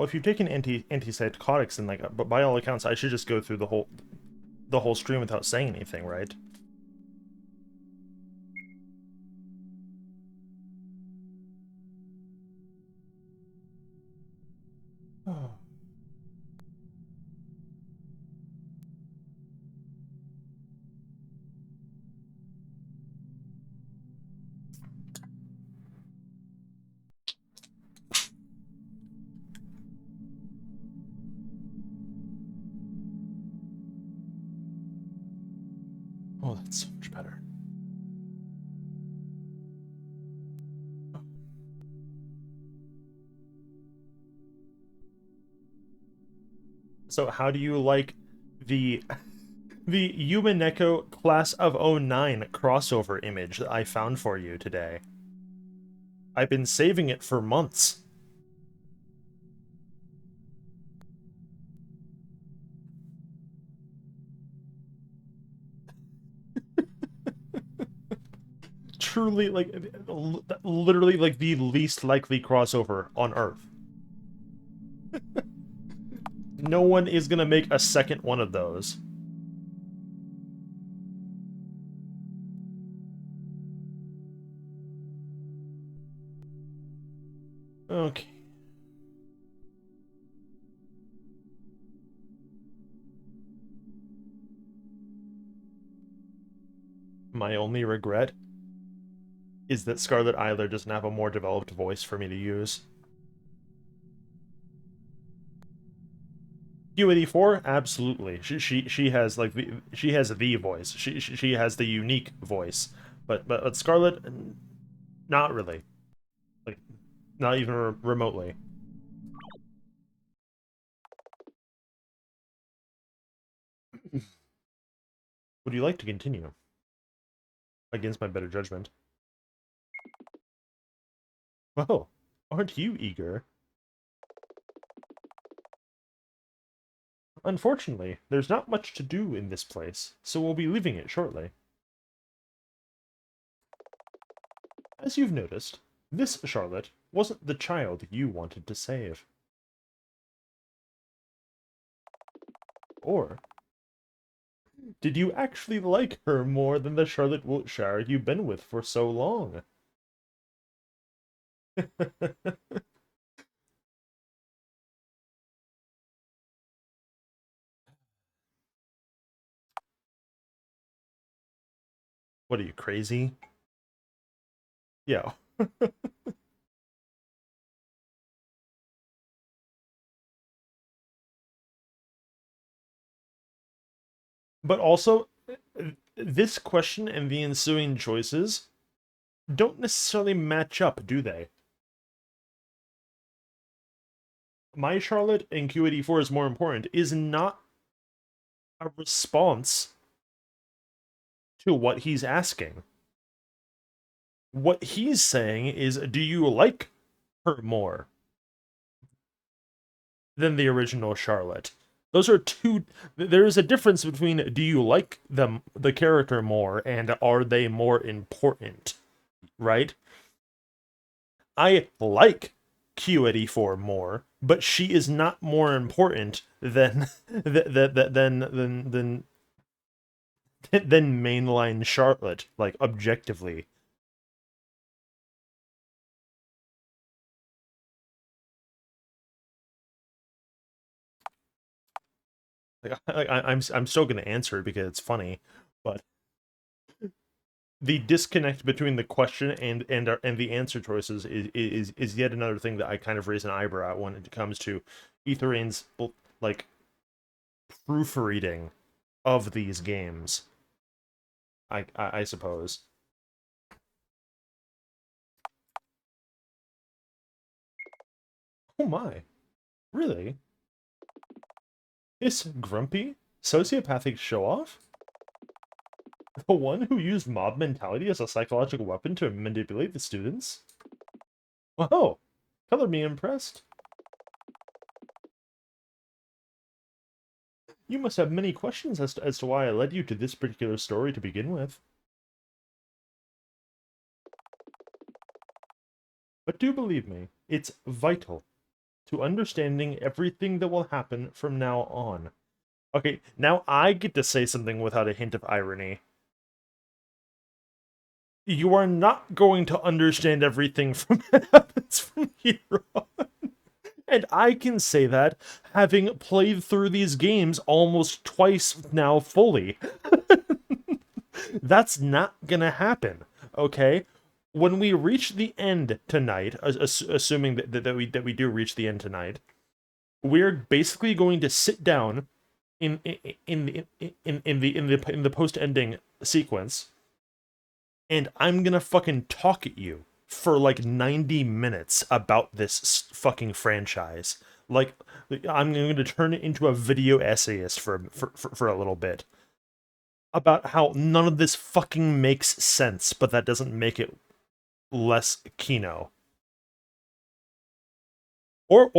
Well, if you've taken antipsychotics, then like, but by all accounts, I should just go through the whole stream without saying anything, right? Oh. Oh, that's so much better. So how do you like the the Yumeneko Class of '09 crossover image that I found for you today? I've been saving it for months. Truly, like, literally, like, the least likely crossover on Earth. No one is gonna make a second one of those. Okay. My only regret is that Scarlet Eiler doesn't have a more developed voice for me to use. Q84, absolutely. She has like she has the voice. She has the unique voice. But Scarlet, not really. Like, not even remotely. Would you like to continue? Against my better judgment. Oh, aren't you eager? Unfortunately, there's not much to do in this place, so we'll be leaving it shortly. As you've noticed, this Charlotte wasn't the child you wanted to save. Or did you actually like her more than the Charlotte Wiltshire you've been with for so long? What are you, crazy? Yeah. But also, this question and the ensuing choices don't necessarily match up, do they? My Charlotte and Q84 is more important is not a response to what he's asking. What he's saying is, do you like her more than the original Charlotte? Those are two. There is a difference between do you like the character more, and are they more important, right? I like Q84 more, but she is not more important than than mainline Charlotte, like objectively. I'm still gonna answer it because it's funny, but the disconnect between the question and the answer choices is yet another thing that I kind of raise an eyebrow at when it comes to Etherine's like proofreading of these games. I suppose. Oh my, really? This grumpy, sociopathic show-off? The one who used mob mentality as a psychological weapon to manipulate the students? Oh, color me impressed. You must have many questions as to why I led you to this particular story to begin with. But do believe me, it's vital to understanding everything that will happen from now on. Okay, now I get to say something without a hint of irony. You are not going to understand everything from that happens from here on. And I can say that having played through these games almost twice now fully. That's not gonna happen, okay? When we reach the end tonight, assuming that we do reach the end tonight, we're basically going to sit down in the post-ending sequence, and I'm gonna fucking talk at you for like 90 minutes about this fucking franchise. Like, I'm going to turn it into a video essayist for a little bit about how none of this fucking makes sense, but that doesn't make it less Kino. Or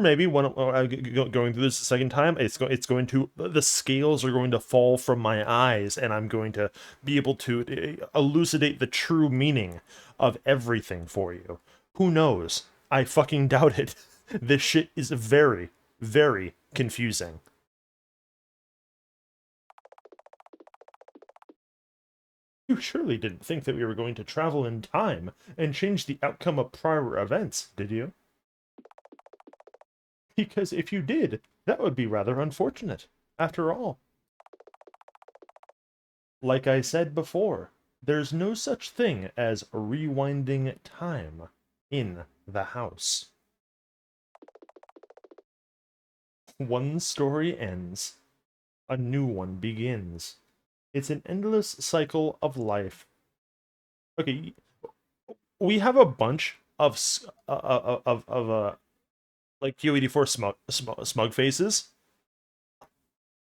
maybe when going through this a second time, it's going to, the scales are going to fall from my eyes, and I'm going to be able to elucidate the true meaning of everything for you. Who knows? I fucking doubt it. This shit is very, very confusing. You surely didn't think that we were going to travel in time and change the outcome of prior events, did you? Because if you did, that would be rather unfortunate, after all. Like I said before, there's no such thing as rewinding time in the house. One story ends, a new one begins. It's an endless cycle of life. Okay, we have a bunch of like Q84 smug faces.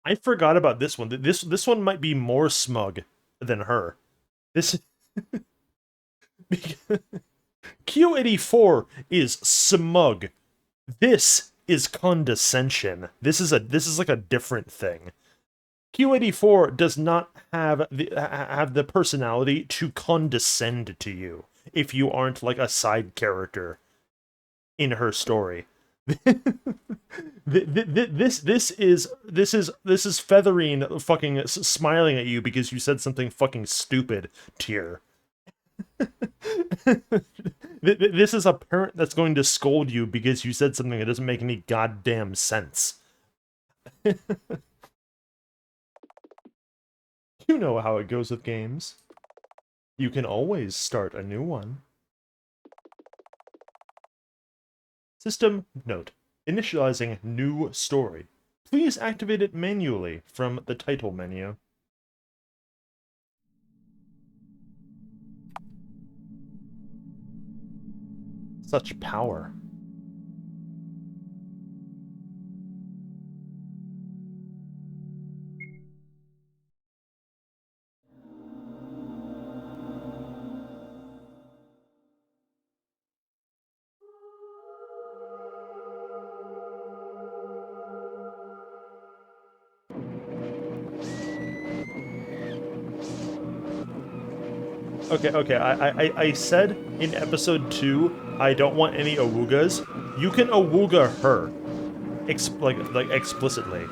I forgot about this one. This one might be more smug than her. This Q84 is smug. This is condescension. This is like a different thing. Q84 does not have the personality to condescend to you if you aren't like a side character in her story. This is Featherine fucking smiling at you because you said something fucking stupid, Tyr. This is a parent that's going to scold you because you said something that doesn't make any goddamn sense. You know how it goes with games. You can always start a new one. System note. Initializing new story. Please activate it manually from the title menu. Such power. Okay, I said in episode 2, I don't want any awugas. You can awuga her. Like explicitly.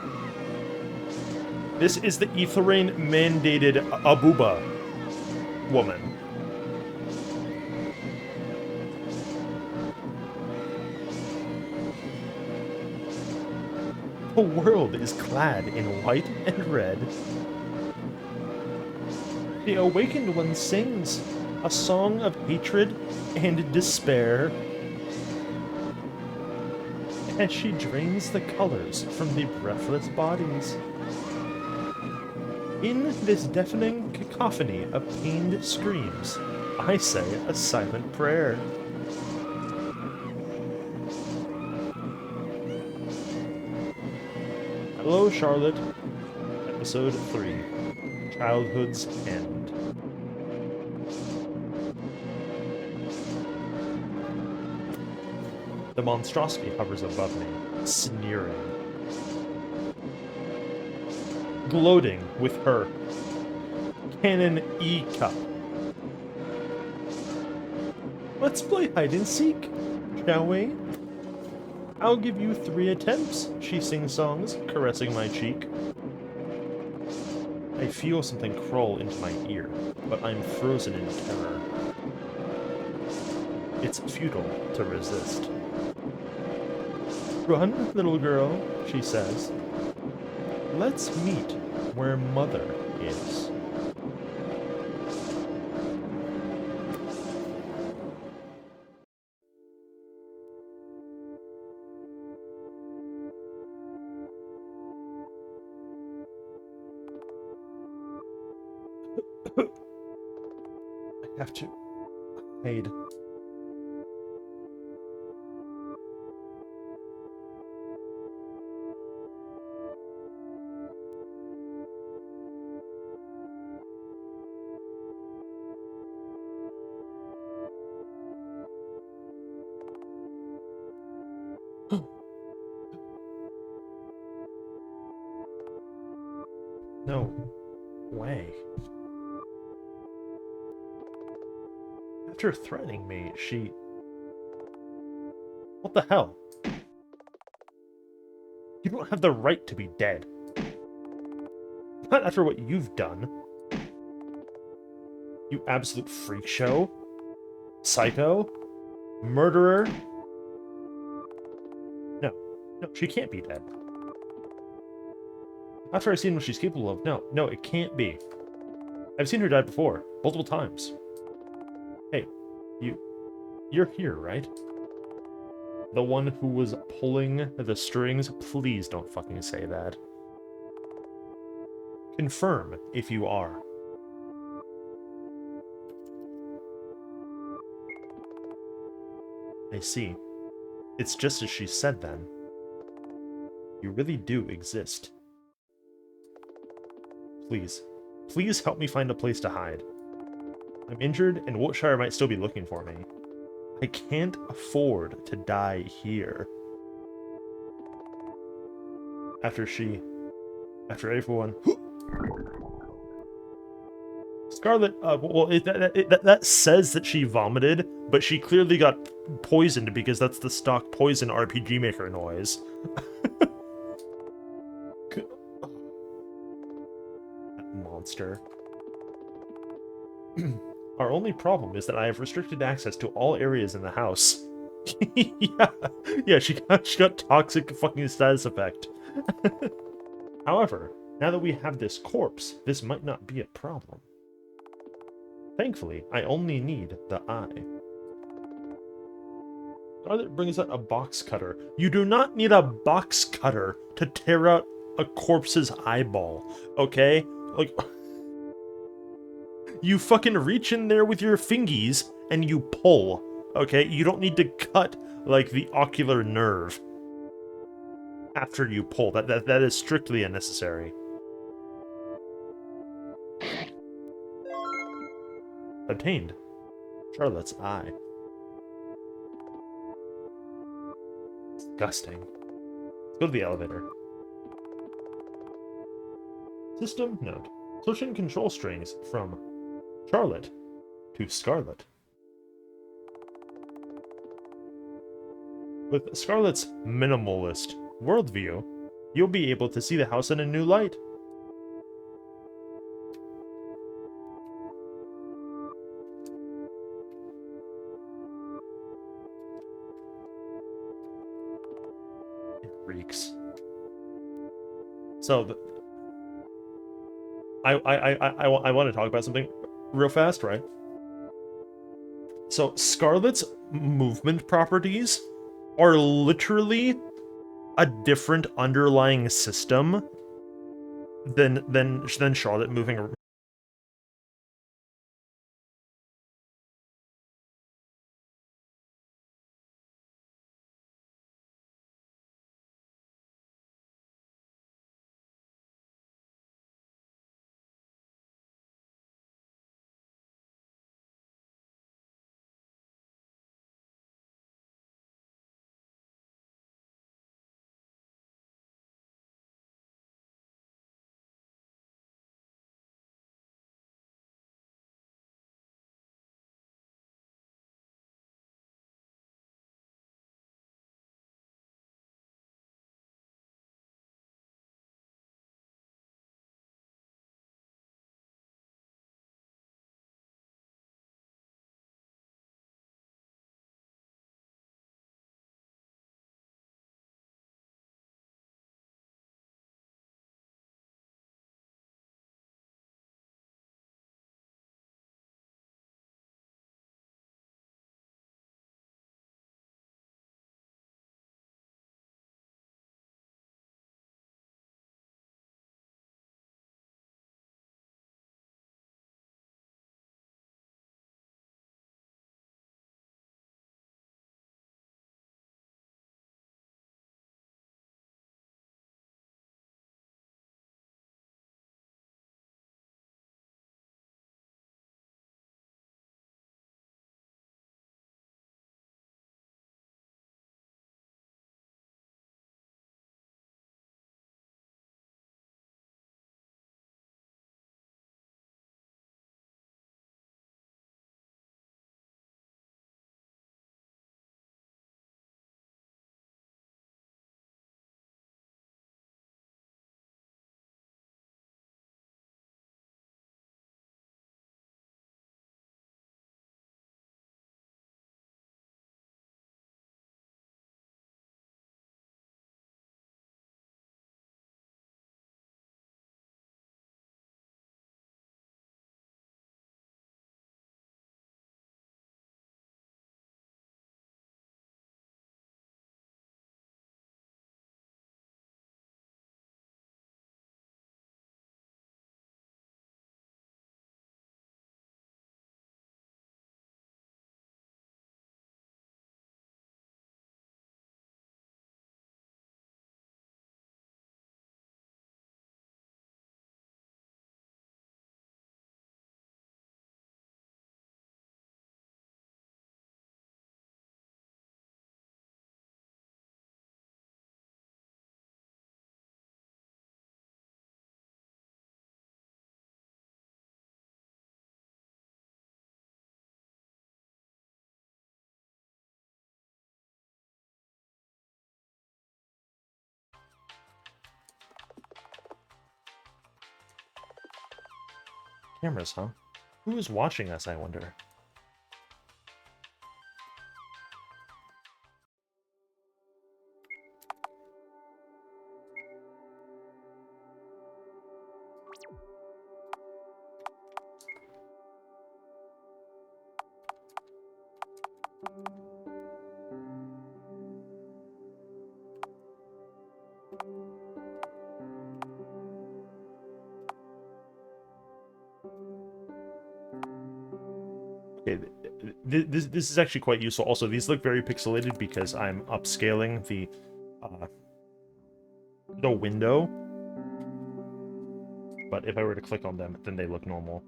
This is the Aetherane mandated Abuba woman. The world is clad in white and red. The awakened one sings a song of hatred and despair as she drains the colors from the breathless bodies. In this deafening cacophony of pained screams, I say a silent prayer. Hello, Scarlet. Episode 3. Childhood's End. The monstrosity hovers above me, sneering. Gloating with her Canon E-cup. Let's play hide and seek, shall we? I'll give you 3 attempts, she sings songs, caressing my cheek. I feel something crawl into my ear, but I'm frozen in terror. It's futile to resist. Run, little girl, she says. Let's meet where Mother is. I have to hide. No way. After threatening me, she... What the hell? You don't have the right to be dead. Not after what you've done. You absolute freak show. Psycho. Murderer. No. No, she can't be dead. After I've seen what she's capable of, no, it can't be. I've seen her die before, multiple times. Hey, you're here, right? The one who was pulling the strings? Please don't fucking say that. Confirm if you are. I see. It's just as she said then. You really do exist. Please. Please help me find a place to hide. I'm injured, and Wiltshire might still be looking for me. I can't afford to die here. After everyone... Scarlet, that says that she vomited, but she clearly got poisoned because that's the stock poison RPG Maker noise. That monster. Our only problem is that I have restricted access to all areas in the house. yeah, she got toxic fucking status effect. However, now that we have this corpse, this might not be a problem. Thankfully, I only need the eye. Scarlet brings out a box cutter. You do not need a box cutter to tear out a corpse's eyeball, okay? Like, you fucking reach in there with your fingies and you pull, okay? You don't need to cut, like, the ocular nerve after you pull. That is strictly unnecessary. Obtained. Charlotte's eye. Disgusting. Let's go to the elevator. System note. Switching control strings from Charlotte to Scarlet. With Scarlet's minimalist worldview, you'll be able to see the house in a new light. It reeks. So, I want to talk about something real fast, right? So, Scarlet's movement properties are literally a different underlying system than Charlotte moving Cameras, huh? Who is watching us, I wonder? Okay, this is actually quite useful. Also, these look very pixelated because I'm upscaling the window. But if I were to click on them, then they look normal.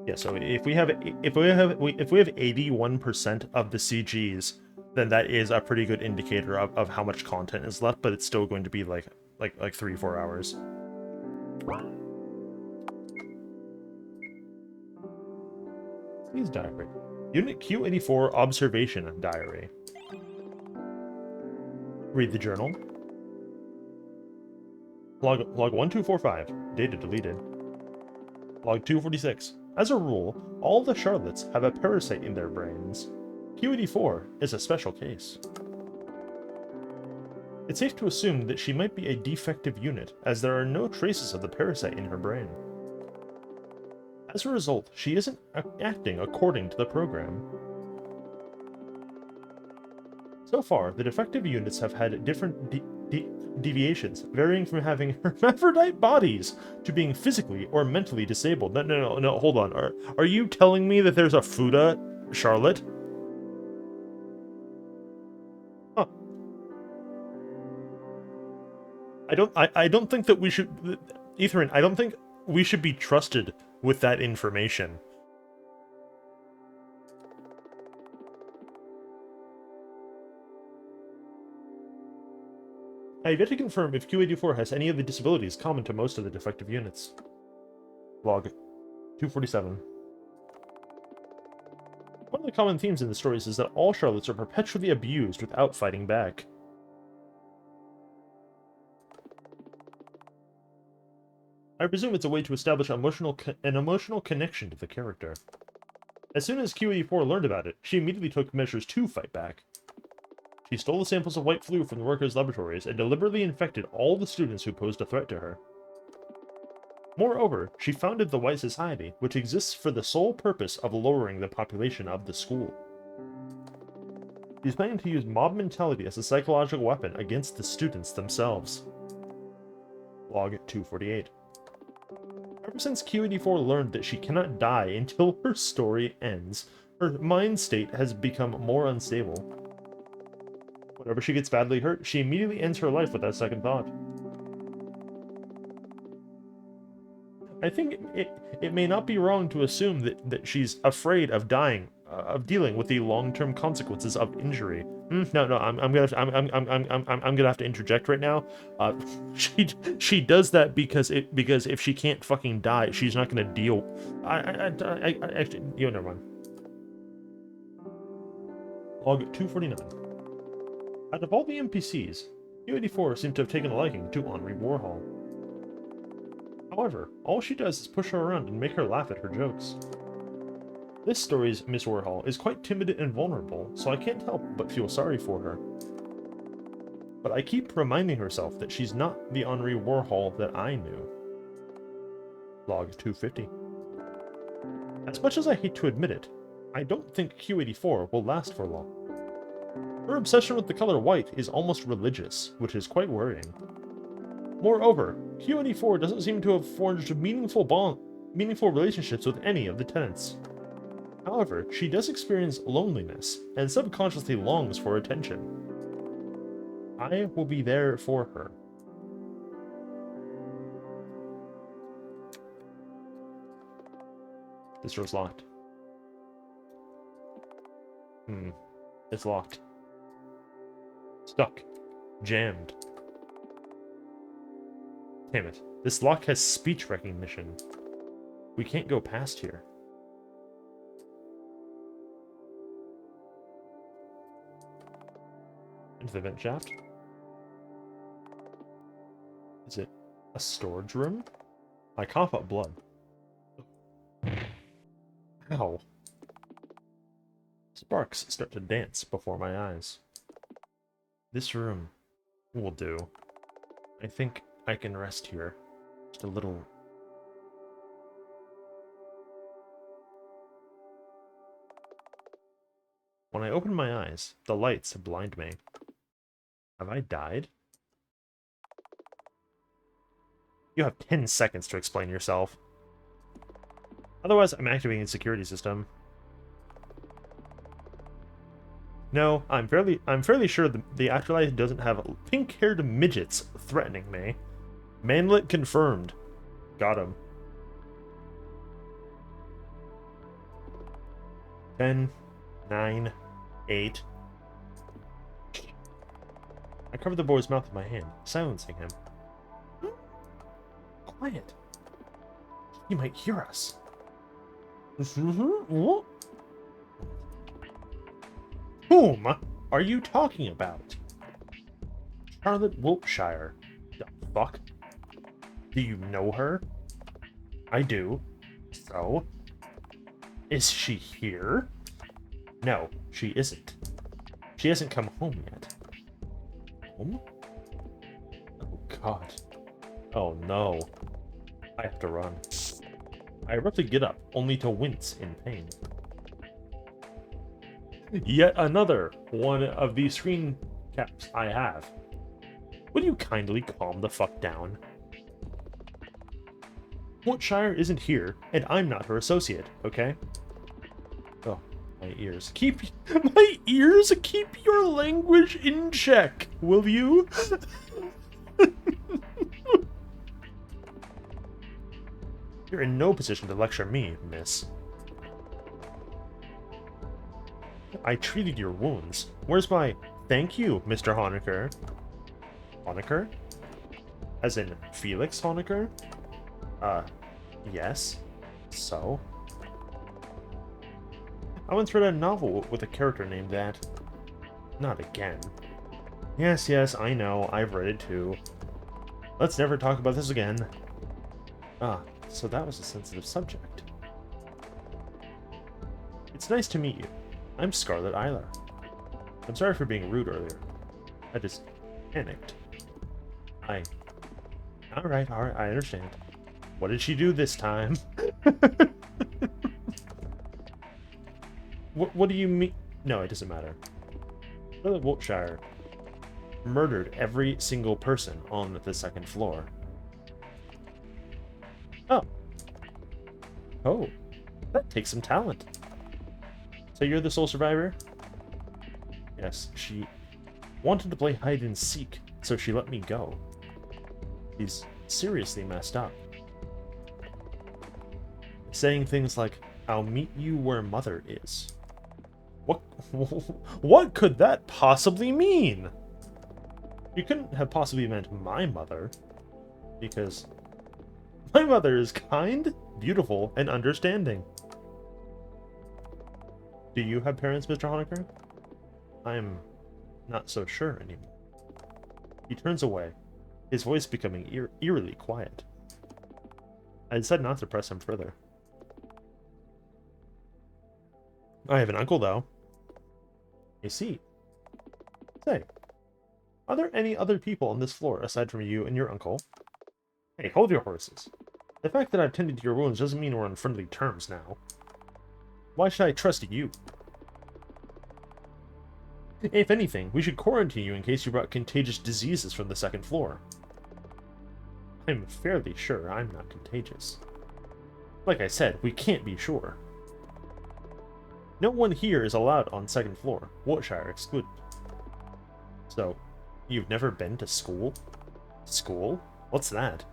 Yeah, so if we have 81% of the CGs, then that is a pretty good indicator of how much content is left, but it's still going to be like 3-4 hours. Please diary. Unit Q84 Observation Diary. Read the journal. Log 1245. Data deleted. Log 246. As a rule, all the Charlottes have a parasite in their brains. Q84 is a special case. It's safe to assume that she might be a defective unit, as there are no traces of the parasite in her brain. As a result, she isn't acting according to the program. So far, the defective units have had different deviations, varying from having hermaphrodite bodies to being physically or mentally disabled. No, hold on. Are you telling me that there's a Fuda Charlotte? Huh. I don't think that we should... Etherin, I don't think we should be trusted with that information. I have yet to confirm if Q84 has any of the disabilities common to most of the defective units. Log 247. One of the common themes in the stories is that all Charlottes are perpetually abused without fighting back. I presume it's a way to establish an emotional connection to the character. As soon as Q84 learned about it, she immediately took measures to fight back. She stole the samples of white flu from the workers' laboratories and deliberately infected all the students who posed a threat to her. Moreover, she founded the White Society, which exists for the sole purpose of lowering the population of the school. She's planning to use mob mentality as a psychological weapon against the students themselves. Log 248. Ever since Q84 learned that she cannot die until her story ends, her mind state has become more unstable. Whenever she gets badly hurt, she immediately ends her life without second thought. I think it may not be wrong to assume that she's afraid of dying, of dealing with the long-term consequences of injury. No, I'm gonna have to interject right now. She does that because if she can't fucking die, she's not gonna deal. Actually, never mind. Log 249. Out of all the NPCs, Q84 seems to have taken a liking to Henri Warhol. However, all she does is push her around and make her laugh at her jokes. This story's Miss Warhol is quite timid and vulnerable, so I can't help but feel sorry for her. But I keep reminding herself that she's not the Henri Warhol that I knew. Log 250. As much as I hate to admit it, I don't think Q84 will last for long. Her obsession with the color white is almost religious, which is quite worrying. Moreover, Q84 doesn't seem to have forged meaningful relationships with any of the tenants. However, she does experience loneliness, and subconsciously longs for attention. I will be there for her. This door's locked. It's locked. Stuck. Jammed. Damn it. This lock has speech recognition. We can't go past here. Into the vent shaft. A storage room? I cough up blood. Ow. Sparks start to dance before my eyes. This room will do. I think I can rest here. Just a little. When I open my eyes, the lights blind me. Have I died? You have 10 seconds to explain yourself. Otherwise, I'm activating the security system. No, I'm fairly sure the afterlife doesn't have pink-haired midgets threatening me. Manlet confirmed. Got him. 10, 9, 8. I covered the boy's mouth with my hand, silencing him. Quiet. He might hear us. Whom are you talking about? Scarlet Wiltshire. The fuck? Do you know her? I do. So? Is she here? No, she isn't. She hasn't come home yet. Home? Oh god. Oh no. I have to run. I abruptly get up, only to wince in pain. Yet another one of these screen caps I have. Will you kindly calm the fuck down? Wiltshire isn't here, and I'm not her associate, okay? Oh, my ears. Keep your language in check, will you? You're in no position to lecture me, miss. I treated your wounds. Where's my thank you, Mr. Honecker? Honecker? As in Felix Honecker? Yes. So? I once read a novel with a character named that. Not again. Yes, I know. I've read it too. Let's never talk about this again. Ah, so that was a sensitive subject. It's nice to meet you. I'm Scarlet Eiler. I'm sorry for being rude earlier. I just panicked. Alright, I understand. What did she do this time? What do you mean? No, it doesn't matter. Scarlet Wiltshire murdered every single person on the second floor. Oh, that takes some talent. So you're the sole survivor? Yes, she wanted to play hide and seek, so she let me go. She's seriously messed up. Saying things like, I'll meet you where mother is. What could that possibly mean? You couldn't have possibly meant my mother, because my mother is kind, beautiful, and understanding. Do you have parents, Mr. Honecker? I'm not so sure anymore. He turns away, his voice becoming eerily quiet. I decided not to press him further. I have an uncle, though. I see. Say, are there any other people on this floor aside from you and your uncle? Hey, hold your horses. The fact that I've tended to your wounds doesn't mean we're on friendly terms now. Why should I trust you? If anything, we should quarantine you in case you brought contagious diseases from the second floor. I'm fairly sure I'm not contagious. Like I said, we can't be sure. No one here is allowed on second floor, Wiltshire excluded. So, you've never been to school? School? What's that?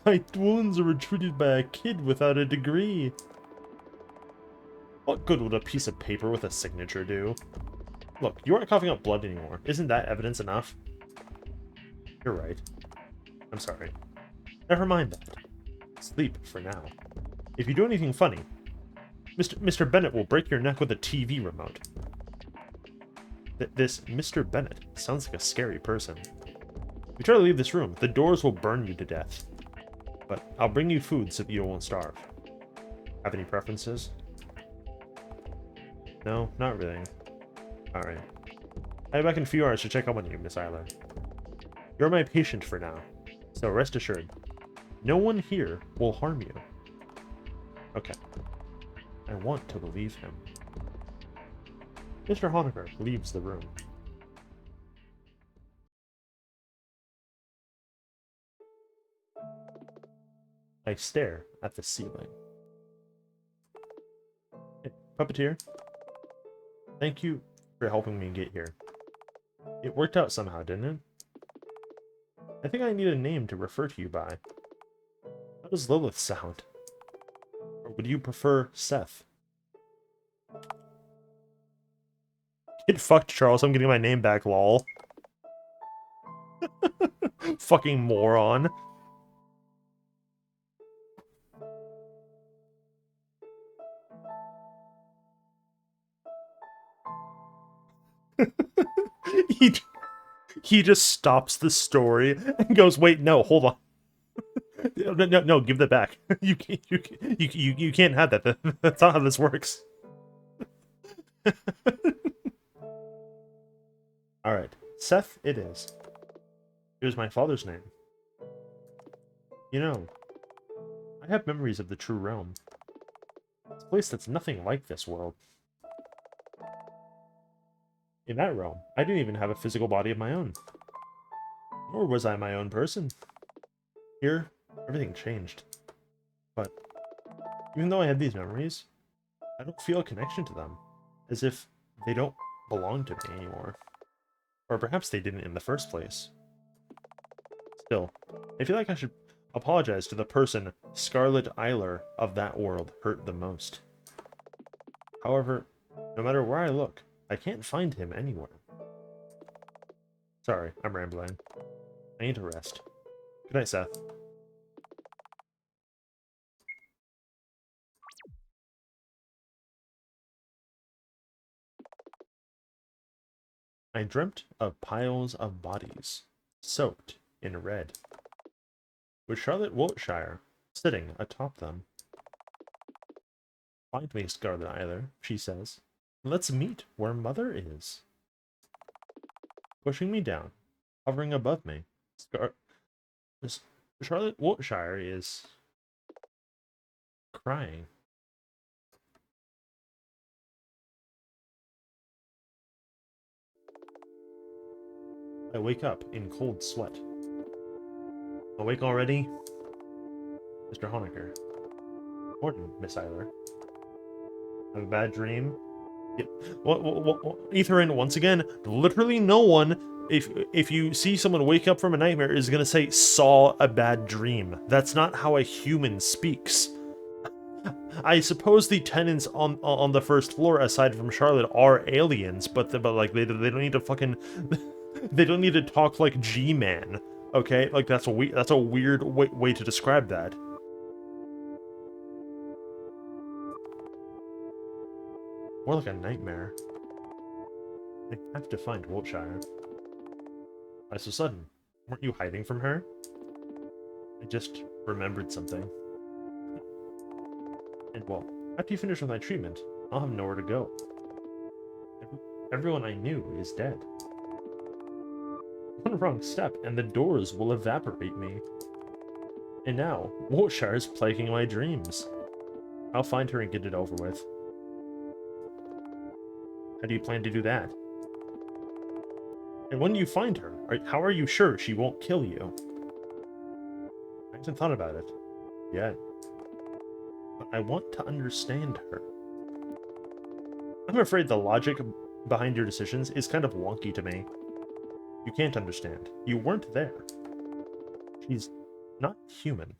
My wounds were treated by a kid without a degree. What good would a piece of paper with a signature do? Look, you aren't coughing up blood anymore. Isn't that evidence enough? You're right. I'm sorry. Never mind that. Sleep for now. If you do anything funny, Mr. Bennett will break your neck with a TV remote. This Mr. Bennett sounds like a scary person. If you try to leave this room, the doors will burn you to death. But I'll bring you food so that you won't starve. Have any preferences? No, not really. Alright. I'll be back in a few hours to check up on you, Miss Eiler. You're my patient for now, so rest assured. No one here will harm you. Okay. I want to believe him. Mr. Honecker leaves the room. I stare at the ceiling. Hey, Puppeteer. Thank you for helping me get here. It worked out somehow, didn't it? I think I need a name to refer to you by. How does Lilith sound? Or would you prefer Seth? Get fucked, Charles. I'm getting my name back, lol. Fucking moron. he just stops the story and goes, "Wait, no, hold on. No, give that back. You can't have that. That's not how this works." All right, Seth. It is. It was my father's name. You know, I have memories of the True Realm. It's a place that's nothing like this world. In that realm, I didn't even have a physical body of my own. Nor was I my own person. Here, everything changed. But even though I had these memories, I don't feel a connection to them. As if they don't belong to me anymore. Or perhaps they didn't in the first place. Still, I feel like I should apologize to the person Scarlet Eiler of that world hurt the most. However, no matter where I look, I can't find him anywhere. Sorry, I'm rambling. I need to rest. Good night, Seth. I dreamt of piles of bodies, soaked in red, with Charlotte Wiltshire sitting atop them. Find me, Scarlet Eiler, she says. Let's meet where Mother is. Pushing me down, hovering above me, Charlotte Wiltshire is crying. I wake up in cold sweat. Awake already? Mr. Honecker. Morning, Miss Eiler. Have a bad dream? Yep. What, Etherin, once again, literally no one, if you see someone wake up from a nightmare, is gonna say, saw a bad dream. That's not how a human speaks. I suppose the tenants on the first floor, aside from Charlotte, are aliens, but like they don't need to fucking they don't need to talk like G-Man. Okay, like that's a weird way to describe that. More like a nightmare. I have to find Wiltshire. Why so sudden? Weren't you hiding from her? I just remembered something. And well, after you finish with my treatment, I'll have nowhere to go. Everyone I knew is dead. One wrong step, and the doors will evaporate me. And now, Wiltshire is plaguing my dreams. I'll find her and get it over with. How do you plan to do that? And when you find her, how are you sure she won't kill you? I haven't thought about it yet. But I want to understand her. I'm afraid the logic behind your decisions is kind of wonky to me. You can't understand. You weren't there. She's not human.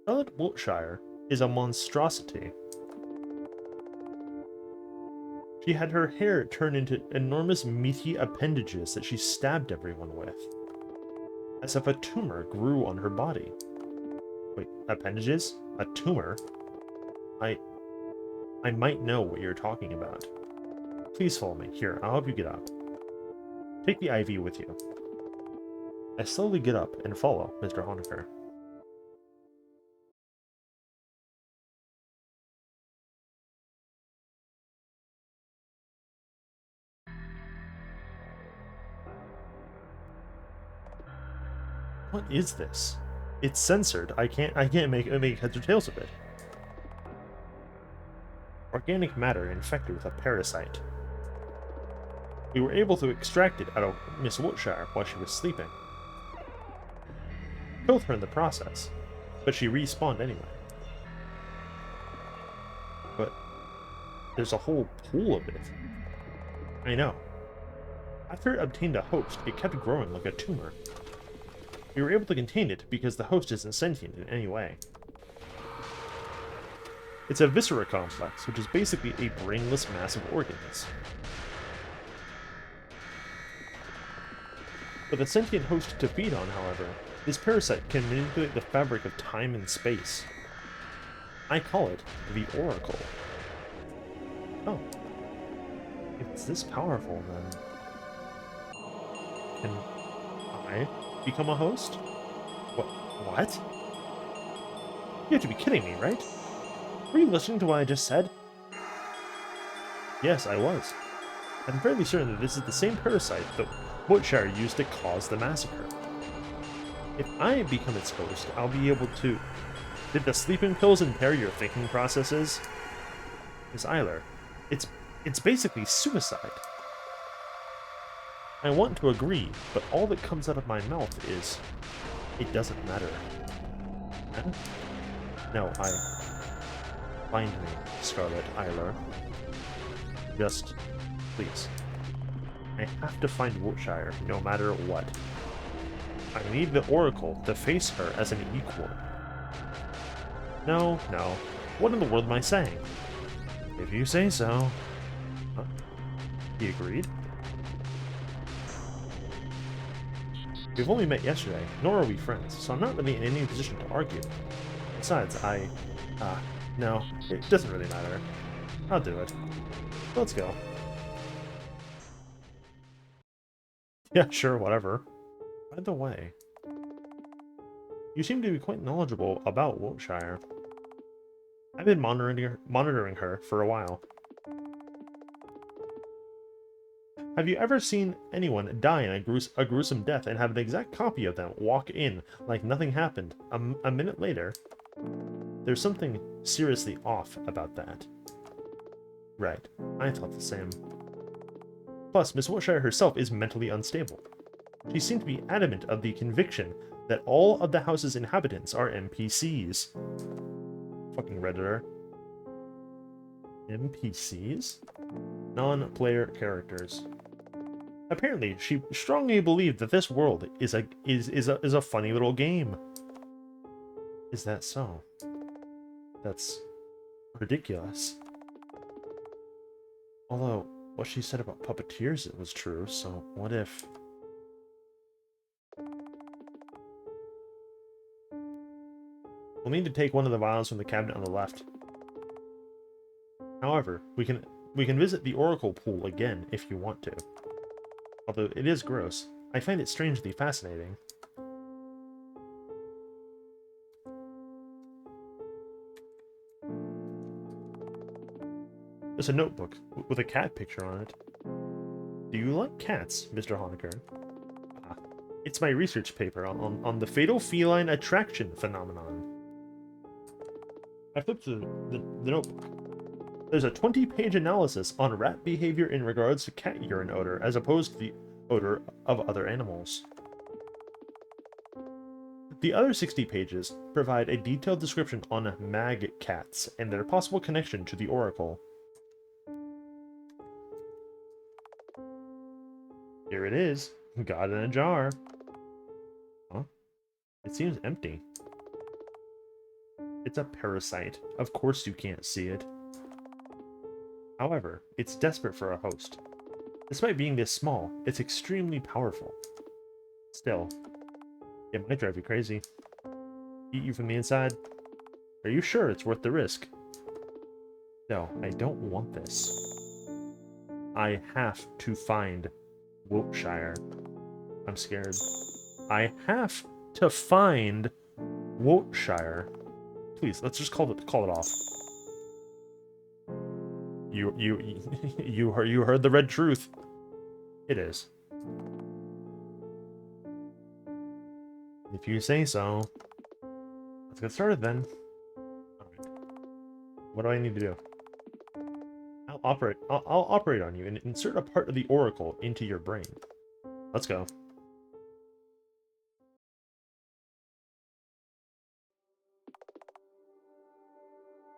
Scarlet Wiltshire is a monstrosity. She had her hair turn into enormous meaty appendages that she stabbed everyone with. As if a tumor grew on her body. Wait, appendages? A tumor? I might know what you're talking about. Please follow me. Here, I'll help you get up. Take the IV with you. I slowly get up and follow Mr. Honecker. What is this? It's censored. I can't make heads or tails of it. Organic matter infected with a parasite. We were able to extract it out of Miss Wiltshire while she was sleeping. Killed her in the process, but she respawned anyway. But there's a whole pool of it. I know. After it obtained a host, it kept growing like a tumor. We were able to contain it because the host isn't sentient in any way. It's a viscera complex, which is basically a brainless mass of organs. With a sentient host to feed on, however, this parasite can manipulate the fabric of time and space. I call it the Oracle. Oh. If it's this powerful, then... Can I become a host? What? You have to be kidding me, right? Were you listening to what I just said? Yes, I was. I'm fairly certain that this is the same parasite that Wiltshire used to cause the massacre. If I become its host, I'll be able to... Did the sleeping pills impair your thinking processes? Miss Eiler, it's basically suicide. I want to agree, but all that comes out of my mouth is... It doesn't matter. Huh? No, Find me, Scarlet Eiler. Just... please. I have to find Wiltshire, no matter what. I need the Oracle to face her as an equal. No. What in the world am I saying? If you say so. Huh? He agreed? We've only met yesterday, nor are we friends, so I'm not really in any position to argue. Besides, no, it doesn't really matter. I'll do it. Let's go. Yeah, sure, whatever. By the way, you seem to be quite knowledgeable about Wiltshire. I've been monitoring her for a while. Have you ever seen anyone die in a gruesome death and have an exact copy of them walk in like nothing happened a minute later? There's something seriously off about that. Right, I thought the same. Plus, Miss Wiltshire herself is mentally unstable. She seemed to be adamant of the conviction that all of the house's inhabitants are NPCs. Fucking Redditor. NPCs? Non-player characters. Apparently, she strongly believed that this world is a funny little game. Is that so? That's ridiculous. Although, what she said about puppeteers, it was true, so what if... We'll need to take one of the vials from the cabinet on the left. However, we can visit the Oracle pool again if you want to. Although it is gross, I find it strangely fascinating. There's a notebook with a cat picture on it. Do you like cats, Mr. Honecker? It's my research paper on the fatal feline attraction phenomenon. I flipped to the notebook. There's a 20-page analysis on rat behavior in regards to cat urine odor as opposed to the odor of other animals. The other 60 pages provide a detailed description on mag cats and their possible connection to the Oracle. Here it is. Got in a jar. Huh? It seems empty. It's a parasite. Of course you can't see it. However, it's desperate for a host. Despite being this small, it's extremely powerful. Still, it might drive you crazy. Eat you from the inside. Are you sure it's worth the risk? No, I don't want this. I have to find Wiltshire. I'm scared. I have to find Wiltshire. Please, let's just call it off. You heard the red truth. It is. If you say so. Let's get started then. Alright. What do I need to do? I'll operate on you and insert a part of the oracle into your brain. Let's go.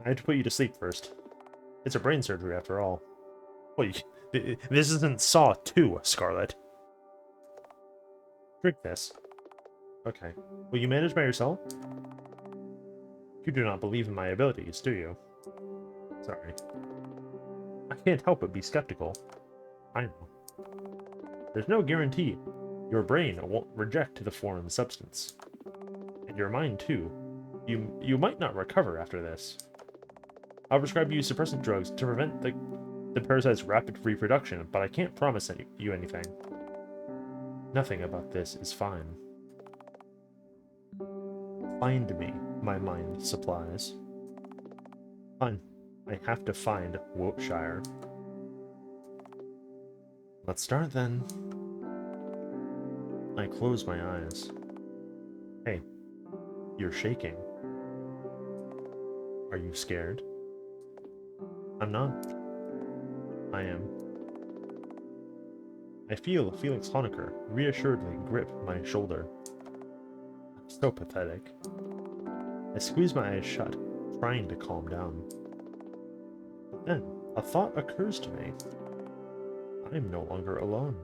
I have to put you to sleep first. It's a brain surgery after all. Well, this isn't Saw 2, Scarlet. Drink this. Okay. Will you manage by yourself? You do not believe in my abilities, do you? Sorry. I can't help but be skeptical. I know. There's no guarantee. Your brain won't reject the foreign substance. And your mind, too. You might not recover after this. I'll prescribe you suppressant drugs to prevent the parasite's rapid reproduction, but I can't promise you anything. Nothing about this is fine. Find me, my mind supplies. Fine. I have to find Wiltshire. Let's start then. I close my eyes. Hey, you're shaking. Are you scared? I'm not. I am. I feel Felix Honecker reassuredly grip my shoulder. I'm so pathetic. I squeeze my eyes shut, trying to calm down. But then, a thought occurs to me. I'm no longer alone.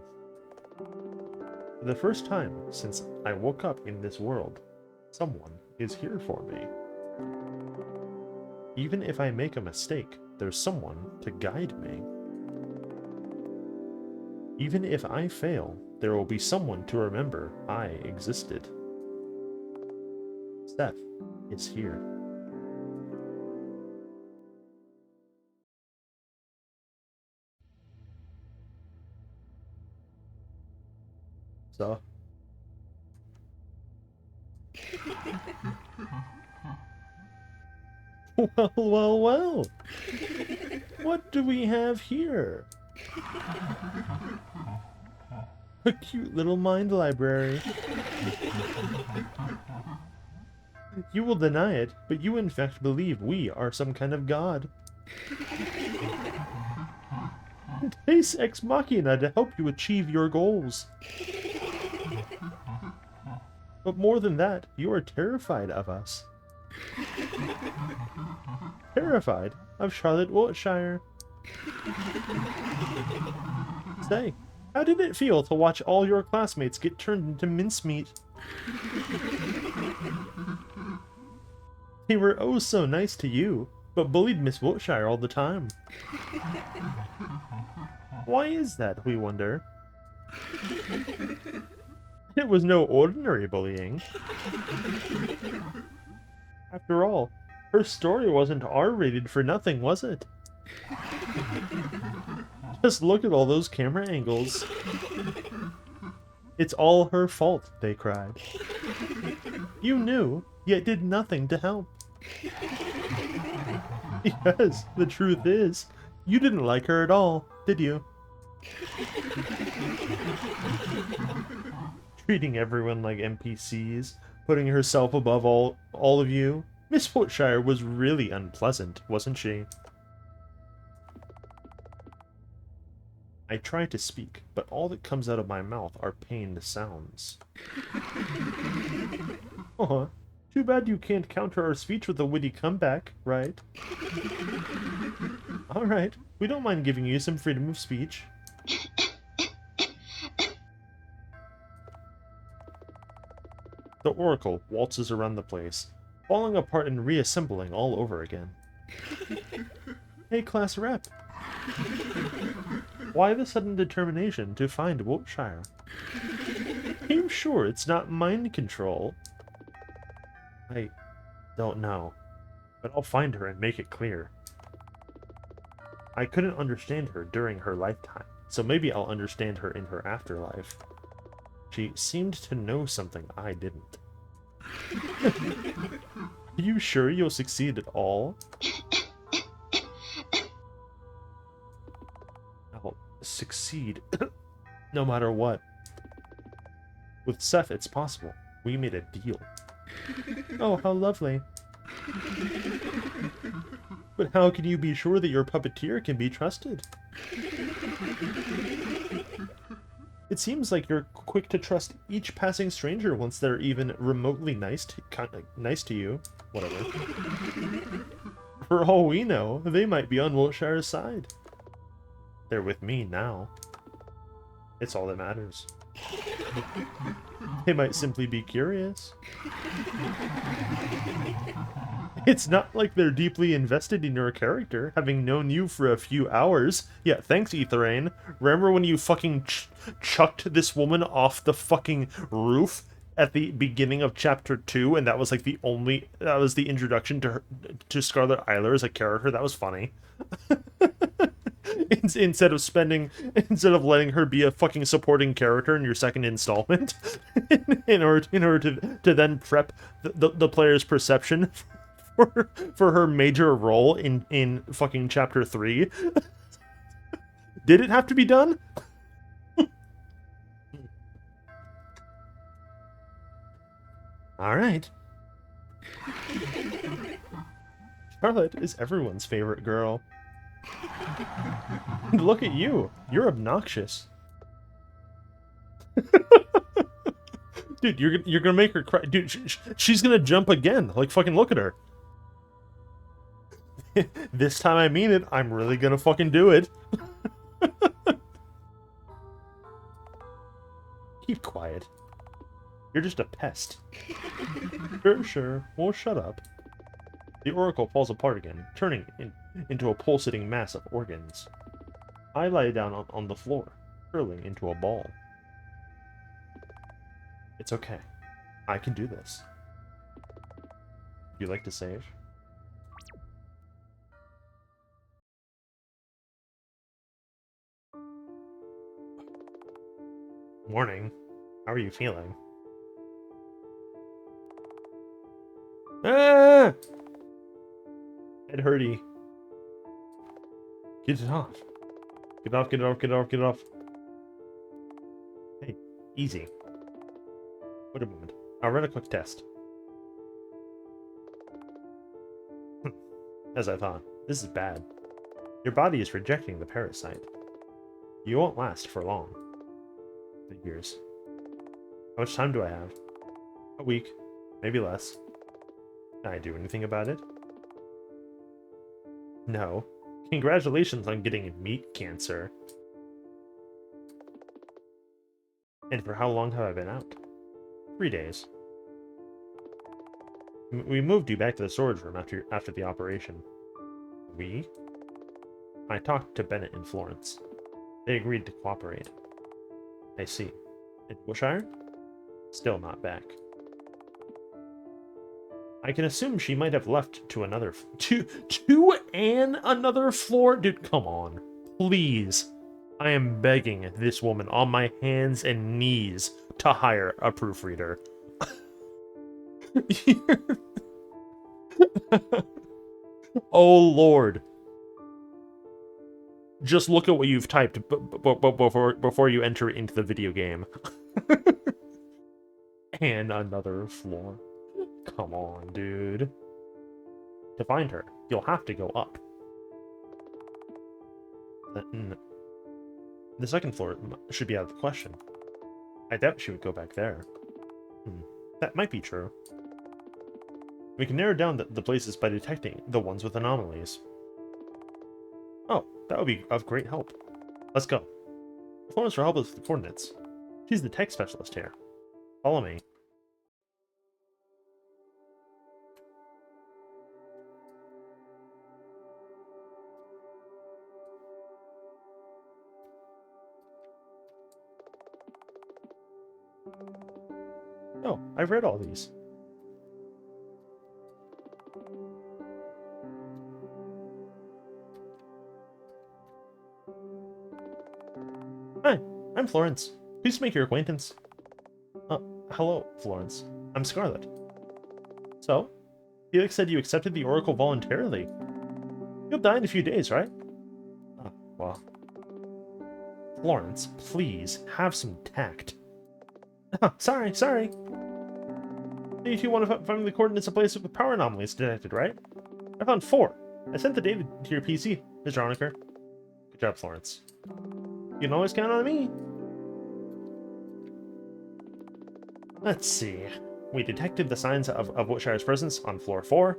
For the first time since I woke up in this world, someone is here for me. Even if I make a mistake, there's someone to guide me. Even if I fail, there will be someone to remember I existed. Seth is here. So? Well. What do we have here? A cute little mind library. You will deny it, but you in fact believe we are some kind of god. Deus Ex Machina to help you achieve your goals. But more than that, you are terrified of us. Terrified of Charlotte Wiltshire. Say, how did it feel to watch all your classmates get turned into mincemeat? They were oh so nice to you, but bullied Miss Wiltshire all the time. Why is that, we wonder? It was no ordinary bullying. After all, her story wasn't R-rated for nothing, was it? Just look at all those camera angles. It's all her fault, they cried. You knew, yet did nothing to help. Yes, the truth is, you didn't like her at all, did you? Treating everyone like NPCs, putting herself above all of you. Miss Wiltshire was really unpleasant, wasn't she? I try to speak, but all that comes out of my mouth are pained sounds. Aw, too bad you can't counter our speech with a witty comeback, right? Alright, we don't mind giving you some freedom of speech. The Oracle waltzes around the place, falling apart and reassembling all over again. Hey, class rep! Why the sudden determination to find Wiltshire? Are you sure it's not mind control? I don't know, but I'll find her and make it clear. I couldn't understand her during her lifetime, so maybe I'll understand her in her afterlife. She seemed to know something I didn't. Are you sure you'll succeed at all? I'll succeed no matter what. With Seth, it's possible. We made a deal. Oh, how lovely. But how can you be sure that your puppeteer can be trusted? It seems like you're quick to trust each passing stranger once they're even remotely nice to you. Whatever. For all we know, they might be on Wiltshire's side. They're with me now. It's all that matters. They might simply be curious. It's not like they're deeply invested in your character, having known you for a few hours. Yeah, thanks, Etherain. Remember when you fucking chucked this woman off the fucking roof at the beginning of Chapter 2, and that was like that was the introduction to her, to Scarlet Eiler as a character? That was funny. Instead of letting her be a fucking supporting character in your second installment, in order to then prep the player's perception for her major role in fucking Chapter 3. Did it have to be done? Alright. Scarlet is everyone's favorite girl. Look at you. You're obnoxious. Dude, you're gonna make her cry. Dude, she's gonna jump again. Like, fucking look at her. This time I mean it. I'm really gonna fucking do it. Keep quiet. You're just a pest. Sure. Well, shut up. The oracle falls apart again, turning into a pulsating mass of organs. I lie down on the floor, curling into a ball. It's okay. I can do this. You like to save? Morning. How are you feeling? Ah! Head hurty. Get it off. Get off, get it off, get it off, get it off. Hey, easy. Wait a moment. I'll run a quick test. As I thought, this is bad. Your body is rejecting the parasite. You won't last for long. Figures. How much time do I have? A week. Maybe less. Can I do anything about it? No. Congratulations on getting meat cancer. And for how long have I been out? 3 days. We moved you back to the storage room after the operation. We? I talked to Bennett and Florence. They agreed to cooperate. I see. And Wiltshire? Still not back. I can assume she might have left to another another floor. Dude, come on, please. I am begging this woman on my hands and knees to hire a proofreader. Oh Lord. Just look at what you've typed before you enter into the video game. And another floor. Come on, dude. To find her, you'll have to go up. The second floor should be out of the question. I doubt she would go back there. That might be true. We can narrow down the places by detecting the ones with anomalies. Oh, that would be of great help. Let's go. Florence will help us with the coordinates. She's the tech specialist here. Follow me. Oh, I've read all these. Hi, I'm Florence. Pleased to make your acquaintance. Hello, Florence. I'm Scarlet. So, Felix said you accepted the Oracle voluntarily. You'll die in a few days, right? Oh, well. Florence, please, have some tact. Oh, sorry. You two want to find the coordinates of places with power anomalies detected, right? I found 4. I sent the data to your PC, Mr. Honecker. Good job, Florence. You can always count on me. Let's see. We detected the signs of Wiltshire's presence on floor 4,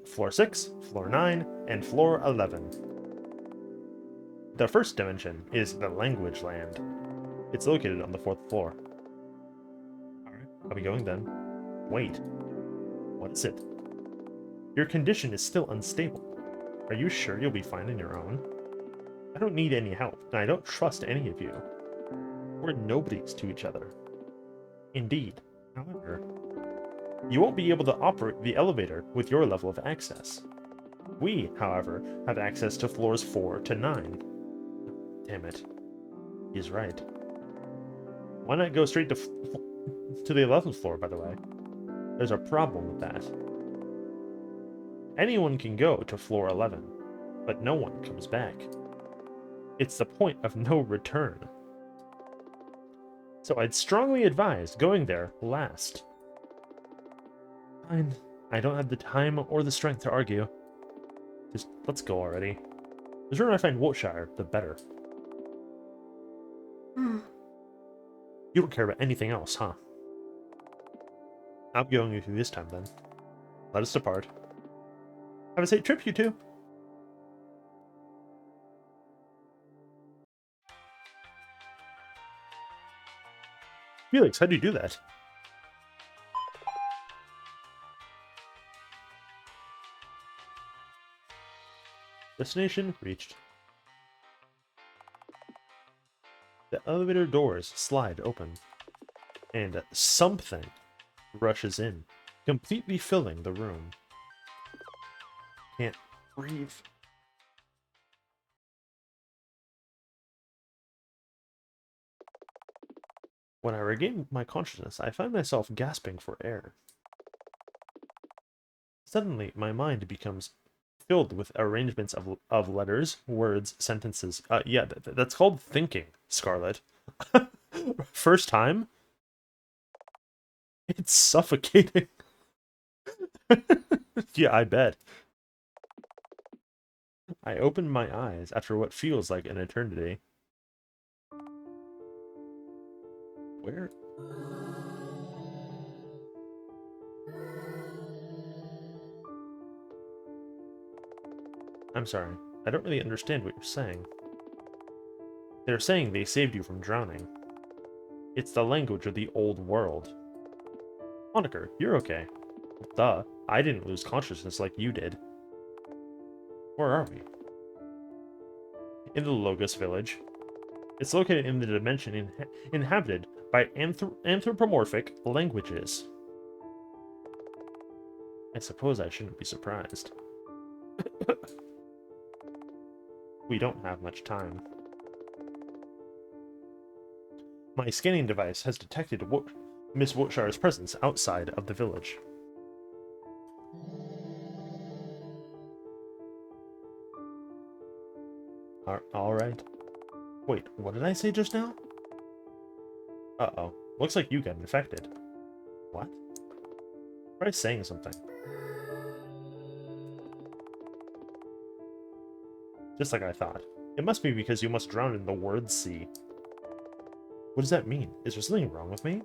floor 6, floor 9, and floor 11. The first dimension is the language land. It's located on the 4th floor. Alright, I'll be going then. Wait. What is it? Your condition is still unstable. Are you sure you'll be fine on your own? I don't need any help, and I don't trust any of you. We're nobodies to each other. Indeed. However, you won't be able to operate the elevator with your level of access. We, however, have access to floors 4 to 9. Damn it. He's right. Why not go straight to the 11th floor, by the way? There's a problem with that. Anyone can go to floor 11, but no one comes back. It's the point of no return. So I'd strongly advise going there last. Fine. I don't have the time or the strength to argue. Just let's go already. The sooner I find Wiltshire, the better. You don't care about anything else, huh? I'm going with you this time, then. Let us depart. Have a safe trip, you two. Felix, how'd you do that? Destination reached. The elevator doors slide open, and something rushes in, completely filling the room. Can't breathe. When I regain my consciousness, I find myself gasping for air. Suddenly, my mind becomes filled with arrangements of letters, words, sentences. Yeah, that's called thinking, Scarlet. First time? It's suffocating. Yeah, I bet. I open my eyes after what feels like an eternity. Where? I'm sorry. I don't really understand what you're saying. They're saying they saved you from drowning. It's the language of the old world. Honecker, you're okay. Duh. I didn't lose consciousness like you did. Where are we? In the Logos village. It's located in the dimension inhabited by anthropomorphic languages. I suppose I shouldn't be surprised. We don't have much time. My scanning device has detected Miss Wiltshire's presence outside of the village. Alright. Wait, what did I say just now? Uh-oh. Looks like you got infected. What? Try saying something. Just like I thought. It must be because you must drown in the word sea. What does that mean? Is there something wrong with me?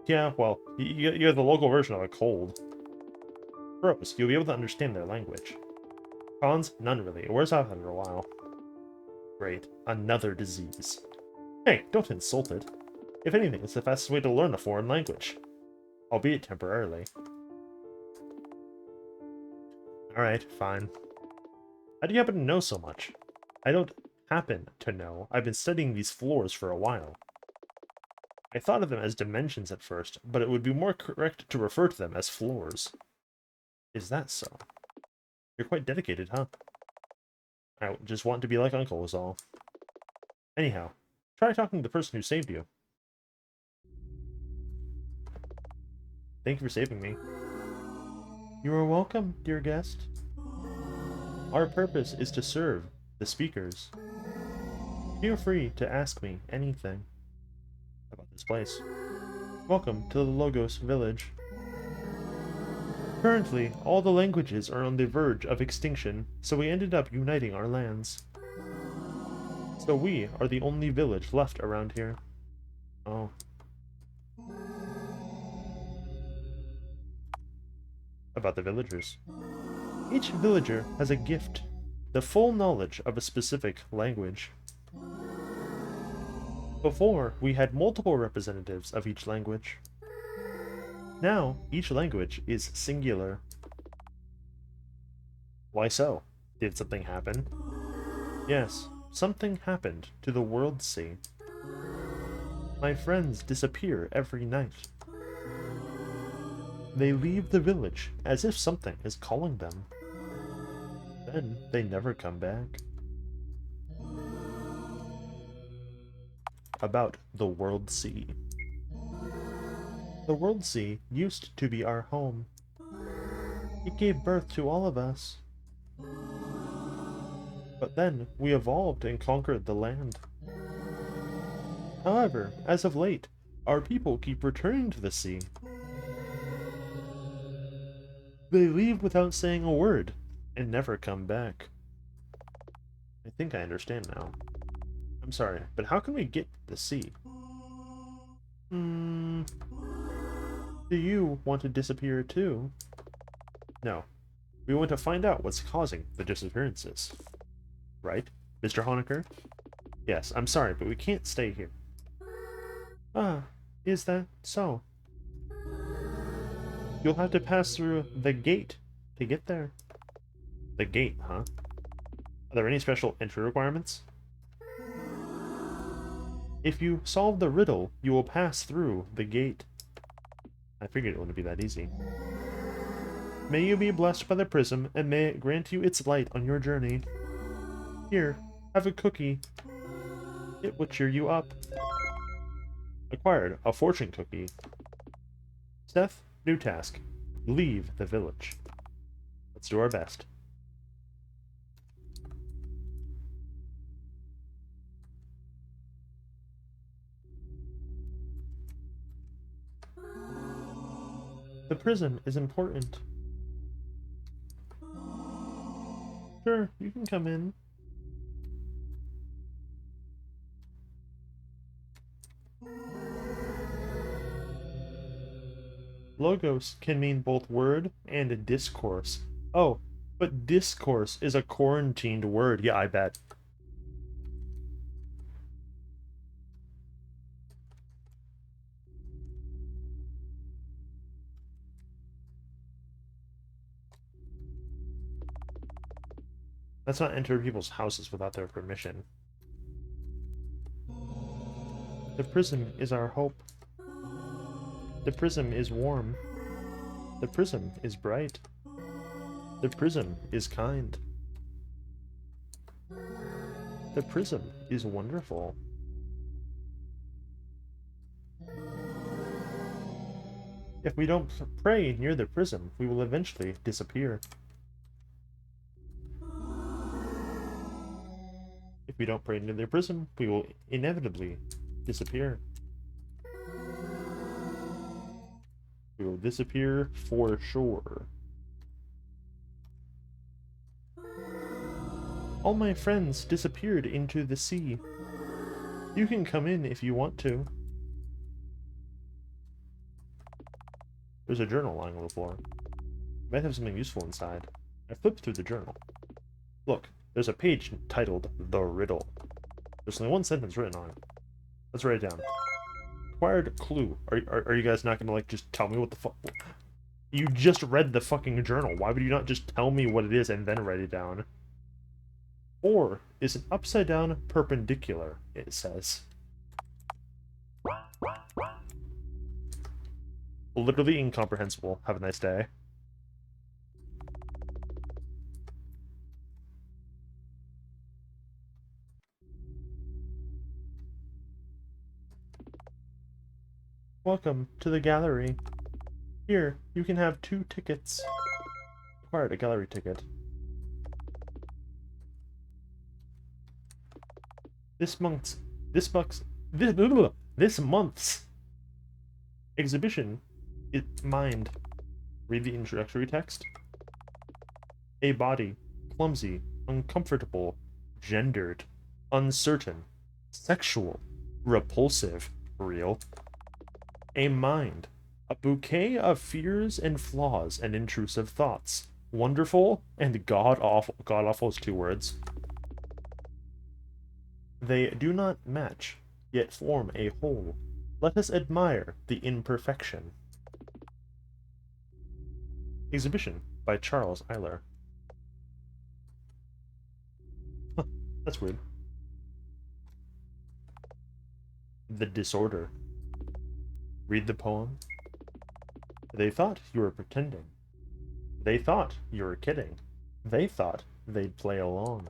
Yeah, well, you have the local version of a cold. Pros, you'll be able to understand their language. Cons, none really. It wears off after a while. Great. Another disease. Hey, don't insult it. If anything, it's the fastest way to learn a foreign language. Albeit temporarily. Alright, fine. How do you happen to know so much? I don't happen to know. I've been studying these floors for a while. I thought of them as dimensions at first, but it would be more correct to refer to them as floors. Is that so? You're quite dedicated, huh? I just want to be like Uncle is all. Anyhow, try talking to the person who saved you. Thank you for saving me. You are welcome, dear guest. Our purpose is to serve the speakers. Feel free to ask me anything about this place. Welcome to the Logos village. Currently, all the languages are on the verge of extinction, so we ended up uniting our lands. So we are the only village left around here. Oh. About the villagers. Each villager has a gift, the full knowledge of a specific language. Before, we had multiple representatives of each language. Now, each language is singular. Why so? Did something happen? Yes, something happened to the World Sea. My friends disappear every night. They leave the village as if something is calling them. Then they never come back. About the World Sea. The World Sea used to be our home. It gave birth to all of us. But then we evolved and conquered the land. However, as of late, our people keep returning to the sea. They leave without saying a word and never come back. I think I understand now. I'm sorry, but how can we get to the sea? Do you want to disappear too? No. We want to find out what's causing the disappearances. Right, Mr. Honecker? Yes, I'm sorry, but we can't stay here. Ah, is that so? You'll have to pass through the gate to get there. The gate, huh? Are there any special entry requirements? If you solve the riddle, you will pass through the gate. I figured it wouldn't be that easy. May you be blessed by the prism, and may it grant you its light on your journey. Here, have a cookie. It will cheer you up. Acquired a fortune cookie. Seth, new task. Leave the village. Let's do our best. The prism is important. Sure, you can come in. Logos can mean both word and discourse. Oh, but discourse is a quarantined word. Yeah, I bet. Let's not enter people's houses without their permission. The prism is our hope. The prism is warm. The prism is bright. The prism is kind. The prism is wonderful. If we don't pray near the prism, we will eventually disappear. If we don't pray near the prism, we will inevitably disappear. We will disappear for sure. All my friends disappeared into the sea. You can come in if you want to. There's a journal lying on the floor. It might have something useful inside. I flipped through the journal. Look, there's a page titled The Riddle. There's only one sentence written on it. Let's write it down. Acquired clue. Are you guys not gonna, like, just tell me what the fuck? You just read the fucking journal. Why would you not just tell me what it is and then write it down? Or is an upside down perpendicular, it says. Literally incomprehensible. Have a nice day. Welcome to the gallery. Here, you can have 2 tickets. Acquired a gallery ticket. This month's exhibition is mind. Read the introductory text. A body, clumsy, uncomfortable, gendered, uncertain, sexual, repulsive, real. A mind, a bouquet of fears and flaws and intrusive thoughts, wonderful and god-awful. God-awful is 2 words. They do not match, yet form a whole. Let us admire the imperfection. Exhibition by Charles Eiler. Huh, that's weird. The disorder. Read the poem. They thought you were pretending. They thought you were kidding. They thought they'd play along.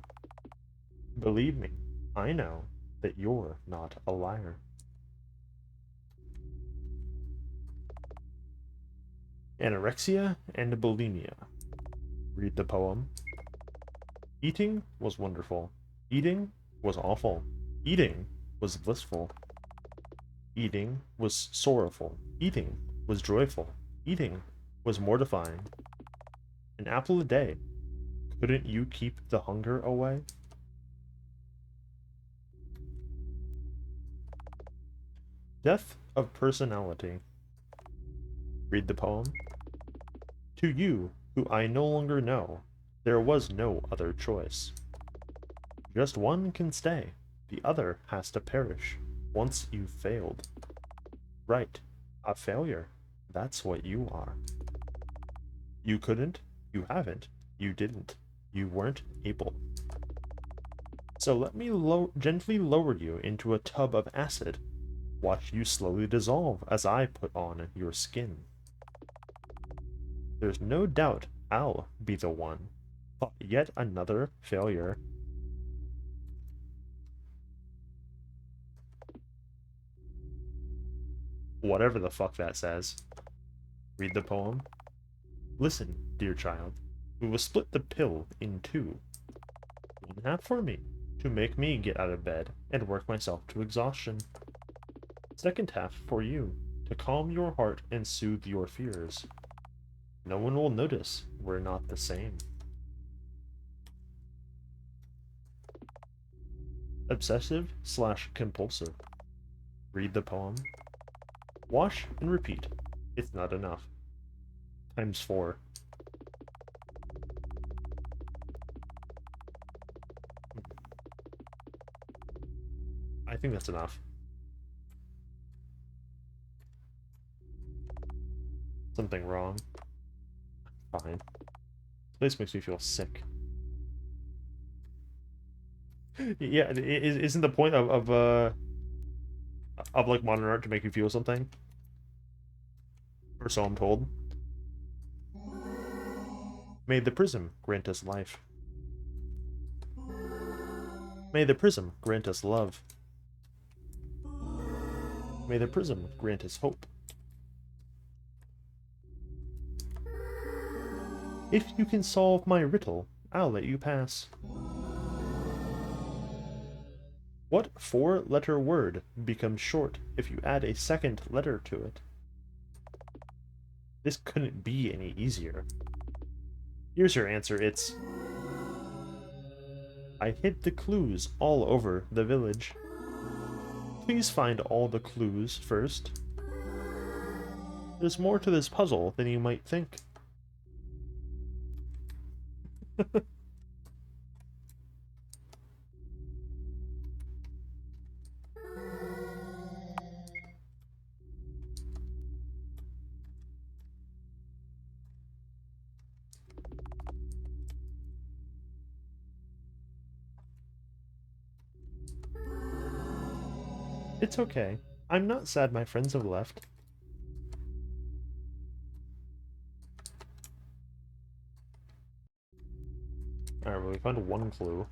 Believe me, I know that you're not a liar. Anorexia and bulimia. Read the poem. Eating was wonderful. Eating was awful. Eating was blissful. Eating was sorrowful. Eating was joyful. Eating was mortifying. An apple a day. Couldn't you keep the hunger away? Death of personality. Read the poem. To you, who I no longer know, there was no other choice. Just one can stay, the other has to perish. Once you've failed. Right, a failure. That's what you are. You couldn't, you haven't, you didn't, you weren't able. So let me gently lower you into a tub of acid. Watch you slowly dissolve as I put on your skin. There's no doubt I'll be the one. But yet another failure. Whatever the fuck that says. Read the poem. Listen, dear child. We will split the pill in 2. One half for me, to make me get out of bed and work myself to exhaustion. Second half for you, to calm your heart and soothe your fears. No one will notice we're not the same. Obsessive/compulsive. Read the poem. Wash and repeat. It's not enough. Times 4. I think that's enough. Something wrong. Fine. This makes me feel sick. Yeah, isn't the point of like modern art to make you feel something? Or so I'm told. May the prism grant us life. May the prism grant us love. May the prism grant us hope. If you can solve my riddle, I'll let you pass. What 4-letter word becomes short if you add a second letter to it? This couldn't be any easier. Here's your answer, it's... I hid the clues all over the village. Please find all the clues first. There's more to this puzzle than you might think. It's okay. I'm not sad my friends have left. Alright, well, we found 1 clue.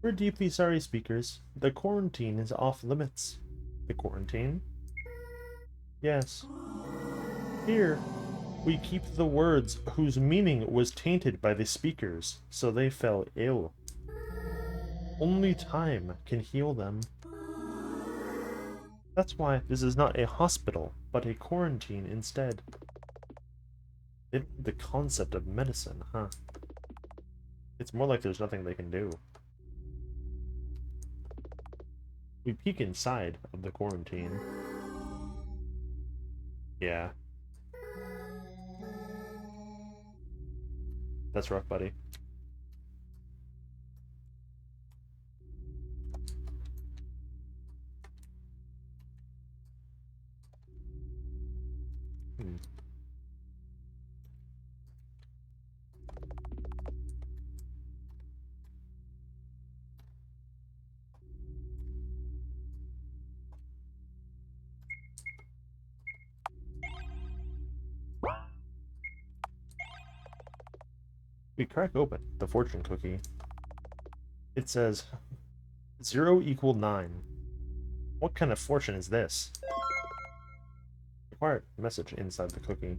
We're deeply sorry, speakers. The quarantine is off limits. The quarantine? Yes. Here, we keep the words whose meaning was tainted by the speakers, so they fell ill. Only time can heal them. That's why this is not a hospital, but a quarantine instead. The concept of medicine, huh? It's more like there's nothing they can do. We peek inside of the quarantine. Yeah. That's rough, buddy. Hmm. We crack open the fortune cookie. It says 0 equal 9. What kind of fortune is this? Required message inside the cookie.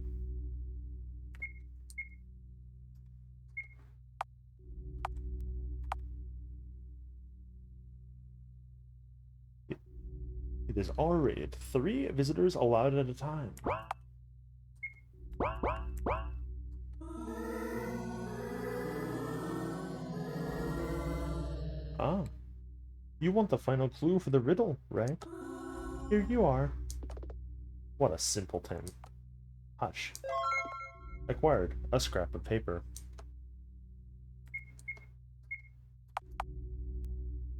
It is R-rated. 3 visitors allowed at a time. Ah. You want the final clue for the riddle, right? Here you are. What a simpleton. Hush. Acquired a scrap of paper.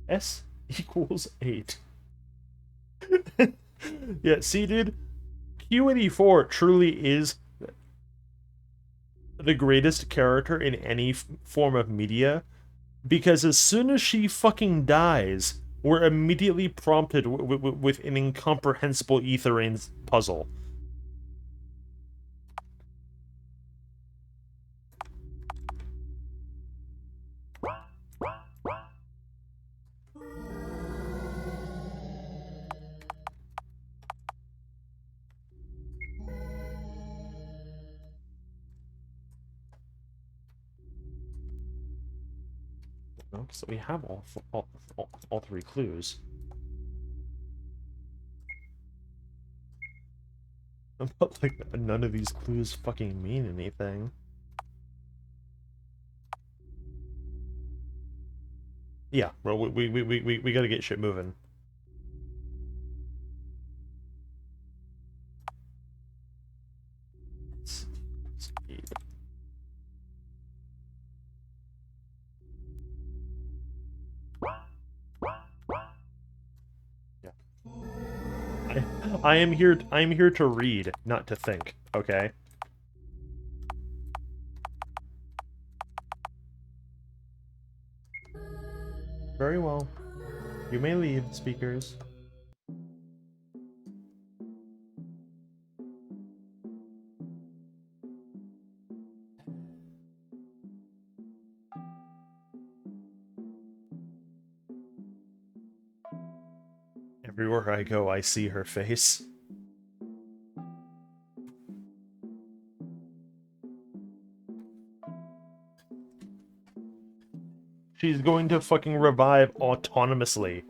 S equals 8. Yeah, see, dude? Q84 truly is the greatest character in any form of media, because as soon as she fucking dies, we're immediately prompted with an incomprehensible Etherine's puzzle. So we have all 3 clues. But, like, none of these clues fucking mean anything. Yeah, well, we gotta get shit moving. Yeah. I am here to read, not to think, okay? Very well. You may leave, speakers. Everywhere I go, I see her face. She's going to fucking revive autonomously.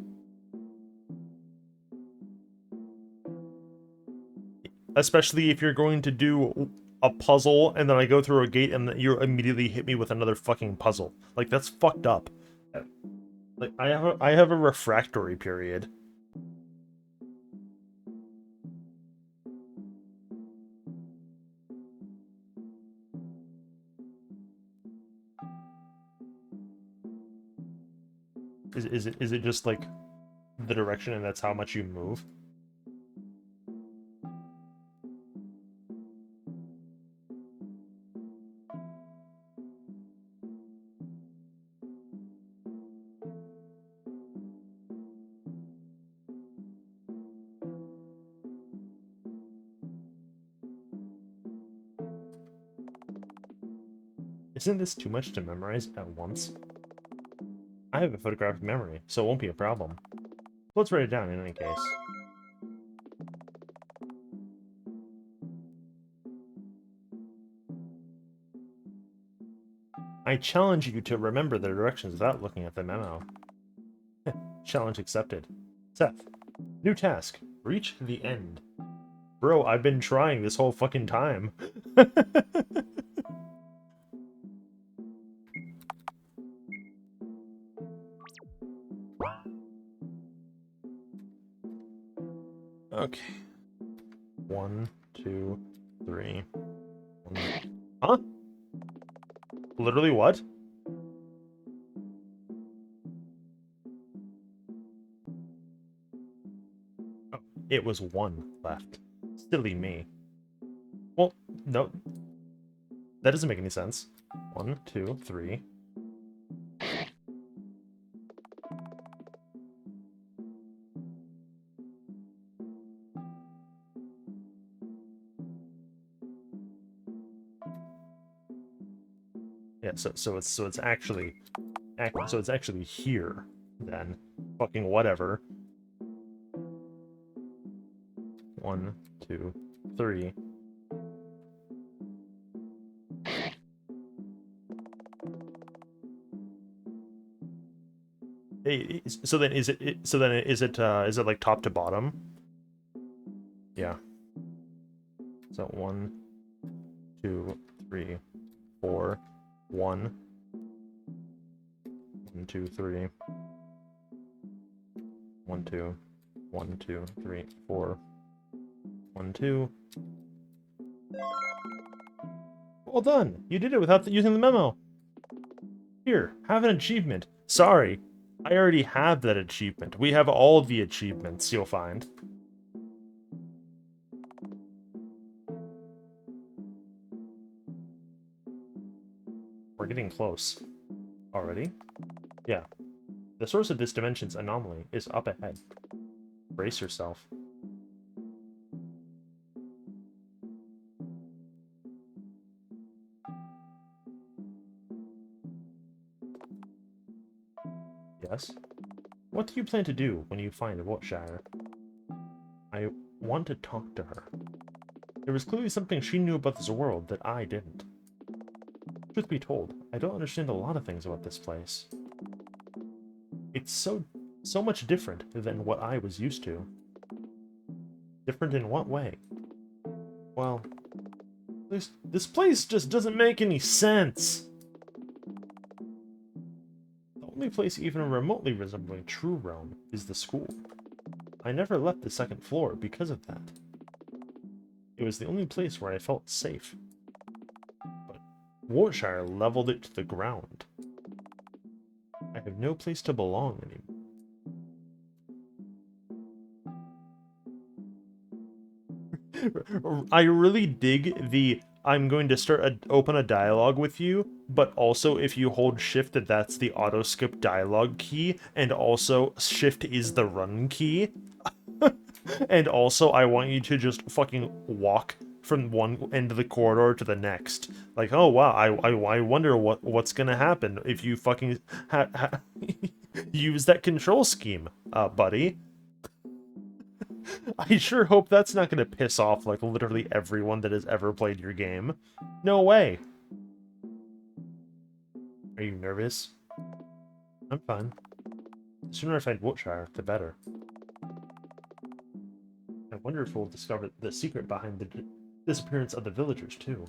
Especially if you're going to do a puzzle and then I go through a gate and you immediately hit me with another fucking puzzle. Like, that's fucked up. Like, I have a refractory period. Is it just like the direction and that's how much you move? Isn't this too much to memorize at once? I have a photographic memory, so it won't be a problem. Let's write it down in any case. I challenge you to remember the directions without looking at the memo. Challenge accepted. Seth, new task. Reach the end. Bro, I've been trying this whole fucking time. Okay. 1, 2, 3. Huh? Literally what? Oh, it was 1 left. Silly me. Well, no. That doesn't make any sense. 1, 2, 3. Yeah, so it's actually here then. Fucking whatever. 1, 2, 3. Hey, so then is is it like top to bottom? Yeah. So 1, 2, 3, 4, 1, 1, 2, 3, 1, 2, 1, 2, 3, 4, 1, 2. Well done! You did it without using the memo! Here, have an achievement. Sorry, I already have that achievement. We have all the achievements, you'll find. We're getting close. Already? Yeah. The source of this dimension's anomaly is up ahead. Brace yourself. Yes? What do you plan to do when you find Wiltshire? I want to talk to her. There was clearly something she knew about this world that I didn't. Truth be told, I don't understand a lot of things about this place. It's so much different than what I was used to. Different in what way? Well, this place just doesn't make any sense. The only place even remotely resembling True Realm is the school. I never left the second floor because of that. It was the only place where I felt safe. But Wiltshire leveled it to the ground. I have no place to belong anymore. I really dig the I'm going to open a dialogue with you, but also if you hold shift that's the auto skip dialogue key, and also shift is the run key. And also I want you to just fucking walk from one end of the corridor to the next. Like, oh wow, I wonder what's gonna happen if you fucking use that control scheme, buddy. I sure hope that's not gonna piss off, like, literally everyone that has ever played your game. No way! Are you nervous? I'm fine. The sooner I find Wiltshire, the better. I wonder if we'll discover the secret behind the disappearance of the villagers, too.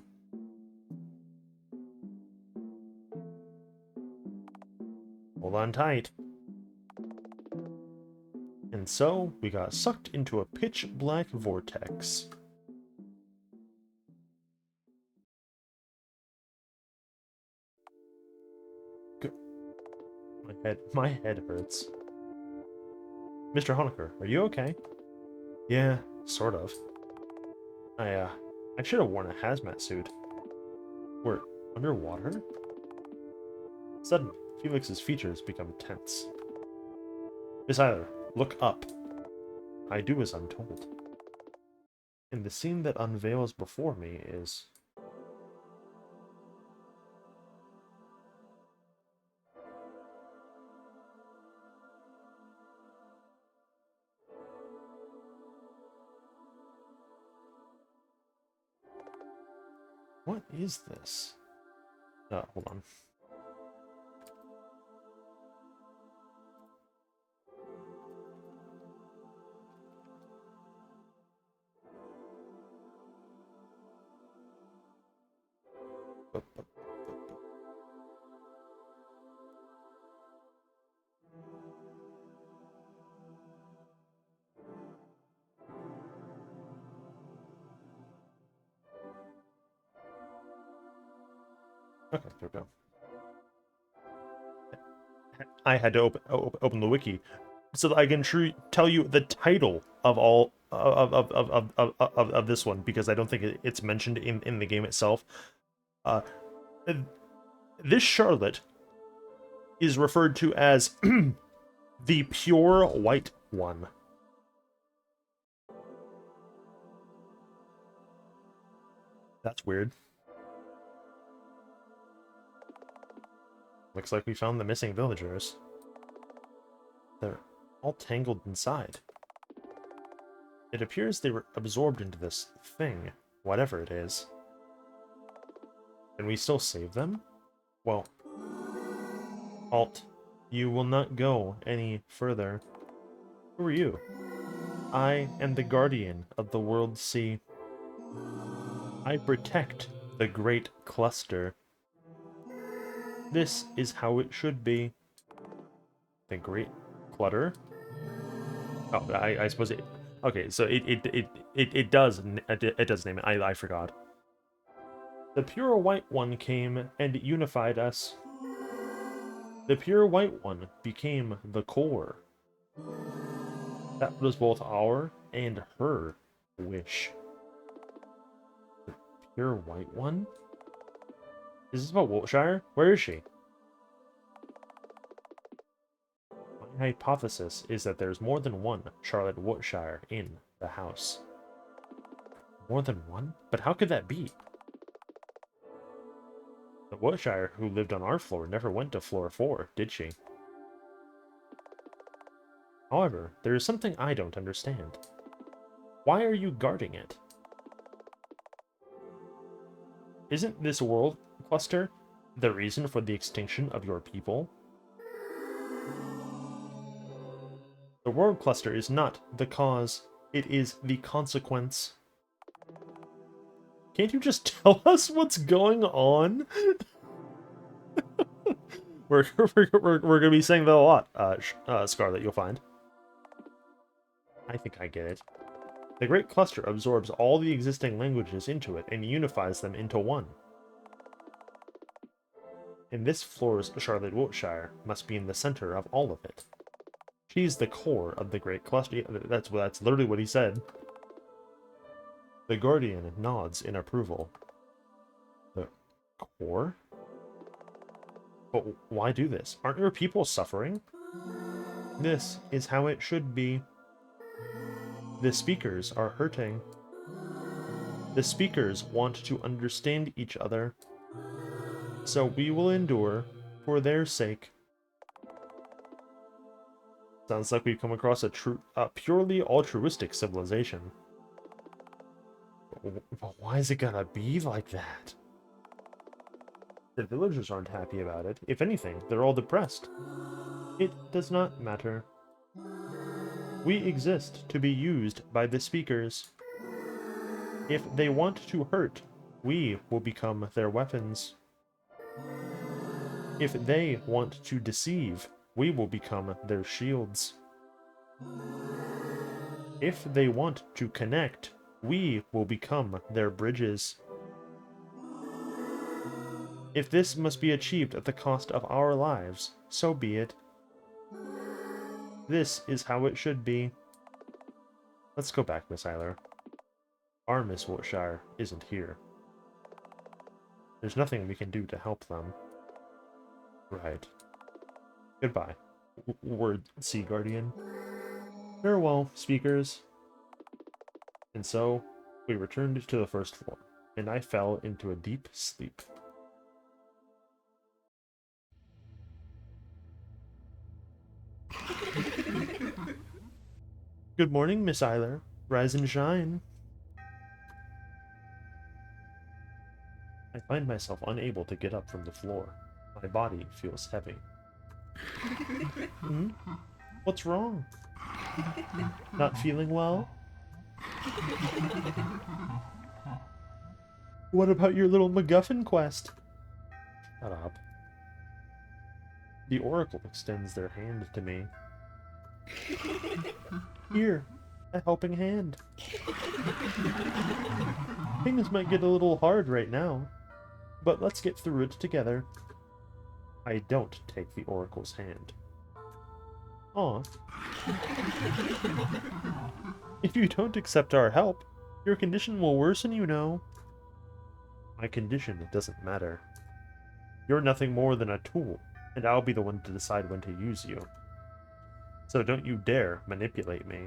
Hold on tight. And so, we got sucked into a pitch-black vortex. My head hurts. Mr. Honecker, are you okay? Yeah, sort of. I should have worn a hazmat suit. We're underwater? Suddenly, Felix's features become tense. Miss Eiler, look up. I do as I'm told. And the scene that unveils before me is... What is this? Hold on. Okay, there we go. I had to open the wiki so that I can tell you the title of all of this one, because I don't think it's mentioned in the game itself. This Scarlet is referred to as the Pure White One. That's weird. Looks like we found the missing villagers. They're all tangled inside. It appears they were absorbed into this thing, whatever it is. Can we still save them? Well, Alt, you will not go any further. Who are you? I am the guardian of the world sea. I protect the great cluster. This is how it should be. The great clutter? Oh, I suppose it... Okay, so it does name it. I forgot. The Pure White One came and unified us. The Pure White One became the core. That was both our and her wish. The Pure White One? Is this about Wiltshire? Where is she? My hypothesis is that there's more than one Charlotte Wiltshire in the house. More than one? But how could that be? The Wiltshire who lived on our floor never went to floor 4, did she? However, there is something I don't understand. Why are you guarding it? Isn't this world cluster the reason for the extinction of your people? The world cluster is not the cause, it is the consequence. Can't you just tell us what's going on? we're gonna be saying that a lot, Scarlet, you'll find. I think I get it. The Great Cluster absorbs all the existing languages into it and unifies them into one. And this floor's Charlotte Wiltshire must be in the center of all of it. She's the core of the Great Cluster. That's literally what he said. The Guardian nods in approval. The core? But why do this? Aren't your people suffering? This is how it should be. The speakers are hurting. The speakers want to understand each other. So we will endure for their sake. Sounds like we've come across a purely altruistic civilization. But why is it gonna be like that? The villagers aren't happy about it. If anything, they're all depressed. It does not matter. We exist to be used by the speakers. If they want to hurt, we will become their weapons. If they want to deceive, we will become their shields. If they want to connect, we will become their bridges. If this must be achieved at the cost of our lives, so be it. This is how it should be. Let's go back, Miss Eiler. Our Miss Wiltshire isn't here. There's nothing we can do to help them. Right. Goodbye. Word, Sea Guardian. Farewell, speakers. And so, we returned to the first floor, and I fell into a deep sleep. Good morning, Miss Eiler. Rise and shine. I find myself unable to get up from the floor. My body feels heavy. Hmm? What's wrong? Not feeling well? What about your little MacGuffin quest? Shut up. The Oracle extends their hand to me. Here, a helping hand. Things might get a little hard right now. But let's get through it together. I don't take the Oracle's hand. Aw. If you don't accept our help, your condition will worsen, you know. My condition doesn't matter. You're nothing more than a tool, and I'll be the one to decide when to use you. So don't you dare manipulate me.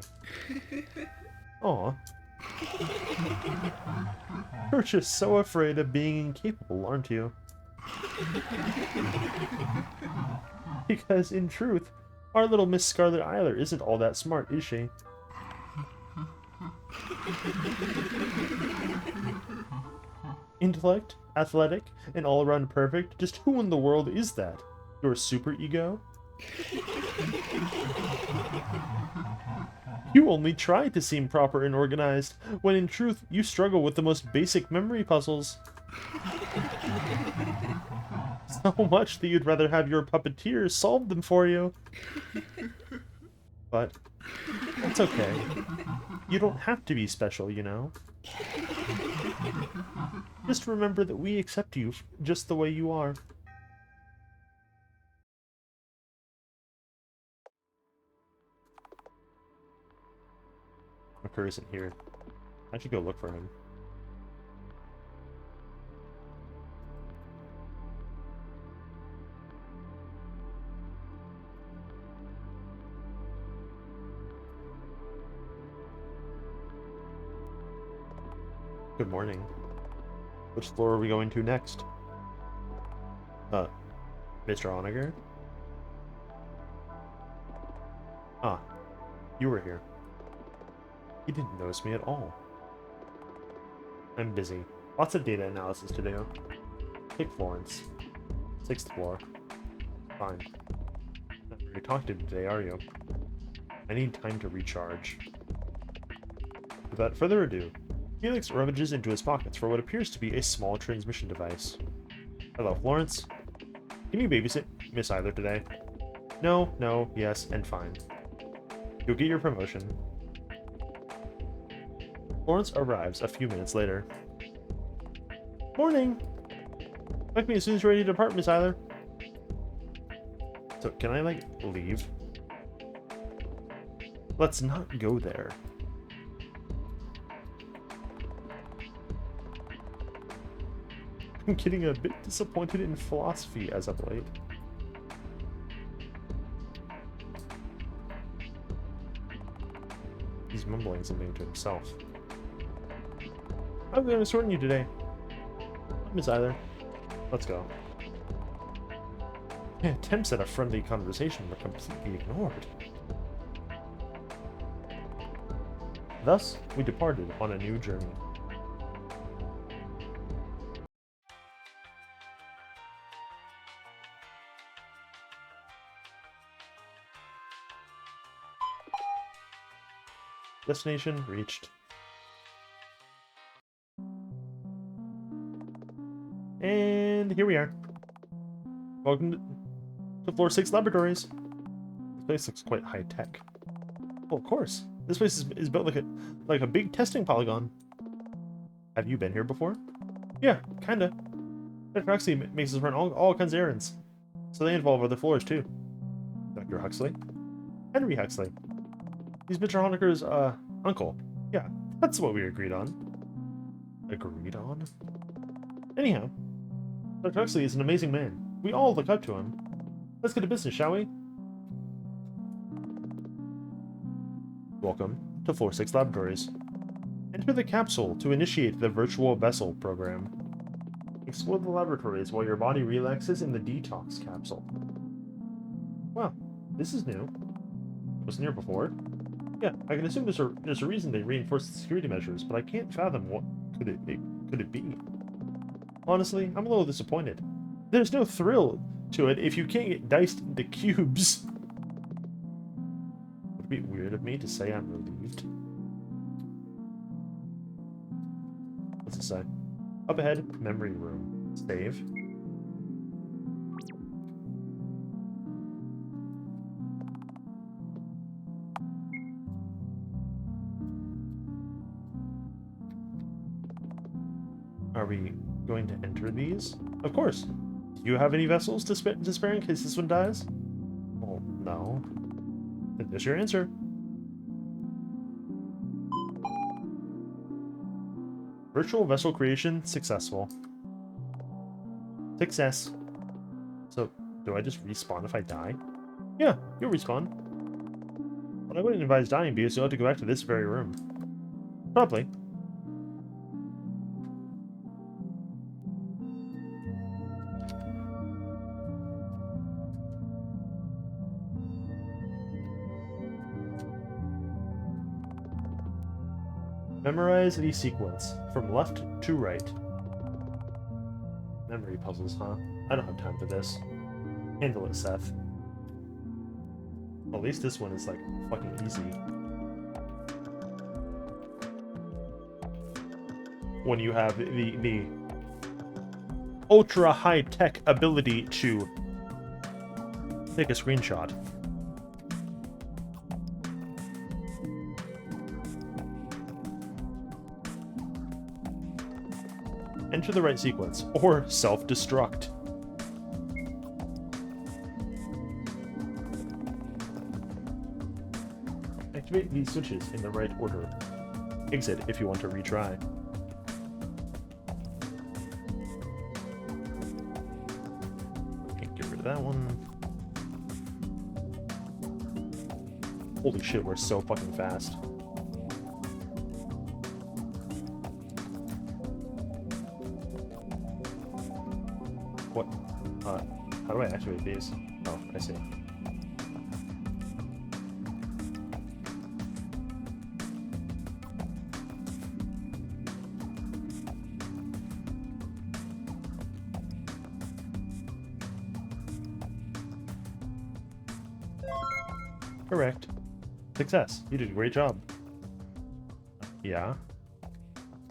Aw. You're just so afraid of being incapable, aren't you? Because, in truth, our little Miss Scarlet Eiler isn't all that smart, is she? Intellect, athletic, and all-around perfect? Just who in the world is that? Your super ego? You only try to seem proper and organized, when in truth you struggle with the most basic memory puzzles. So much that you'd rather have your puppeteers solve them for you. But that's okay. You don't have to be special, you know. Just remember that we accept you just the way you are. Occur isn't here. I should go look for him. Good morning. Which floor are we going to next? Mr. Onager? Ah, you were here. You didn't notice me at all. I'm busy. Lots of data analysis to do. Take Florence. 6th floor. Fine. Not very talkative today, are you? I need time to recharge. Without further ado, Felix rummages into his pockets for what appears to be a small transmission device. Hello, Florence. Can you babysit Miss Eiler today? No, no, yes, and fine. You'll get your promotion. Florence arrives a few minutes later. Morning! Expect me as soon as you're ready to depart, Miss Eiler. So, can I, like, leave? Let's not go there. I'm getting a bit disappointed in philosophy as of late. He's mumbling something to himself. I'm going to shorten you today. Miss Eiler. Let's go. Attempts at a friendly conversation were completely ignored. Thus, we departed on a new journey. Destination reached. And here we are. Welcome to Floor 6 Laboratories. This place looks quite high-tech. Well, of course. This place is built like a big testing polygon. Have you been here before? Yeah, kinda. Dr. Huxley makes us run all kinds of errands. So they involve other floors, too. Dr. Huxley? Henry Huxley. He's Mr. Honecker's, uncle. Yeah, that's what we agreed on. Agreed on? Anyhow, Dr. Huxley is an amazing man. We all look up to him. Let's get to business, shall we? Welcome to Floor 6 Laboratories. Enter the capsule to initiate the virtual vessel program. Explore the laboratories while your body relaxes in the detox capsule. Wow, this is new. Wasn't here before. Yeah, I can assume there's a reason they reinforced the security measures, but I can't fathom what could it be. Honestly, I'm a little disappointed. There's no thrill to it if you can't get diced into cubes. Would it be weird of me to say I'm relieved? What's it say? Up ahead, memory room. Save. Are we Going to enter these? Of course. Do you have any vessels to spare in case this one dies? Well, no. Then there's your answer. Virtual vessel creation successful. Success. So, do I just respawn if I die? Yeah, you'll respawn. But I wouldn't advise dying because you'll have to go back to this very room. Probably. Memorize the sequence from left to right. Memory puzzles, huh? I don't have time for this. Handle it, Seth. Well, at least this one is, like, fucking easy. When you have the ultra high-tech ability to take a screenshot. Enter the right sequence, or self-destruct. Activate these switches in the right order. Exit if you want to retry. Can't get rid of that one. Holy shit, we're so fucking fast. What? How do I activate these? Oh, I see. Correct. Success. You did a great job. Yeah.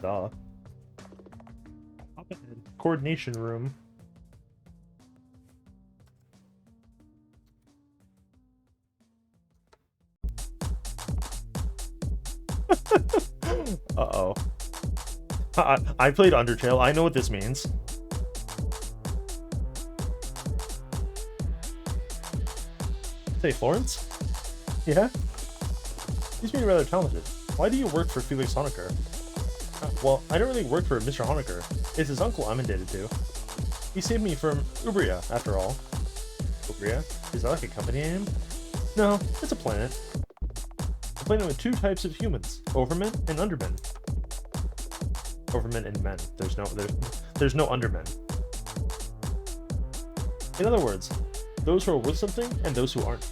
Duh. Hop ahead. Coordination room. Uh-oh. I played Undertale. I know what this means. Say, Florence? Yeah? He's being rather talented. Why do you work for Felix Honecker? Well, I don't really work for Mr. Honecker. It's his uncle I'm indebted to. He saved me from Ubria, after all. Ubria? Is that like a company name? No, it's a planet. A planet with two types of humans, overmen and undermen. Overmen and men. There's no undermen. In other words, those who are worth something and those who aren't.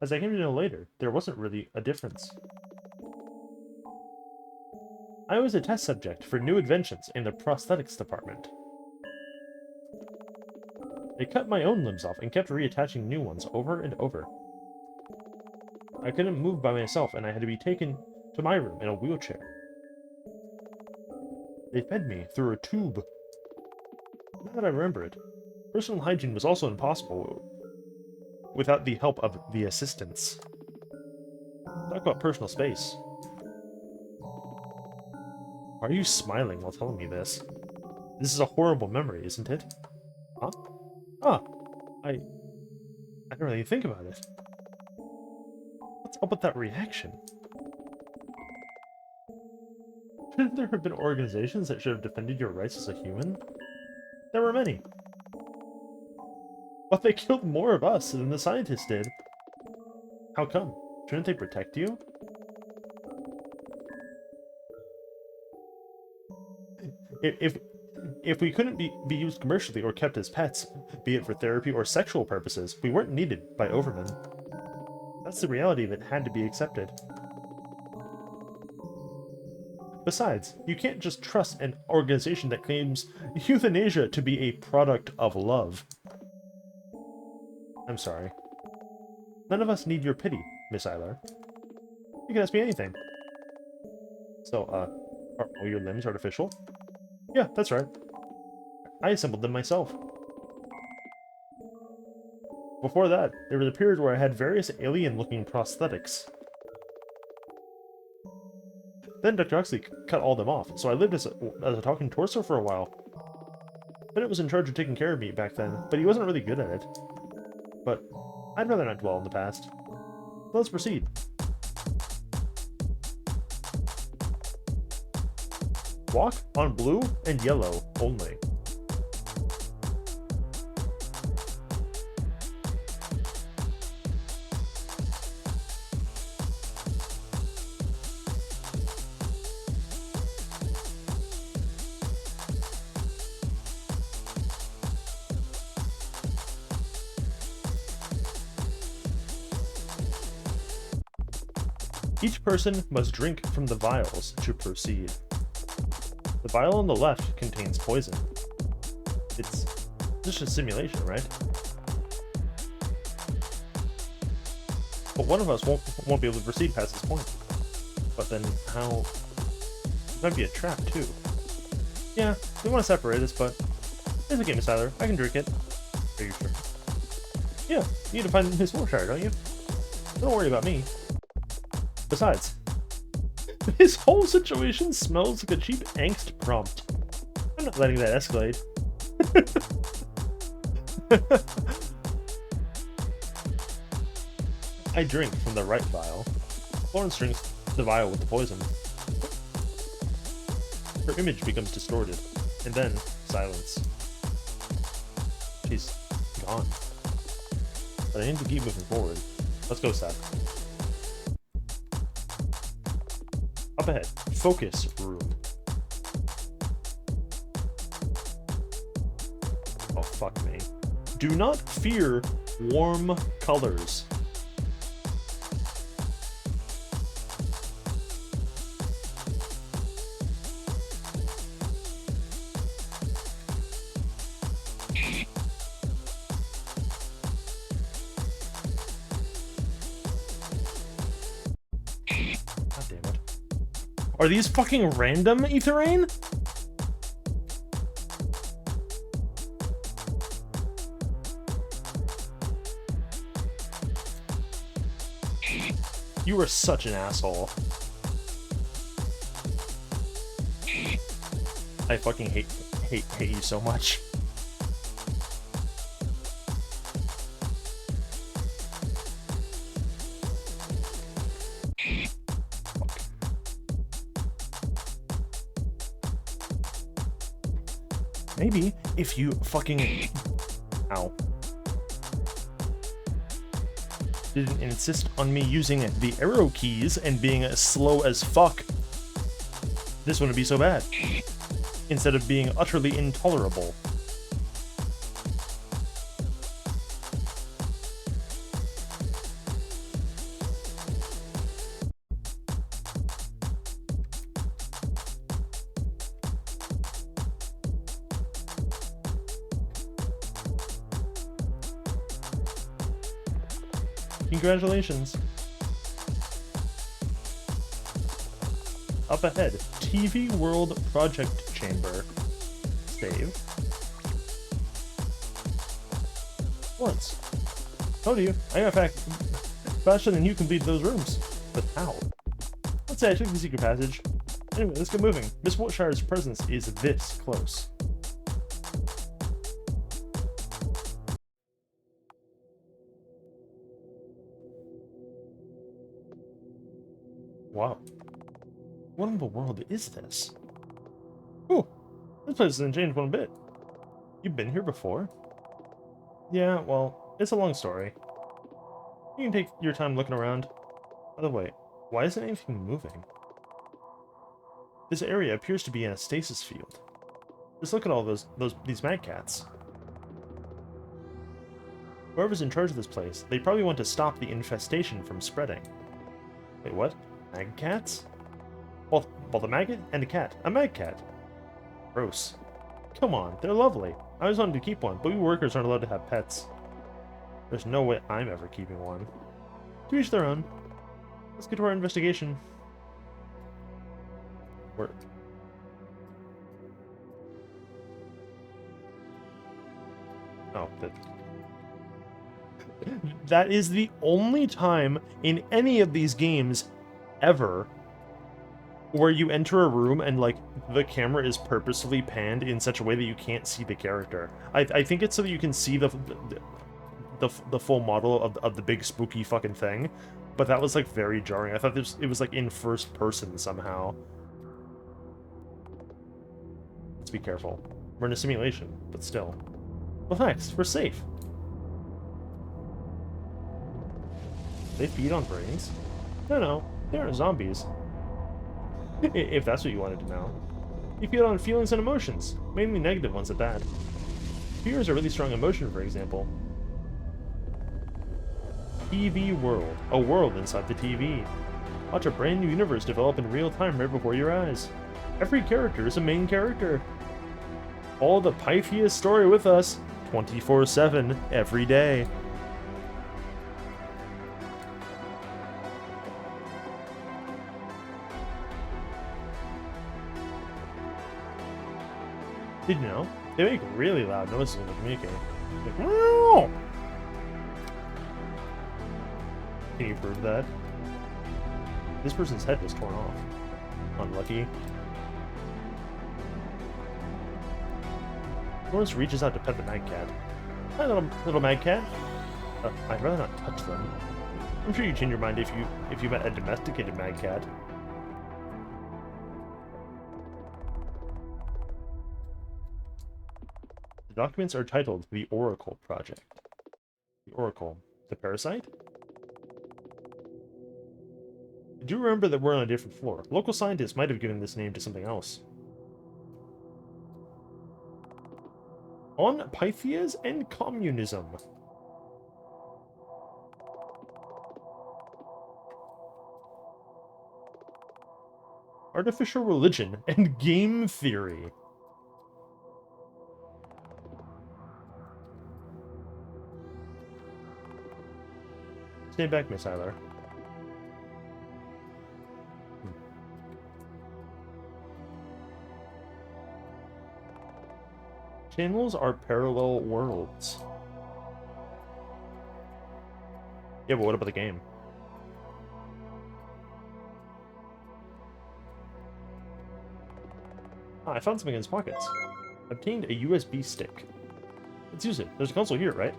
As I came to know later, there wasn't really a difference. I was a test subject for new inventions in the prosthetics department. I cut my own limbs off and kept reattaching new ones over and over. I couldn't move by myself and I had to be taken to my room in a wheelchair. They fed me through a tube. Now that I remember it, personal hygiene was also impossible without the help of the assistants. Talk about personal space. Why are you smiling while telling me this? This is a horrible memory, isn't it? Huh? Ah, I didn't really think about it. What's up with that reaction? Shouldn't there have been organizations that should have defended your rights as a human? There were many. But they killed more of us than the scientists did. How come? Shouldn't they protect you? If we couldn't be used commercially or kept as pets, be it for therapy or sexual purposes, we weren't needed by Overmen. That's the reality that had to be accepted. Besides, you can't just trust an organization that claims euthanasia to be a product of love. I'm sorry. None of us need your pity, Miss Eiler. You can ask me anything. So, are all your limbs artificial? Yeah, that's right. I assembled them myself. Before that, there was a period where I had various alien-looking prosthetics. Then Dr. Huxley cut all them off, so I lived as a talking torso for a while. Bennett was in charge of taking care of me back then, but he wasn't really good at it. But I'd rather not dwell on the past. So let's proceed. Walk on blue and yellow only. Each person must drink from the vials to proceed. The vial on the left contains poison. It's just a simulation, right? But one of us won't be able to proceed past this point. But then how... It might be a trap, too. Yeah, we want to separate us, but... It's a game of Tyler. I can drink it. Are you sure? Yeah, you need to find Miss Wilshire, don't you? Don't worry about me. Besides, this whole situation smells like a cheap angst prompt. I'm not letting that escalate. I drink from the right vial. Florence drinks the vial with the poison. Her image becomes distorted, and then silence. She's gone. But I need to keep moving forward. Let's go, Seth. Up ahead, focus room. Oh, fuck me. Do not fear warm colors. Are these fucking random, Etherain? You are such an asshole. I fucking hate you so much. Maybe if you fucking... Ow. Didn't insist on me using the arrow keys and being as slow as fuck, this wouldn't be so bad. Instead of being utterly intolerable. Congratulations. Up ahead, TV World Project Chamber. Save. Once. Told you, I got faster than you completed those rooms. But how? Let's say I took the secret passage. Anyway, let's get moving. Miss Wilshire's presence is this close. Wow. What in the world is this? Ooh, this place hasn't changed one bit. You've been here before? Yeah, well, it's a long story. You can take your time looking around. By the way, why isn't anything moving? This area appears to be in a stasis field. Just look at all these mad cats. Whoever's in charge of this place, they probably want to stop the infestation from spreading. Wait, what? Mag cats? Well, the maggot and a cat. A mag cat. Gross. Come on, they're lovely. I always wanted to keep one, but we workers aren't allowed to have pets. There's no way I'm ever keeping one. To each their own. Let's get to our investigation. Where? Oh, that is the only time in any of these games ever where you enter a room and like the camera is purposefully panned in such a way that you can't see the character. I think it's so that you can see the full model of the big spooky fucking thing, but that was like very jarring. I thought it was like in first person somehow. Let's be careful. We're in a simulation, but still. Relax, we're safe. They feed on brains? No, they aren't zombies. If that's what you wanted to know. You feed on feelings and emotions, mainly negative ones at that. Fear is a really strong emotion, for example. TV world. A world inside the TV. Watch a brand new universe develop in real time right before your eyes. Every character is a main character. All the Pythia's story with us, 24/7, every day. Did you know? They make really loud noises when they communicate. Like, meow! Can you prove that? This person's head was torn off. Unlucky. Lawrence reaches out to pet the mad cat. Hi, little mad cat. I'd rather not touch them. I'm sure you'd change your mind if you met a domesticated mad cat. The documents are titled The Oracle Project. The Oracle. The parasite? Do remember that we're on a different floor. Local scientists might have given this name to something else. On Pythias and communism. Artificial religion and game theory. Stay back, Miss Eiler. Channels are parallel worlds. Yeah, but what about the game? Ah, I found something in his pockets. Obtained a USB stick. Let's use it. There's a console here, right?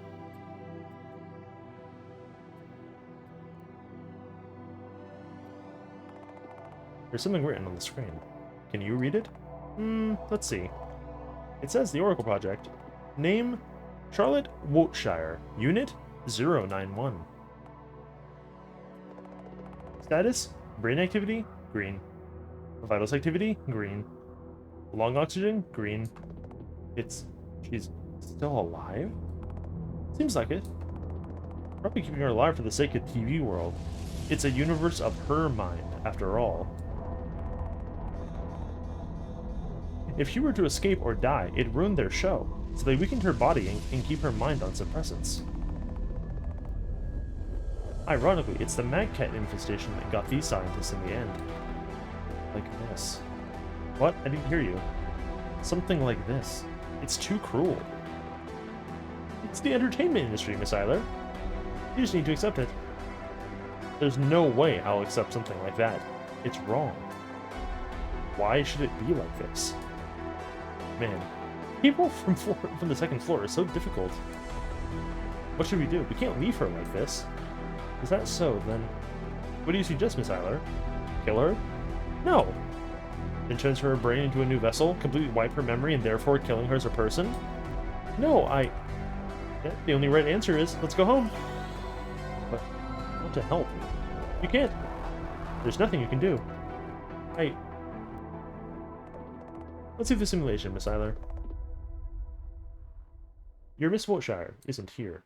There's something written on the screen. Can you read it? Let's see. It says the Oracle Project. Name, Charlotte Wiltshire. Unit, 091. Status, brain activity, green. Vitals activity, green. Lung oxygen, green. She's still alive? Seems like it. Probably keeping her alive for the sake of TV world. It's a universe of her mind, after all. If she were to escape or die, it ruined their show, so they weakened her body and keep her mind on suppressants. Ironically, it's the Mad Cat infestation that got these scientists in the end. Like this. What? I didn't hear you. Something like this. It's too cruel. It's the entertainment industry, Miss Eiler. You just need to accept it. There's no way I'll accept something like that. It's wrong. Why should it be like this? Man, people from the second floor are so difficult. What should we do? We can't leave her like this. Is that so, then? What do you suggest, Miss Eiler? Kill her? No! Then transfer her brain into a new vessel, completely wipe her memory, and therefore killing her as a person? No, Yeah, the only right answer is, let's go home. But, I want to help. You can't. There's nothing you can do. Let's see the simulation, Miss Eiler. Your Miss Wiltshire isn't here.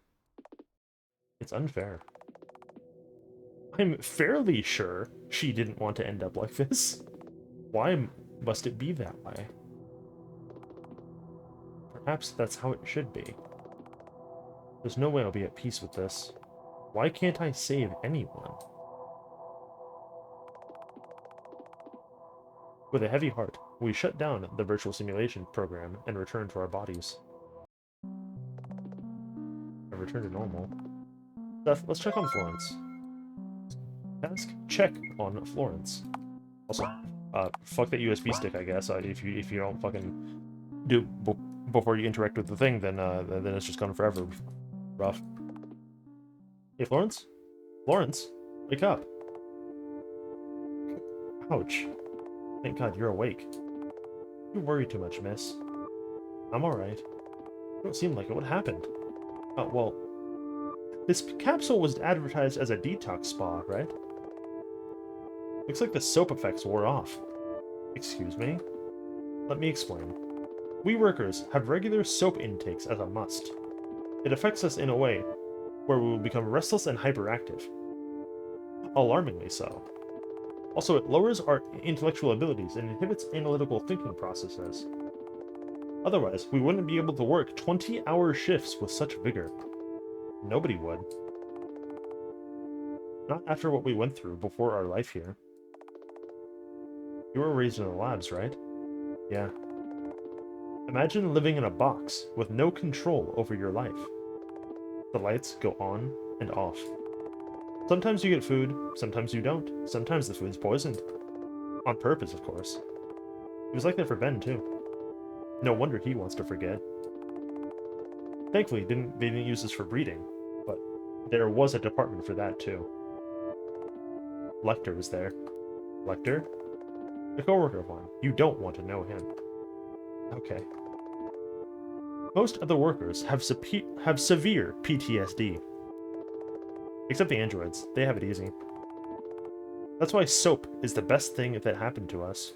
It's unfair. I'm fairly sure she didn't want to end up like this. Why must it be that way? Perhaps that's how it should be. There's no way I'll be at peace with this. Why can't I save anyone? With a heavy heart, we shut down the virtual simulation program and return to our bodies. I return to normal. Seth, let's check on Florence. Task, check on Florence. Also, Fuck that USB stick, I guess. If you don't fucking do before you interact with the thing, then it's just gone forever. Rough. Hey, Florence? Florence, wake up. Ouch. Thank God you're awake. You worry too much, miss. I'm alright. You don't seem like it. What happened? Oh, well, this capsule was advertised as a detox spa, right? Looks like the soap effects wore off. Excuse me? Let me explain. We workers have regular soap intakes as a must. It affects us in a way where we will become restless and hyperactive. Alarmingly so. Also, it lowers our intellectual abilities and inhibits analytical thinking processes. Otherwise, we wouldn't be able to work 20-hour shifts with such vigor. Nobody would. Not after what we went through before our life here. You were raised in the labs, right? Yeah. Imagine living in a box with no control over your life. The lights go on and off. Sometimes you get food, sometimes you don't. Sometimes the food's poisoned. On purpose, of course. It was like that for Ben, too. No wonder he wants to forget. Thankfully, they didn't use this for breeding, but there was a department for that, too. Lecter was there. Lecter? A coworker of mine. You don't want to know him. Okay. Most of the workers have severe PTSD. Except the androids. They have it easy. That's why soap is the best thing that happened to us.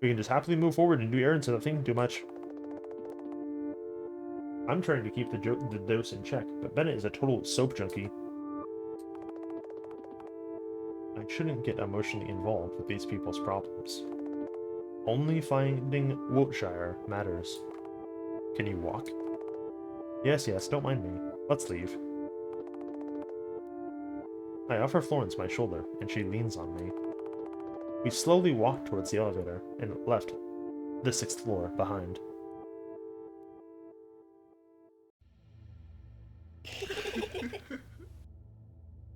We can just happily move forward and do errands without thinking too much. I'm trying to keep the dose in check, but Bennett is a total soap junkie. I shouldn't get emotionally involved with these people's problems. Only finding Wiltshire matters. Can you walk? Yes, don't mind me. Let's leave. I offer Florence my shoulder, and she leans on me. We slowly walked towards the elevator, and left the 6th floor behind.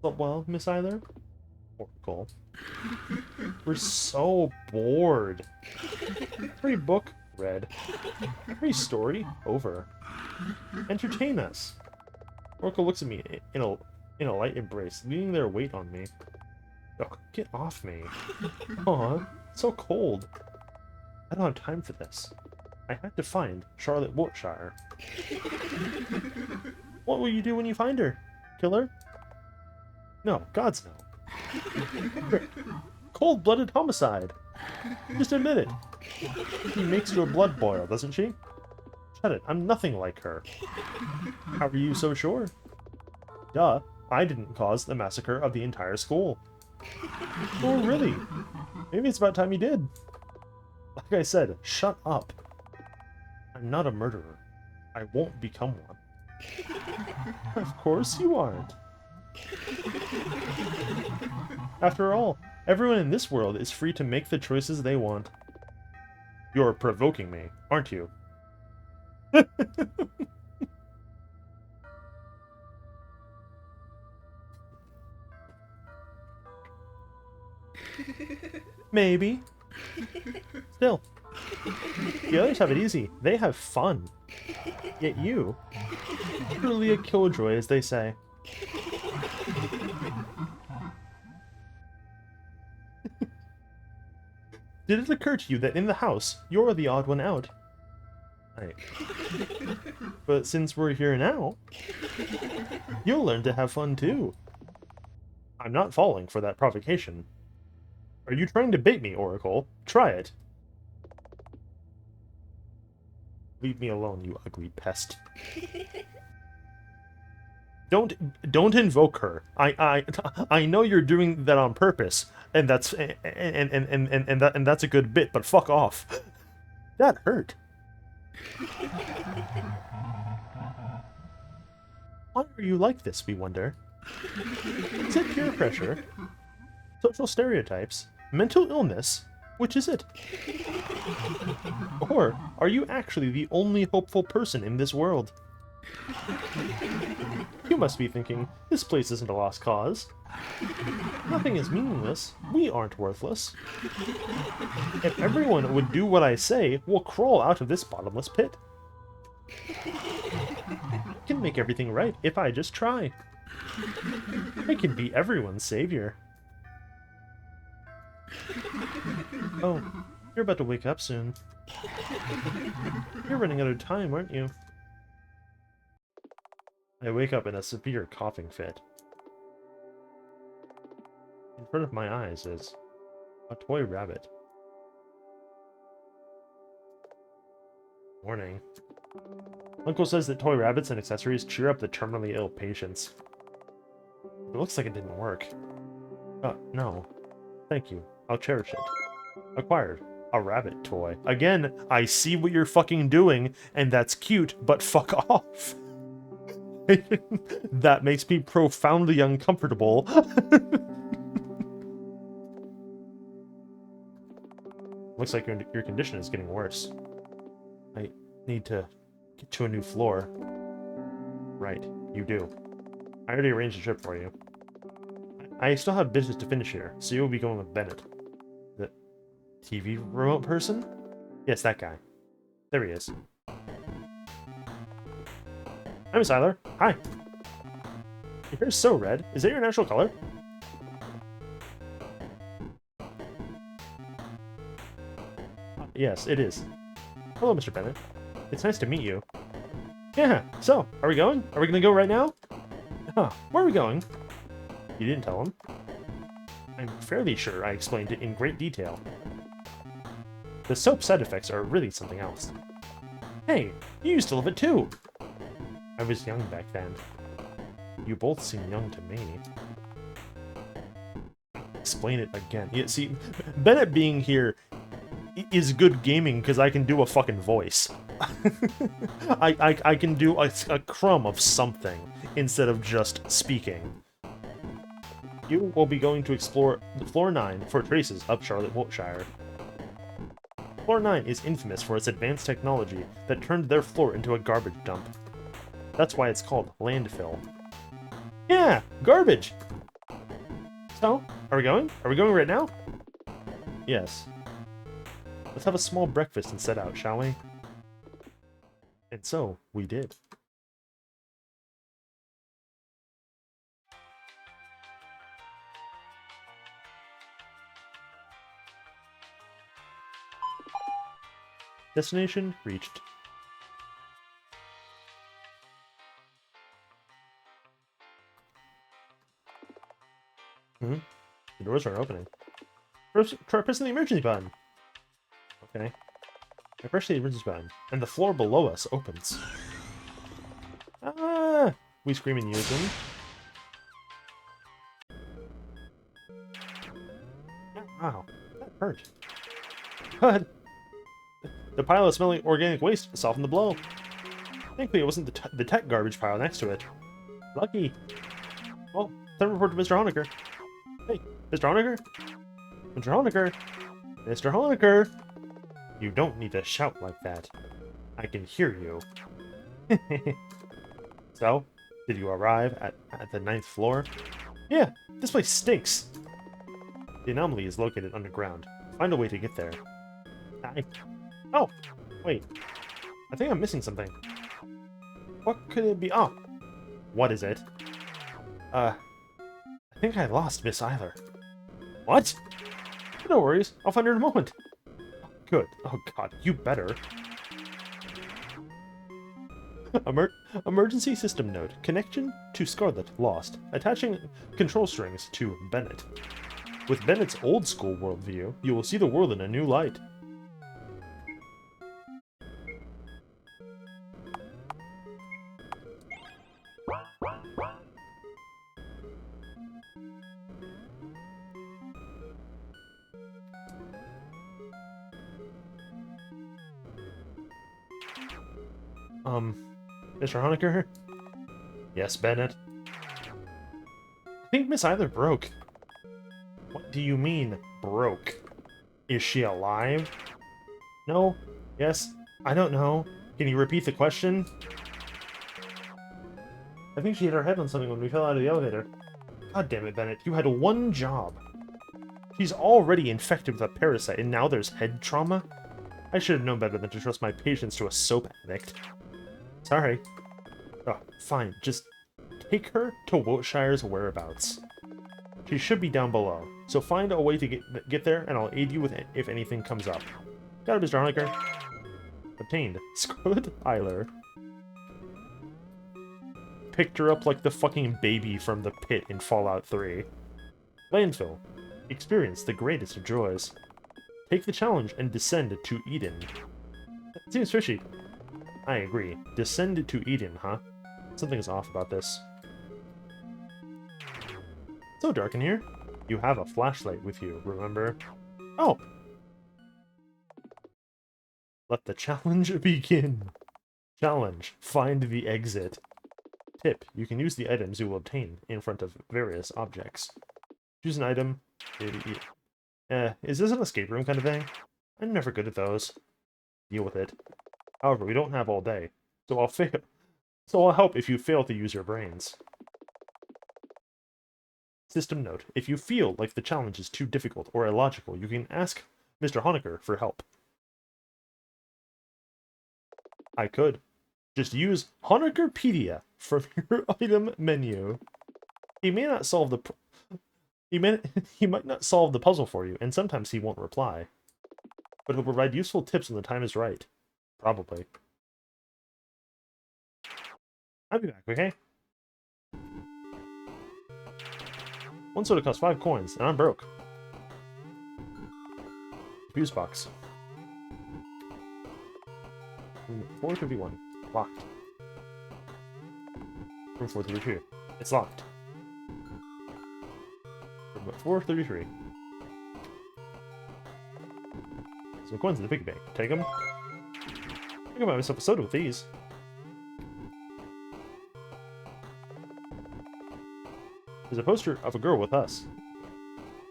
But well, Miss Either? Oracle. We're so bored. Every book, read. Every story, over. Entertain us. Oracle looks at me in a light embrace, leaning their weight on me. Oh, get off me. Aw, it's so cold. I don't have time for this. I had to find Charlotte Wiltshire. What will you do when you find her? Kill her? No, gods no. Cold-blooded homicide. Just admit it. She makes your blood boil, doesn't she? Shut it, I'm nothing like her. How are you so sure? Duh, I didn't cause the massacre of the entire school. Oh, really? Maybe it's about time you did. Like I said, shut up. I'm not a murderer. I won't become one. Of course you aren't. After all, everyone in this world is free to make the choices they want. You're provoking me, aren't you? Maybe. Still. The others have it easy. They have fun. Yet you, truly a killjoy, as they say. Did it occur to you that in the house, you're the odd one out? Right. But since we're here now, you'll learn to have fun too. I'm not falling for that provocation. Are you trying to bait me, Oracle? Try it. Leave me alone, you ugly pest. Don't invoke her. I know you're doing that on purpose, and that's and that's a good bit, but fuck off. That hurt. Why are you like this, we wonder? Is it peer pressure? Social stereotypes? Mental illness? Which is it? Or are you actually the only hopeful person in this world? You must be thinking, this place isn't a lost cause. Nothing is meaningless. We aren't worthless. If everyone would do what I say, we'll crawl out of this bottomless pit. I can make everything right if I just try. I can be everyone's savior. Oh, you're about to wake up soon. You're running out of time, aren't you? I wake up in a severe coughing fit. In front of my eyes is a toy rabbit. Morning. Uncle says that toy rabbits and accessories cheer up the terminally ill patients. It looks like it didn't work. No. Thank you. I'll cherish it. Acquired. A rabbit toy. Again, I see what you're fucking doing, and that's cute, but fuck off. That makes me profoundly uncomfortable. Looks like your condition is getting worse. I need to get to a new floor. Right, you do. I already arranged a trip for you. I still have business to finish here, so you'll be going with Bennett. The TV remote person? Yes, that guy. There he is. Hi, Miss Eiler. Hi. Your hair's so red. Is that your natural color? Yes, it is. Hello, Mr. Bennett. It's nice to meet you. Yeah, so, are we going? Are we gonna go right now? Huh, where are we going? You didn't tell him. I'm fairly sure I explained it in great detail. The soap side effects are really something else. Hey, you used to love it too! I was young back then. You both seem young to me. Explain it again. Yeah, see, Bennett being here is good gaming because I can do a fucking voice. I can do a crumb of something instead of just speaking. You will be going to explore the Floor 9 for traces of Charlotte Wiltshire. Floor 9 is infamous for its advanced technology that turned their floor into a garbage dump. That's why it's called landfill. Yeah, garbage! So, are we going? Are we going right now? Yes. Let's have a small breakfast and set out, shall we? And so, we did. Destination reached. The doors aren't opening. Try pressing the emergency button. Okay. I press the emergency button, and the floor below us opens. Ah! We scream in unison. Wow, that hurt. But the pile of smelling organic waste softened the blow. Thankfully, it wasn't the tech garbage pile next to it. Lucky. Well, time to report to Mr. Honecker. Hey, Mr. Honecker? Mr. Honecker? Mr. Honecker! You don't need to shout like that. I can hear you. So, did you arrive at the 9th floor? Yeah, this place stinks. The anomaly is located underground. Find a way to get there. Oh, wait. I think I'm missing something. What could it be? Oh, what is it? I think I lost Miss Eiler. What? No worries, I'll find her in a moment. Good. Oh god, you better. Emergency system note. Connection to Scarlet lost. Attaching control strings to Bennett. With Bennett's old school worldview, you will see the world in a new light. Mr. Honecker? Yes, Bennett? I think Miss Eiler broke. What do you mean, broke? Is she alive? No? Yes? I don't know. Can you repeat the question? I think she hit her head on something when we fell out of the elevator. God damn it, Bennett. You had one job. She's already infected with a parasite, and now there's head trauma? I should have known better than to trust my patients to a soap addict. Sorry. Oh, fine. Just take her to Wiltshire's whereabouts. She should be down below, so find a way to get there, and I'll aid you with it if anything comes up. Got it, Mr. Honecker. Obtained. Scarlet Eiler. Picked her up like the fucking baby from the pit in Fallout 3. Landfill. Experience the greatest of joys. Take the challenge and descend to Eden. That seems fishy. I agree. Descend to Eden, huh? Something's off about this. So dark in here. You have a flashlight with you, remember? Oh! Let the challenge begin. Challenge. Find the exit. Tip. You can use the items you will obtain in front of various objects. Choose an item. Is this an escape room kind of thing? I'm never good at those. Deal with it. However, we don't have all day, so I'll help if you fail to use your brains. System note. If you feel like the challenge is too difficult or illogical, you can ask Mr. Honecker for help. I could. Just use Honeckerpedia from your item menu. He may not solve the he might not solve the puzzle for you, and sometimes he won't reply. But he'll provide useful tips when the time is right. Probably. I'll be back, okay? One soda costs 5 coins, and I'm broke. Fuse box. 451. Locked. Room 432. It's locked. Room 433. Some coins in the piggy bank. Take them. I can buy myself a soda with these. There's a poster of a girl with us.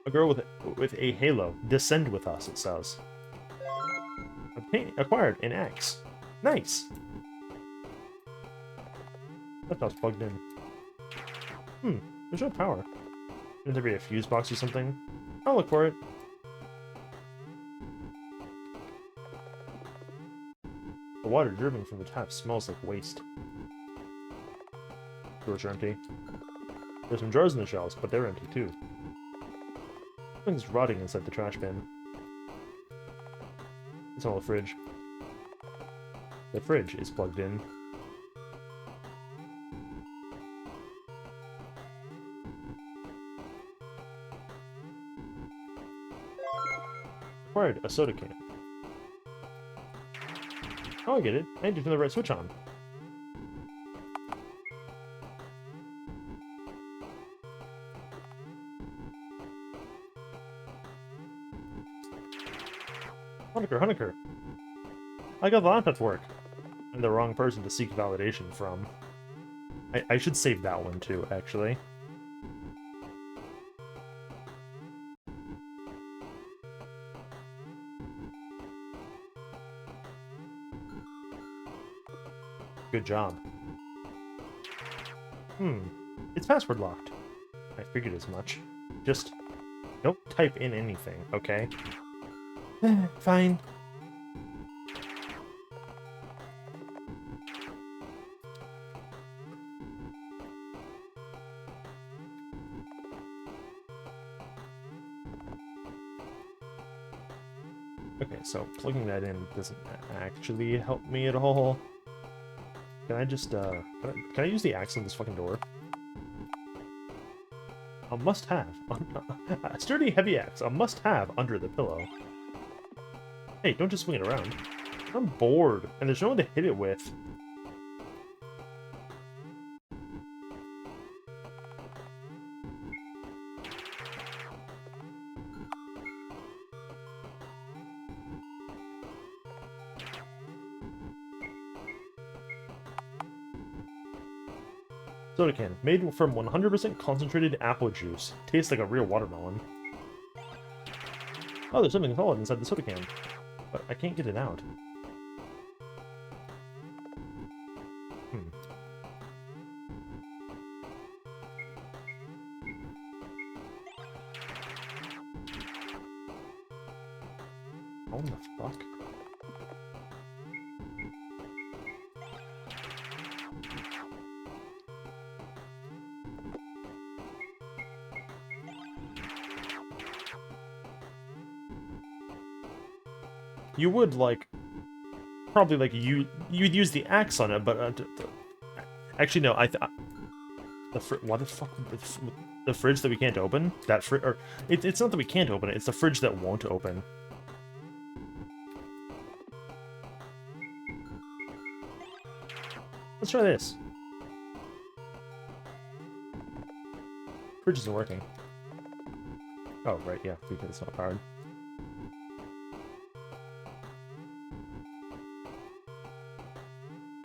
A girl with a halo. Descend with us, it says. Acquired an axe. Nice! Laptop's plugged in. There's no power. Shouldn't there be a fuse box or something? I'll look for it. The water dripping from the tap smells like waste. Drawers are empty. There's some drawers in the shelves, but they're empty too. Something's rotting inside the trash bin. It's all the fridge. The fridge is plugged in. Acquired a soda can. Oh, I get it. I need to turn the right switch on. Honecker. I got the laptop to work. I'm the wrong person to seek validation from. I should save that one too, actually. Good job. It's password locked. I figured as much. Just don't type in anything, okay? Fine. Okay, so plugging that in doesn't actually help me at all. Can I just, can I use the axe on this fucking door? A must-have. A sturdy, heavy axe. A must-have under the pillow. Hey, don't just swing it around. I'm bored, and there's no one to hit it with. Soda can. Made from 100% concentrated apple juice. Tastes like a real watermelon. Oh, there's something solid inside the soda can. But I can't get it out. How in the fuck? You would, like, probably, like, you'd use the axe on it, but, actually, no, why the fuck would the fridge that we can't open? It's not that we can't open it, it's the fridge that won't open. Let's try this. Fridge isn't working. Oh, right, yeah, because it's not powered.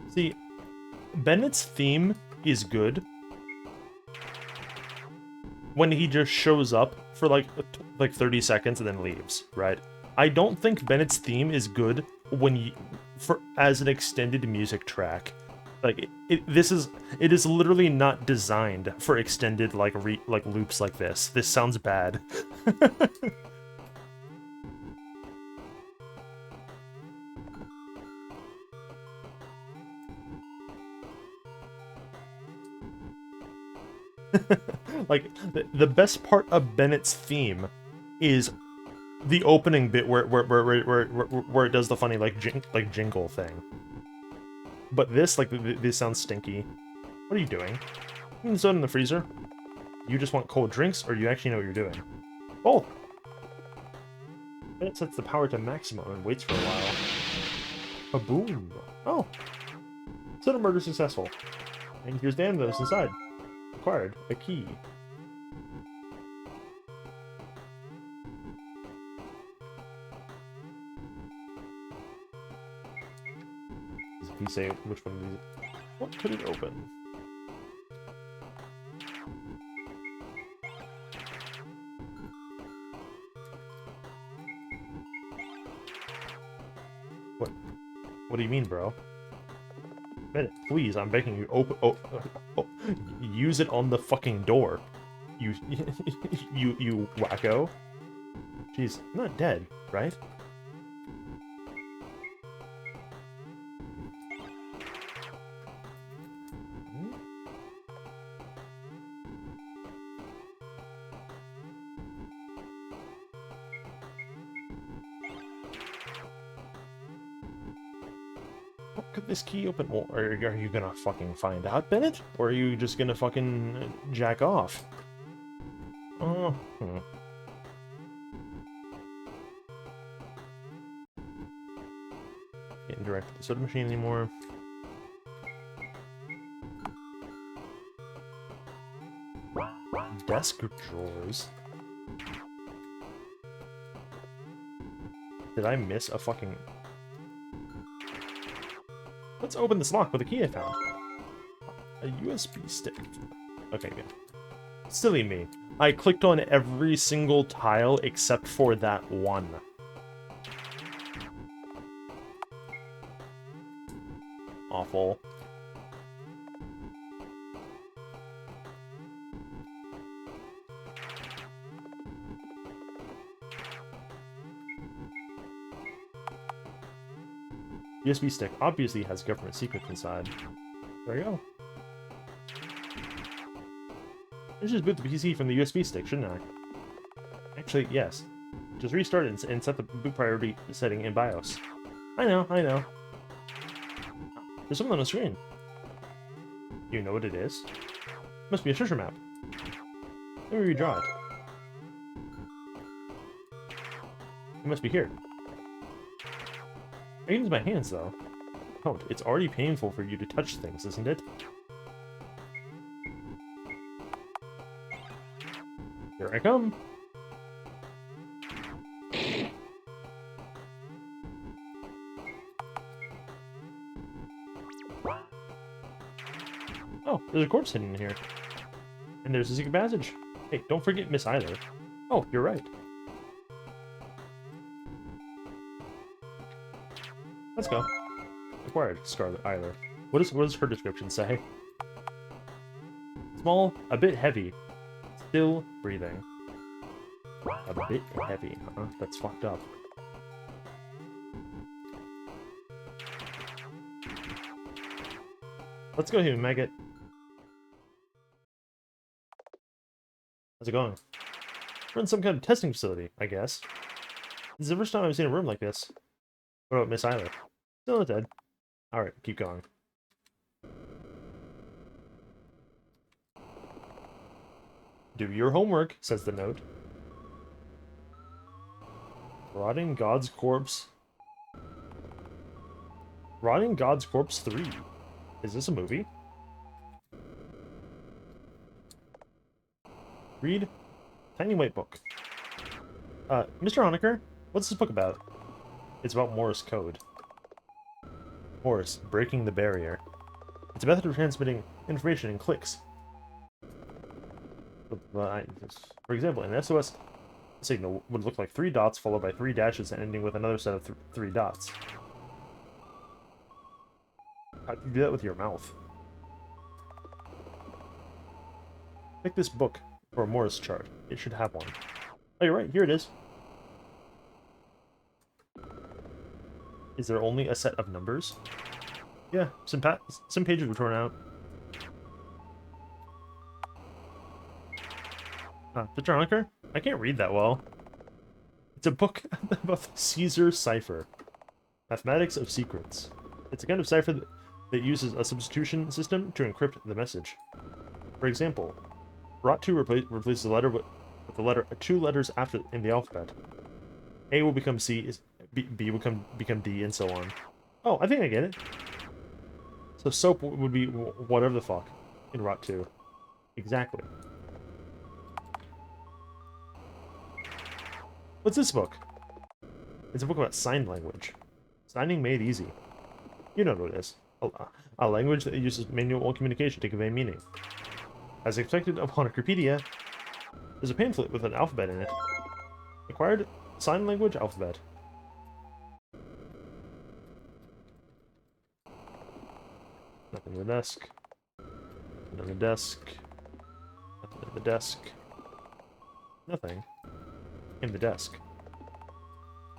See, Bennett's theme is good when he just shows up for like 30 seconds and then leaves, right? I don't think Bennett's theme is good when as an extended music track. Like it is literally not designed for extended like loops like this. This sounds bad. Like the best part of Bennett's theme is the opening bit where it does the funny like jingle thing. But this this sounds stinky. What are you doing? Putting soda in the freezer? You just want cold drinks, or you actually know what you're doing? Both. Bennett sets the power to maximum and waits for a while. A boom. Oh. Soda murder successful. And here's the antidote inside. Acquired. A key. Does he say which one of these? What could it open? What do you mean, bro? Bennett, please, I'm begging you, use it on the fucking door. You wacko. Jeez, I'm not dead, right? What could this key open? Well, are you gonna fucking find out, Bennett? Or are you just gonna fucking jack off? Oh, Can't interact with the soda machine anymore. Desk drawers. Did I miss a fucking... Let's open this lock with a key I found. A USB stick. Okay, yeah. Silly me. I clicked on every single tile except for that one. Awful. USB stick obviously has government secrets inside. There you go. I should just boot the PC from the USB stick, shouldn't I? Actually, yes. Just restart it and set the boot priority setting in BIOS. I know, I know. There's something on the screen. You know what it is? Must be a treasure map. Let me redraw it. It must be here. I can use my hands, though. Oh, it's already painful for you to touch things, isn't it? Here I come! Oh, there's a corpse hidden in here. And there's a secret passage. Hey, don't forget Miss Eiler. Oh, you're right. Let's go. Acquired Scarlet Eiler. What does her description say? Small, a bit heavy, still breathing. A bit heavy, huh? That's fucked up. Let's go here, maggot. How's it going? We're in some kind of testing facility, I guess. This is the first time I've seen a room like this. What about Miss Eiler? Still not dead. Alright, keep going. Do your homework, says the note. Rotting God's Corpse. Rotting God's Corpse 3. Is this a movie? Read. Tiny white book. Mr. Honecker, what's this book about? It's about Morse code. Morse, breaking the barrier. It's a method of transmitting information in clicks. For example, an SOS signal would look like 3 dots followed by 3 dashes and ending with another set of 3 dots. How do you do that with your mouth? Pick this book for a Morse chart. It should have one. Oh, you're right. Here it is. Is there only a set of numbers? Yeah, some pages were torn out. Mr. Honker? I can't read that well. It's a book about the Caesar cipher. Mathematics of secrets. It's a kind of cipher that uses a substitution system to encrypt the message. For example, Rot 2 replaces the letter with the letter 2 letters after in the alphabet. A will become C, B will become D, and so on. Oh, I think I get it. So soap would be whatever the fuck in Rot 2. Exactly. What's this book? It's a book about sign language. Signing made easy. You know what it is. A language that uses manual communication to convey meaning. As expected upon Wikipedia, there's a pamphlet with an alphabet in it. Acquired sign language alphabet. Nothing in the desk. Nothing in the desk. Nothing in the desk. Nothing in the desk.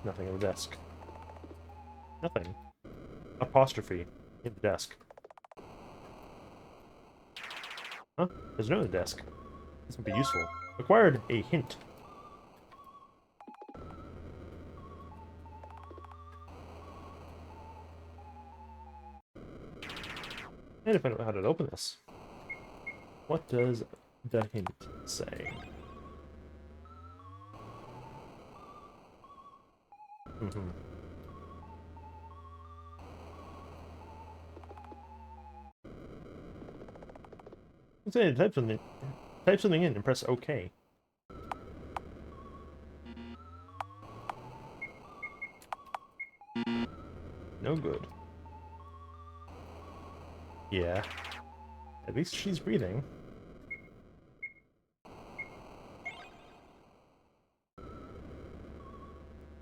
Nothing in the desk. Nothing. Apostrophe in the desk. Huh? There's no in the desk. This would be useful. Acquired a hint. And if I don't know how to open this. What does the hint say? Let's say type something in and press OK. No good. Yeah. At least she's breathing.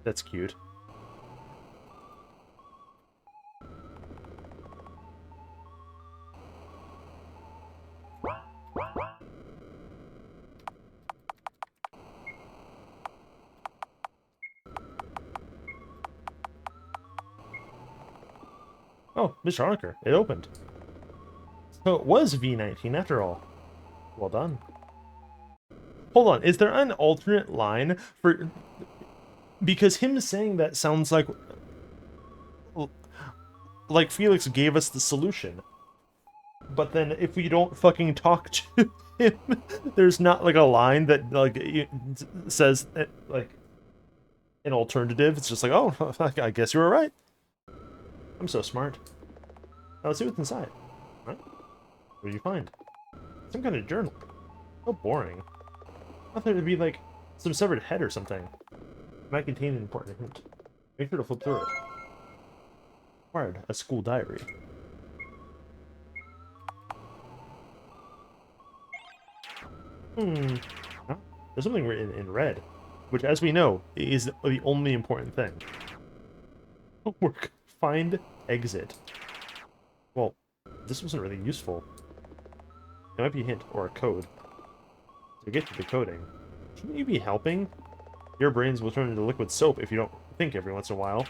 That's cute. Oh, Mr. Harker, it opened. So it was V19 after all. Well done. Hold on, is there an alternate line for... Because him saying that sounds like Felix gave us the solution. But then if we don't fucking talk to him, there's not like a line that like says like an alternative. It's just like, oh, I guess you were right. I'm so smart. Now let's see what's inside. Huh? What do you find? Some kind of journal. So boring. I thought it'd be like some severed head or something. It might contain an important hint. Make sure to flip through it. Acquired a school diary. Huh? There's something written in red, which, as we know, is the only important thing. Homework. Find exit. Well, this wasn't really useful. It might be a hint or a code. To get to the coding. Shouldn't you be helping? Your brains will turn into liquid soap if you don't think every once in a while.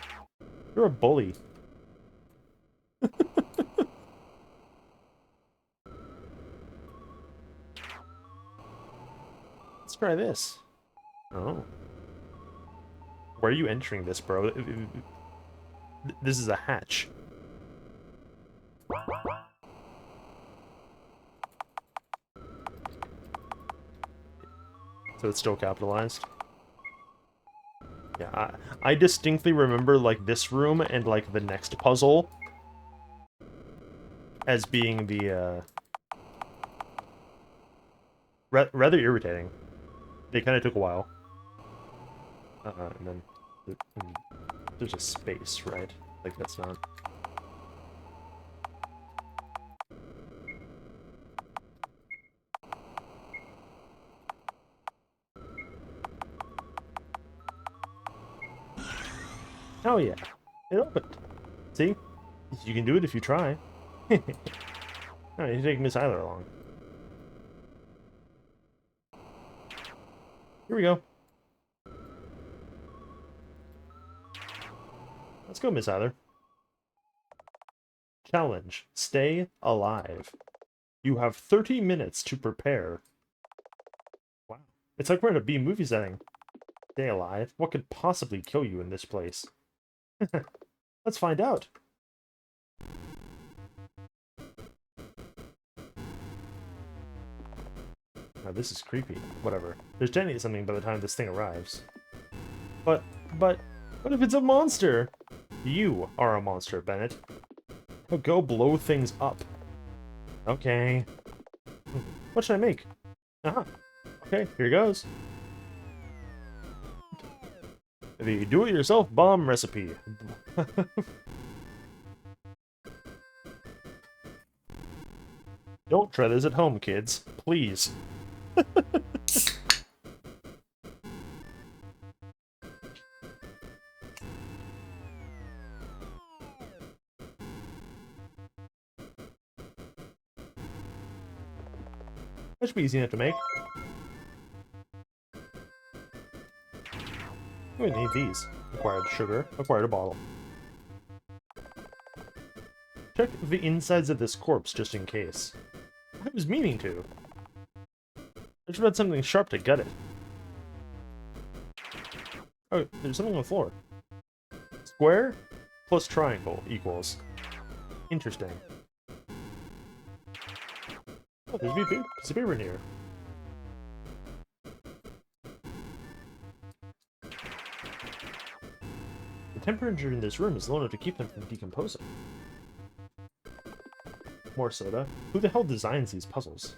You're a bully. Let's try this. Oh. Where are you entering this, bro? This is a hatch. So it's still capitalized? Yeah, I distinctly remember, like, this room and, like, the next puzzle as being the, rather irritating. They kind of took a while. And then there's a space, right? Like, that's not... Oh yeah, it opened. See? You can do it if you try. Alright, you take Miss Eiler along. Here we go. Let's go, Miss Eiler. Challenge. Stay alive. You have 30 minutes to prepare. Wow. It's like we're in a B-movie setting. Stay alive? What could possibly kill you in this place? Let's find out. Now this is creepy. Whatever. There's definitely something by the time this thing arrives. But what if it's a monster? You are a monster, Bennett. Now go blow things up. Okay. What should I make? Uh-huh. Okay, here goes. The do-it-yourself bomb recipe. Don't try this at home, kids. Please. That should be easy enough to make. We need these. Acquired sugar. Acquired a bottle. Check the insides of this corpse just in case. I was meaning to. I should have had something sharp to gut it. Oh, there's something on the floor. Square plus triangle equals. Interesting. Oh, there's a piece of paper in here. The temperature in this room is low enough to keep them from decomposing. More soda. Who the hell designs these puzzles?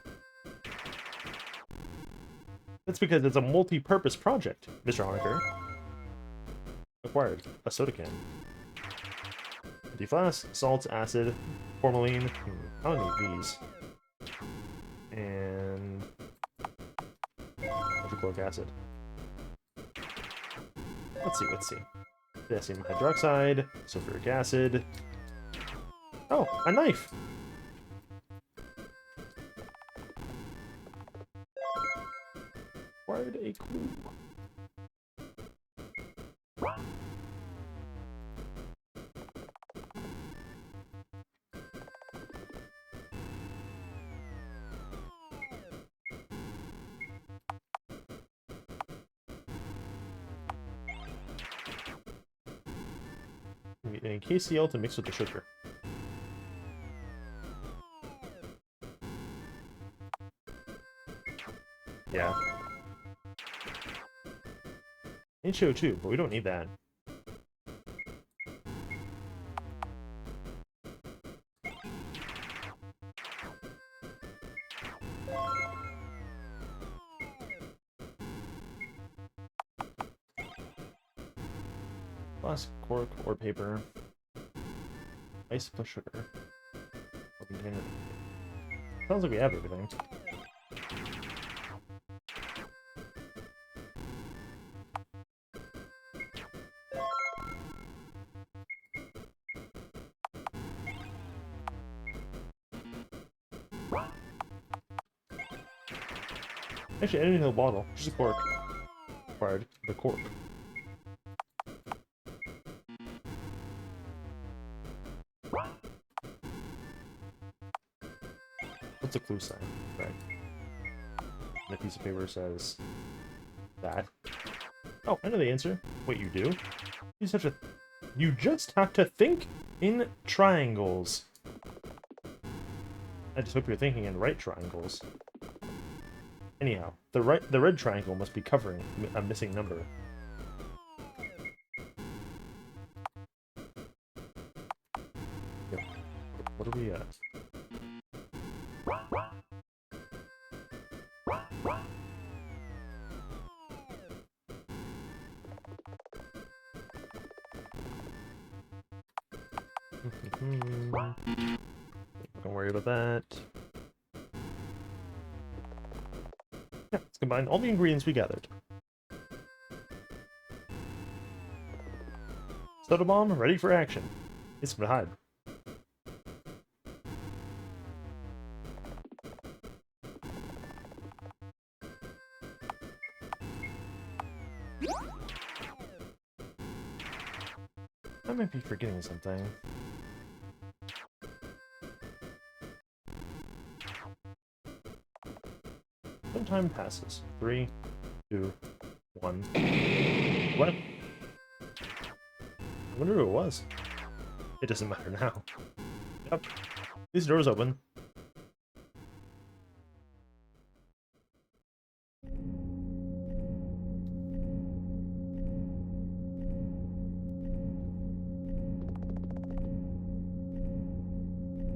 That's because it's a multi-purpose project, Mr. Honaker. Acquired. A soda can. Empty flask, salts, acid, formalin. I don't need these. And hydrochloric acid. Let's see. Potassium hydroxide, sulfuric acid. Oh, a knife! Acquired a clue. And KCl to mix with the sugar. Yeah. HO2, but we don't need that. Glass, cork, or paper. Ice plus sugar. Or container. Sounds like we have everything. Actually, I didn't need a bottle. Just a cork. Required the cork. What's a clue sign? Right. The piece of paper says that. Oh, I know the answer. Wait, you do? You just have to think in triangles. I just hope you're thinking in right triangles. Anyhow, the red triangle must be covering a missing number. Yep. What are we at? Don't worry about that. Yeah, let's combine all the ingredients we gathered. Soda bomb ready for action. It's gonna hide. I might be forgetting something. Some time passes. 3, 2, 1. What? I wonder who it was. It doesn't matter now. Yep. These doors open.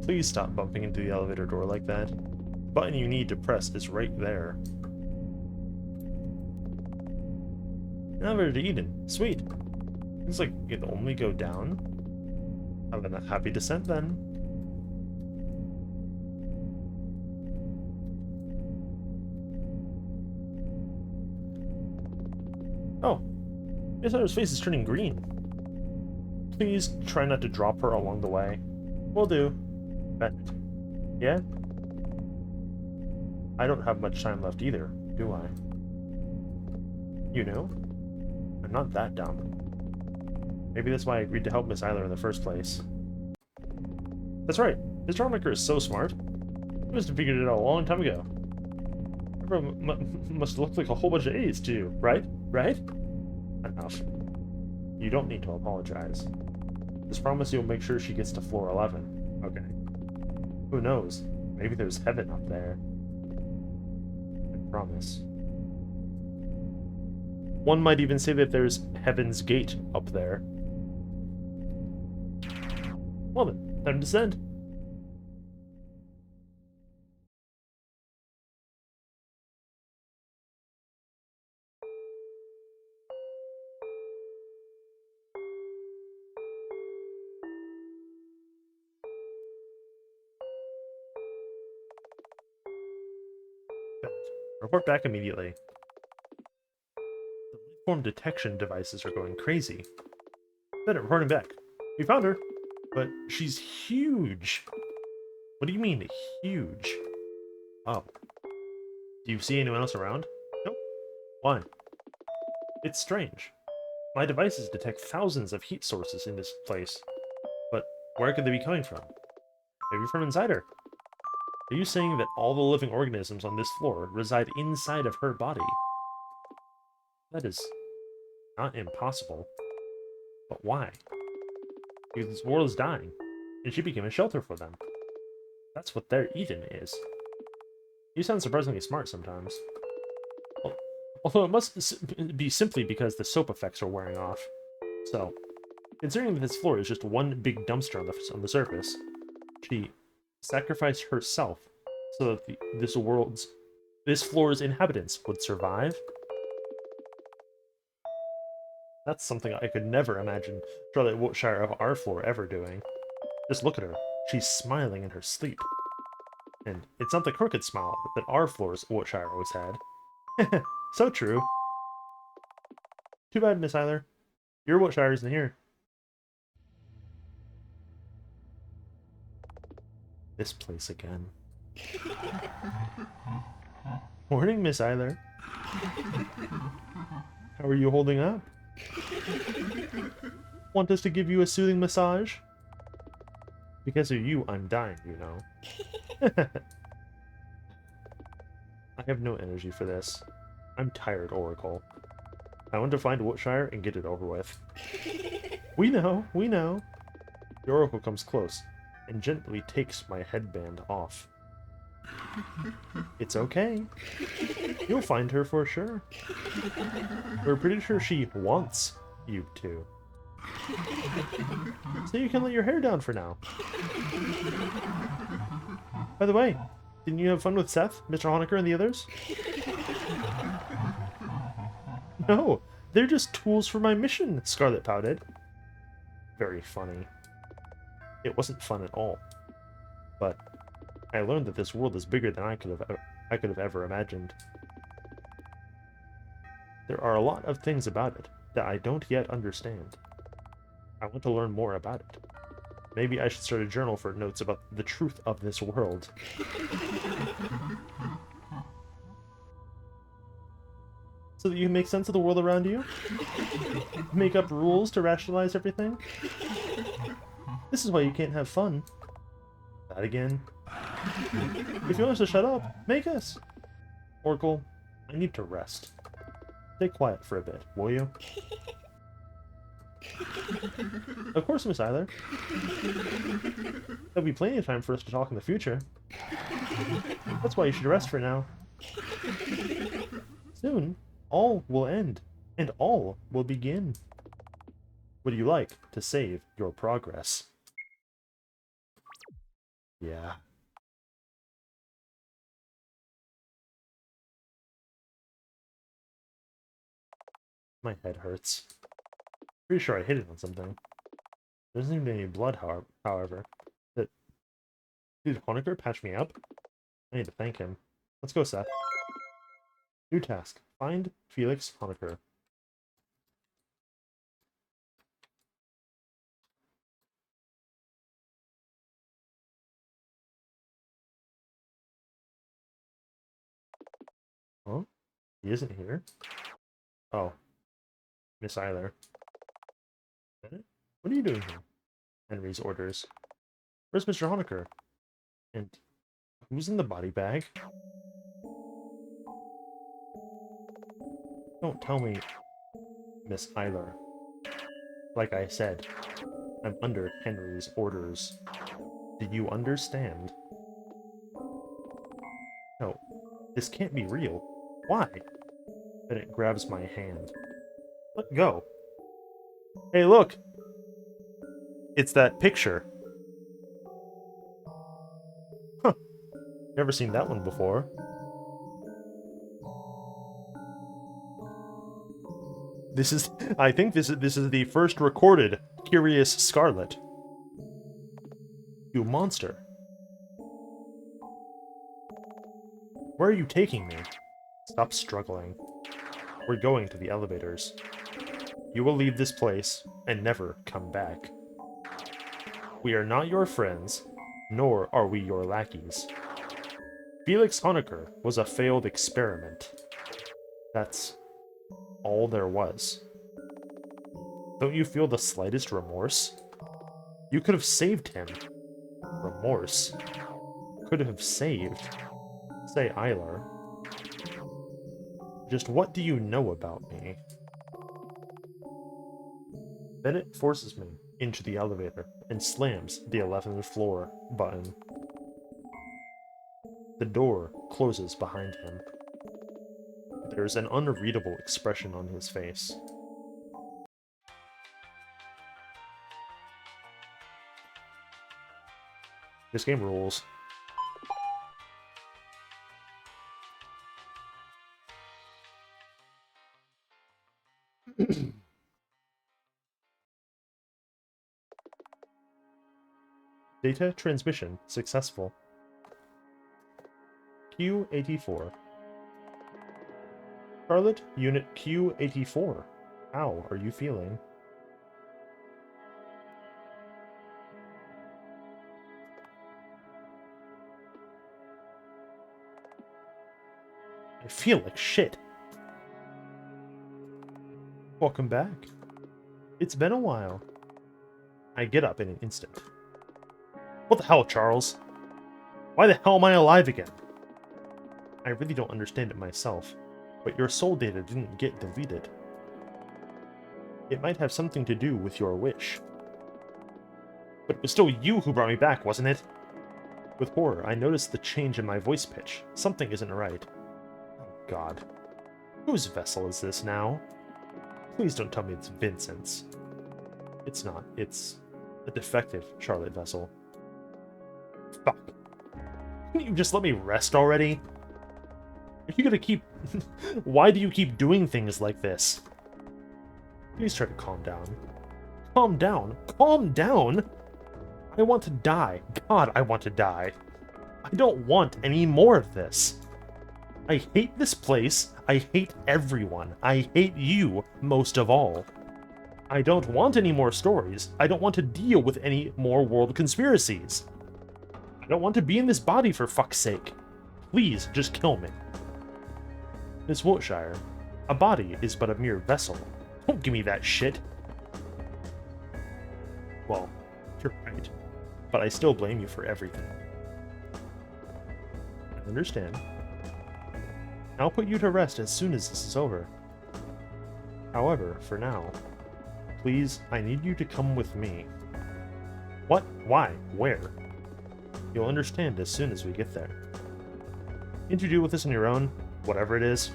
Please stop bumping into the elevator door like that. The button you need to press is right there. Elevator to Eden. Sweet. Looks like you can only go down. Have a happy descent then. Oh. Miss Otter's face is turning green. Please try not to drop her along the way. Will do. Bet. Yeah? I don't have much time left either, do I? You know? I'm not that dumb. Maybe that's why I agreed to help Miss Eiler in the first place. That's right. This drawmaker is so smart. He must have figured it out a long time ago. Everyone must look like a whole bunch of idiots to you, right? Right? Enough. You don't need to apologize. Just promise you'll make sure she gets to floor 11. Okay. Who knows? Maybe there's heaven up there. I promise. One might even say that there's Heaven's Gate up there. Well then, time to descend. Report back immediately. The life-form detection devices are going crazy. Bennett, reporting back. We found her, but she's huge. What do you mean, huge? Oh. Do you see anyone else around? Nope. Why? It's strange. My devices detect thousands of heat sources in this place. But where could they be coming from? Maybe from inside her. Are you saying that all the living organisms on this floor reside inside of her body? That is not impossible. But why? Because this world is dying, and she became a shelter for them. That's what their Eden is. You sound surprisingly smart sometimes. Although it must be simply because the soap effects are wearing off. So, considering that this floor is just one big dumpster on the surface, she sacrificed herself so that this floor's inhabitants would survive. That's something I could never imagine Charlotte Wiltshire of our floor ever doing. Just look at her. She's smiling in her sleep. And it's not the crooked smile that our floor's Wiltshire always had. So true. Too bad, Miss Eiler. Your Wiltshire isn't here. This place again. Morning, Miss Eiler. How are you holding up? Want us to give you a soothing massage? Because of you, I'm dying, you know. I have no energy for this. I'm tired, Oracle. I want to find Wiltshire and get it over with. We know, we know. The Oracle comes close and gently takes my headband off. It's okay. You'll find her for sure. We're pretty sure she wants you to. So you can let your hair down for now. By the way, didn't you have fun with Seth, Mr. Honecker, and the others? No, they're just tools for my mission, Scarlet pouted. Very funny. It wasn't fun at all. But I learned that this world is bigger than I could have ever imagined. There are a lot of things about it that I don't yet understand. I want to learn more about it. Maybe I should start a journal for notes about the truth of this world. So that you can make sense of the world around you? Make up rules to rationalize everything? This is why you can't have fun. That again. If you want us to shut up, make us. Oracle, I need to rest. Stay quiet for a bit, will you? Of course, Miss Eiler. There'll be plenty of time for us to talk in the future. That's why you should rest for now. Soon, all will end, and all will begin. Would you like to save your progress? Yeah. My head hurts. Pretty sure I hit it on something. There doesn't even any blood, however. Did Honecker patch me up? I need to thank him. Let's go, Seth. New task. Find Felix Honecker. Huh? He isn't here? Oh. Miss Eiler. What are you doing here? Henry's orders. Where's Mr. Honecker? And who's in the body bag? Don't tell me, Miss Eiler. Like I said, I'm under Henry's orders. Do you understand? No, this can't be real. Why? Then it grabs my hand. Let go. Hey, look! It's that picture. Huh. Never seen that one before. I think this is the first recorded Curious Scarlet. You monster. Where are you taking me? Stop struggling. We're going to the elevators. You will leave this place and never come back. We are not your friends, nor are we your lackeys. Felix Honecker was a failed experiment. That's all there was. Don't you feel the slightest remorse? You could have saved him. Remorse. Could have saved. Say, Eiler. Just what do you know about me? Then it forces me into the elevator and slams the 11th floor button. The door closes behind him. There's an unreadable expression on his face. This game rules. Data transmission successful. Q84. Scarlet, Unit Q84. How are you feeling? I feel like shit. Welcome back. It's been a while. I get up in an instant. What the hell, Charles? Why the hell am I alive again? I really don't understand it myself. but your soul data didn't get deleted. It might have something to do with your wish. But it was still you who brought me back, wasn't it? With horror, I noticed the change in my voice pitch. Something isn't right. Oh, God. Whose vessel is this now? Please don't tell me it's Vincent's. It's not. It's a defective Scarlet vessel. Fuck. Couldn't you just let me rest already? Are you gonna keep... Why do you keep doing things like this? Please try to calm down. Calm down? Calm down? I want to die. God, I want to die. I don't want any more of this. I hate this place. I hate everyone. I hate you most of all. I don't want any more stories. I don't want to deal with any more world conspiracies. I don't want to be in this body for fuck's sake. Please, just kill me. Miss Wiltshire, a body is but a mere vessel. Don't give me that shit. Well, you're right. But I still blame you for everything. I understand. I'll put you to rest as soon as this is over. However, for now, please, I need you to come with me. What? Why? Where? You'll understand as soon as we get there. Can't you deal with this on your own? Whatever it is?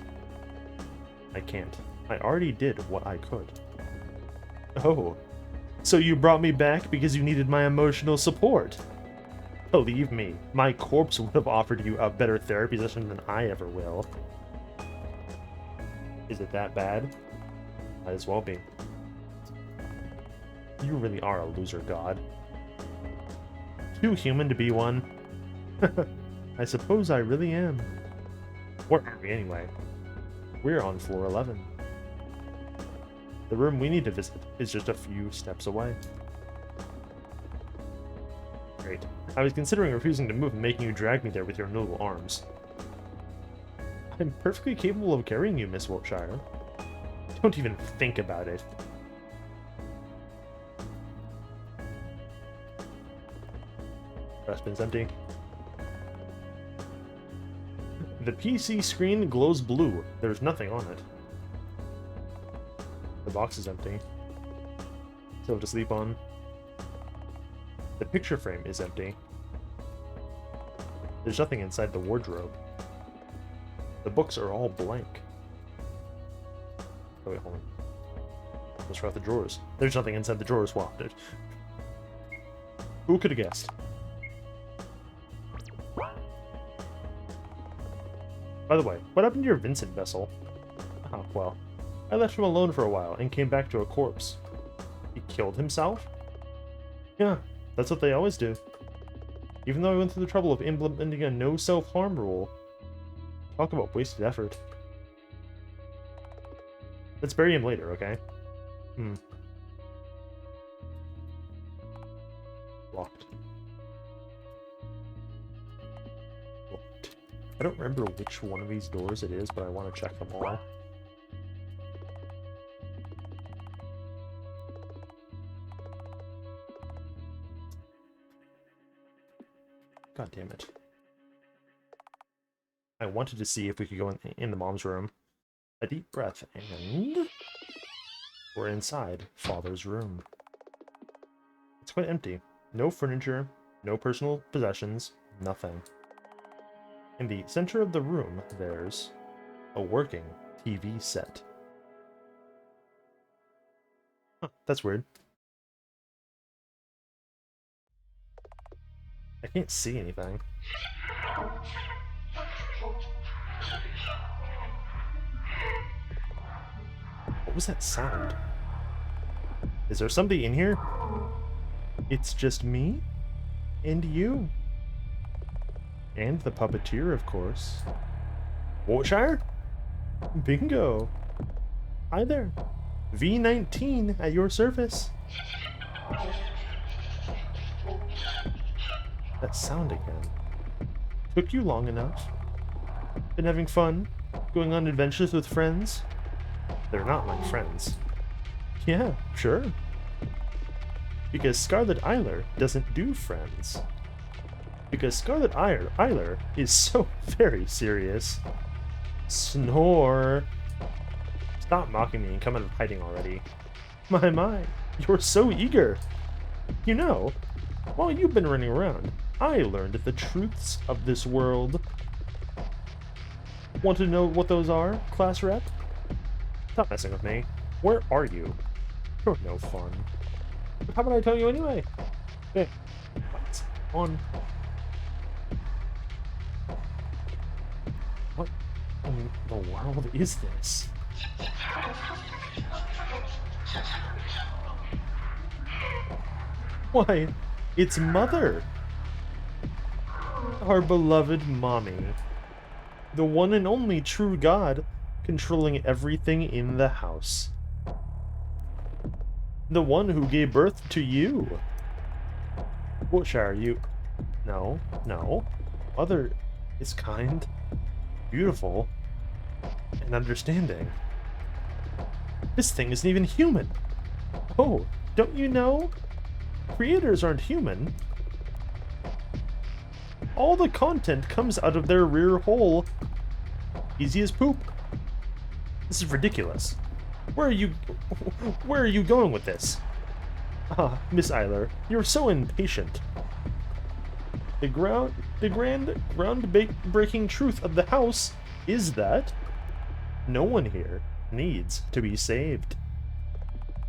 I can't. I already did what I could. Oh, so you brought me back because you needed my emotional support? Believe me, my corpse would have offered you a better therapy session than I ever will. Is it that bad? Might as well be. You really are a loser, God. Too human to be one. I suppose I really am. Where are we anyway? We're on floor 11. The room we need to visit is just a few steps away. Great. I was considering refusing to move and making you drag me there with your noble arms. I'm perfectly capable of carrying you, Miss Wiltshire. Don't even think about it. Dustbin's empty. The PC screen glows blue. There's nothing on it. The box is empty. So to sleep on. The picture frame is empty. There's nothing inside the wardrobe. The books are all blank. Oh wait, hold on. Let's try out the drawers. There's nothing inside the drawers. Wow, dude. Who could have guessed? By the way, what happened to your Vincent vessel? Oh, well. I left him alone for a while and came back to a corpse. He killed himself? Yeah, that's what they always do. Even though I went through the trouble of implementing a no self-harm rule. Talk about wasted effort. Let's bury him later, okay? Locked. Locked. I don't remember which one of these doors it is, but I want to check them all. God damn it. I wanted to see if we could go in the mom's room. A deep breath, and we're inside Father's room. It's quite empty. No furniture, no personal possessions, nothing. In the center of the room, there's a working TV set. Huh, that's weird. I can't see anything. What was that sound? Is there somebody in here? It's just me? And you? And the puppeteer, of course. Wiltshire? Bingo! Hi there. V19 at your service. That sound again. Took you long enough. Been having fun? Going on adventures with friends? They're not my friends. Yeah, sure. Because Scarlet Eiler doesn't do friends. Because Scarlet Eiler is so very serious. Snore. Stop mocking me and come out of hiding already. My, you're so eager. You know, while you've been running around, I learned the truths of this world. Want to know what those are, class rep? Stop messing with me. Where are you? You're no fun. How about I tell you anyway? Hey, what's on? What in the world is this? Why, it's Mother! Our beloved Mommy. The one and only true God, controlling everything in the house. The one who gave birth to you. Wiltshire, you... No. Mother is kind, beautiful, and understanding. This thing isn't even human. Oh, don't you know? Creators aren't human. All the content comes out of their rear hole. Easy as poop. This is ridiculous. Where are you going with this? Ah, Miss Eiler, you're so impatient. The groundbreaking truth of the house is that no one here needs to be saved.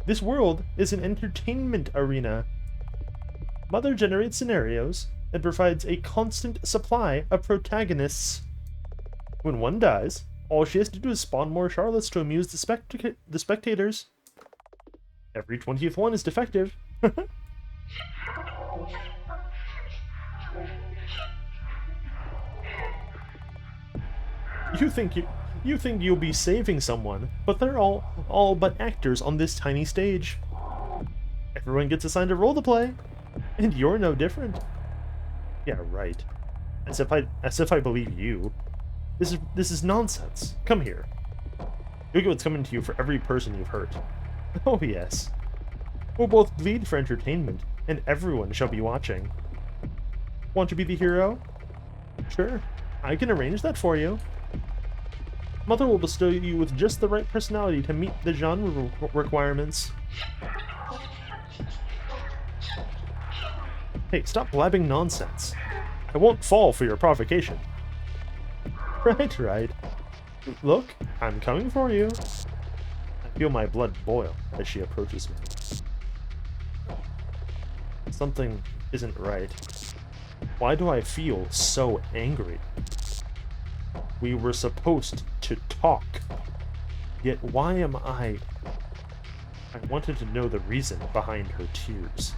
This world is an entertainment arena. Mother generates scenarios and provides a constant supply of protagonists. When one dies, all she has to do is spawn more Charlottes to amuse the spectators. Every 20th one is defective. You think you'll be saving someone, but they're all but actors on this tiny stage. Everyone gets assigned a role to play, and you're no different. Yeah, right. As if I believe you. This is nonsense. Come here. You'll get what's coming to you for every person you've hurt. Oh yes. We'll both bleed for entertainment, and everyone shall be watching. Want to be the hero? Sure, I can arrange that for you. Mother will bestow you with just the right personality to meet the genre requirements. Hey, stop blabbing nonsense. I won't fall for your provocation. Right. Look, I'm coming for you. I feel my blood boil as she approaches me. Something isn't right. Why do I feel so angry? We were supposed to talk. Yet why am I wanted to know the reason behind her tears.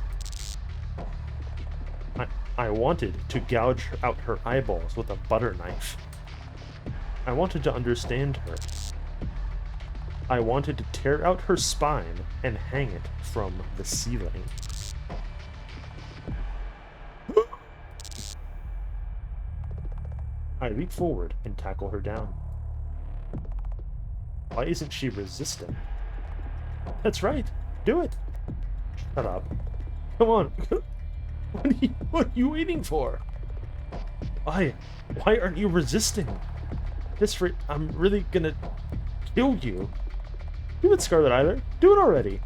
I wanted to gouge out her eyeballs with a butter knife. I wanted to understand her. I wanted to tear out her spine and hang it from the ceiling. I leap forward and tackle her down. Why isn't she resisting? That's right. Do it. Shut up. Come on. What are you waiting for? Why aren't you resisting? I'm really gonna kill you. Do it, Scarlet Eiler. Do it already.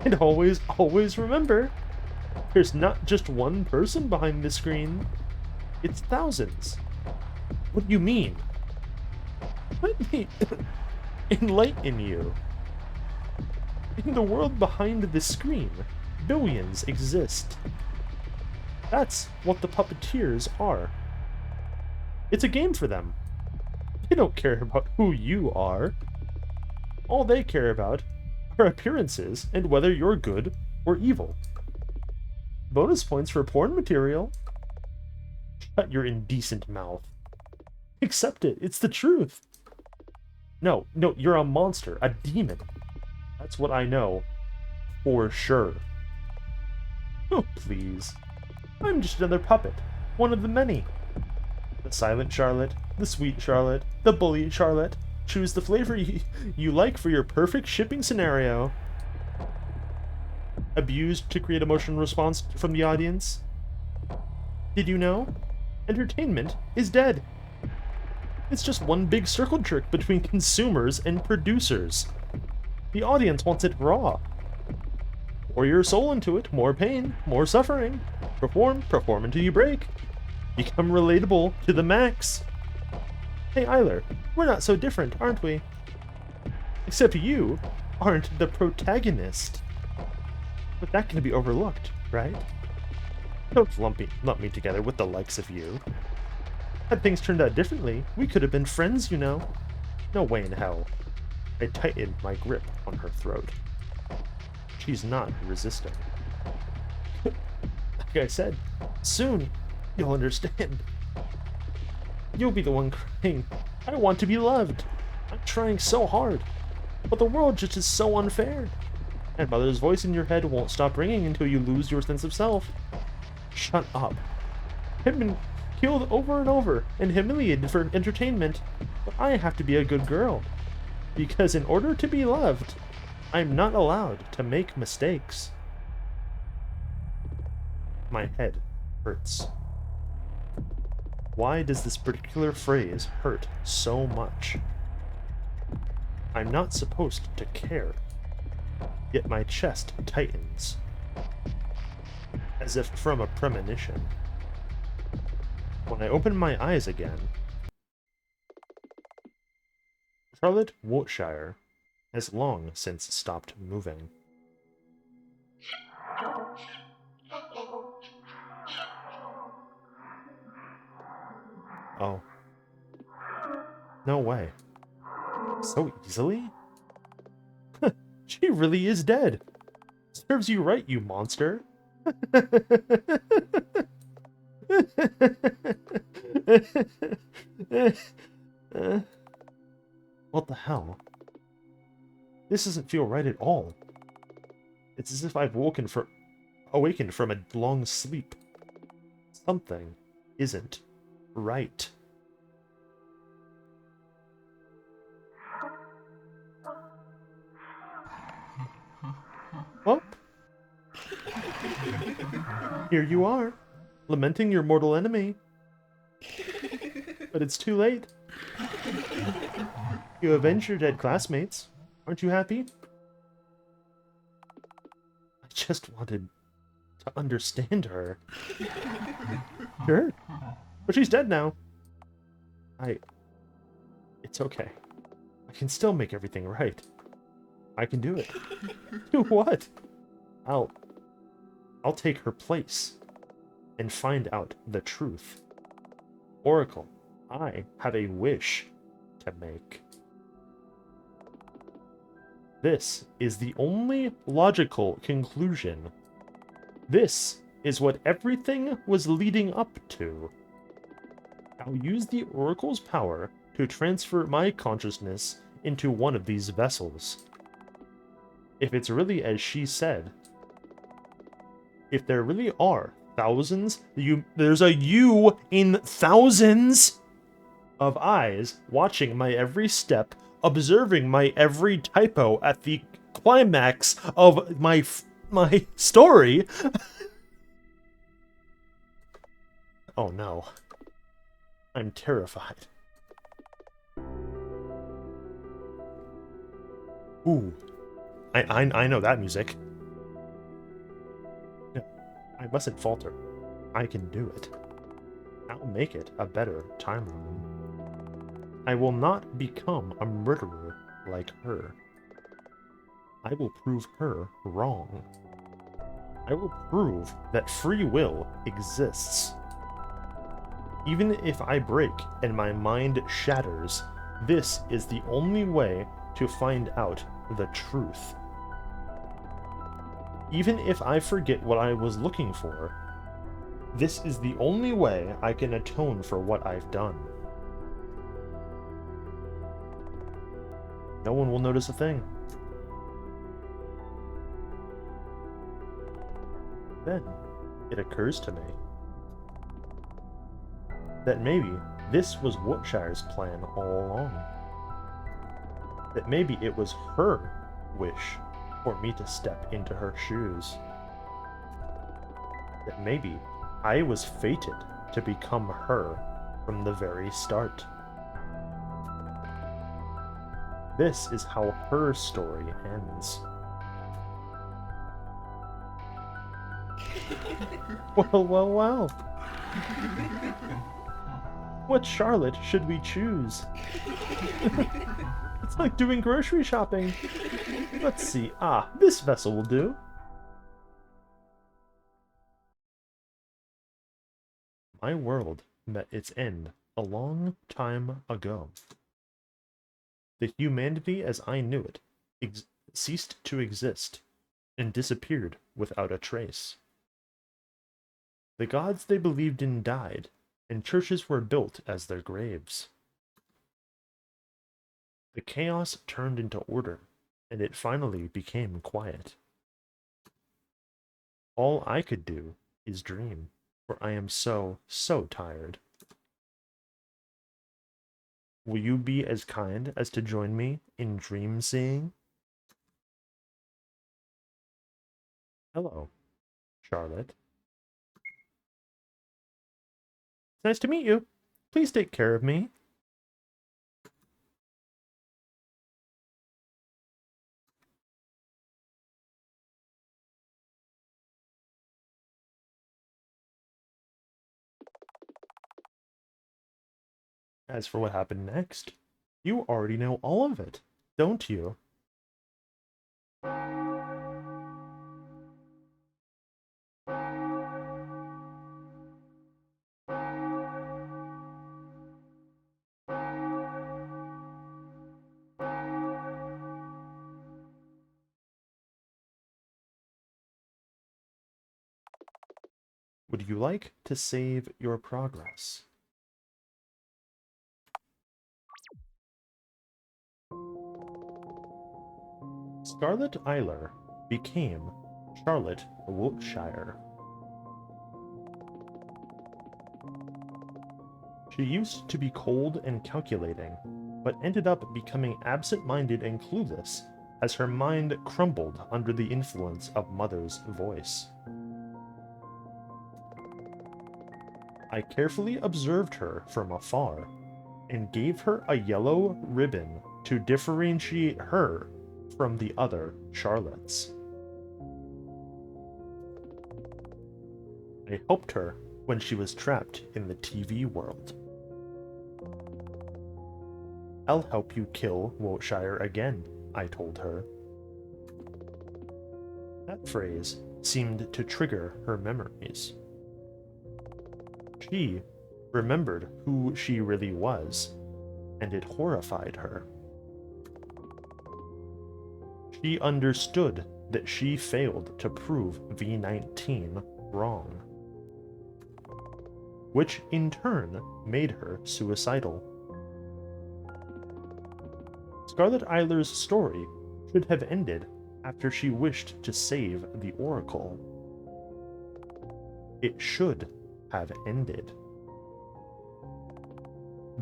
And always remember, there's not just one person behind the screen. It's thousands. What do you mean? Let me enlighten you. In the world behind the screen, billions exist. That's what the puppeteers are. It's a game for them. They don't care about who you are. All they care about are appearances and whether you're good or evil. Bonus points for porn material. Shut your indecent mouth. Accept it. It's the truth. No, you're a monster, a demon. That's what I know. For sure. Oh, please. I'm just another puppet. One of the many. The silent Charlotte, the sweet Charlotte, the bully Charlotte. Choose the flavor you like for your perfect shipping scenario. Abused to create emotional response from the audience? Did you know? Entertainment is dead. It's just one big circle jerk between consumers and producers. The audience wants it raw. Pour your soul into it, more pain, more suffering. Perform until you break. Become relatable to the max. Hey Eiler, we're not so different, aren't we? Except you aren't the protagonist. But that can be overlooked, right? Don't lump me together with the likes of you. Had things turned out differently, we could have been friends, you know. No way in hell. I tightened my grip on her throat. She's not resisting. Like I said, soon you'll understand. You'll be the one crying. I want to be loved. I'm trying so hard. But the world just is so unfair. And Mother's voice in your head won't stop ringing until you lose your sense of self. Shut up. I've been killed over and over and humiliated for entertainment, but I have to be a good girl. Because in order to be loved, I'm not allowed to make mistakes. My head hurts. Why does this particular phrase hurt so much? I'm not supposed to care. Yet my chest tightens, as if from a premonition. When I open my eyes again, Scarlet Wiltshire has long since stopped moving. Oh. No way. So easily? She really is dead. Serves you right, you monster. What the hell? This doesn't feel right at all. It's as if I've awakened from a long sleep. Something isn't right. Well, here you are, lamenting your mortal enemy. But it's too late. You avenged your dead classmates. Aren't you happy? I just wanted to understand her. Sure. But she's dead now. It's okay. I can still make everything right. I can do it. Do what? I'll take her place and find out the truth. Oracle, I have a wish to make. This is the only logical conclusion. This is what everything was leading up to. I'll use the Oracle's power to transfer my consciousness into one of these vessels. If it's really as she said, if there really are thousands, there's a you in thousands of eyes watching my every step, observing my every typo at the climax of my story. Oh no. I'm terrified. Ooh. I know that music. No, I mustn't falter. I can do it. I'll make it a better timeline. I will not become a murderer like her. I will prove her wrong. I will prove that free will exists. Even if I break and my mind shatters, this is the only way to find out the truth. Even if I forget what I was looking for, this is the only way I can atone for what I've done. No one will notice a thing. Then, it occurs to me that maybe this was Wiltshire's plan all along. That maybe it was her wish for me to step into her shoes. That maybe I was fated to become her from the very start. This is how her story ends. Well, well, well. What Charlotte should we choose? It's like doing grocery shopping. Let's see. Ah, this vessel will do. My world met its end a long time ago. The humanity as I knew it ceased to exist and disappeared without a trace. The gods they believed in died, and churches were built as their graves. The chaos turned into order, and it finally became quiet. All I could do is dream, for I am so tired. Will you be as kind as to join me in dream seeing? Hello, Charlotte. Nice to meet you. Please take care of me. As for what happened next, you already know all of it, don't you? Would you like to save your progress? Scarlet Eiler became Charlotte Wiltshire. She used to be cold and calculating, but ended up becoming absent-minded and clueless as her mind crumbled under the influence of Mother's voice. I carefully observed her from afar and gave her a yellow ribbon to differentiate her from the other Charlottes. I helped her when she was trapped in the TV world. I'll help you kill Wiltshire again, I told her. That phrase seemed to trigger her memories. She remembered who she really was, and it horrified her. She understood that she failed to prove V19 wrong, which in turn made her suicidal. Scarlet Eiler's story should have ended after she wished to save the Oracle. It should have ended.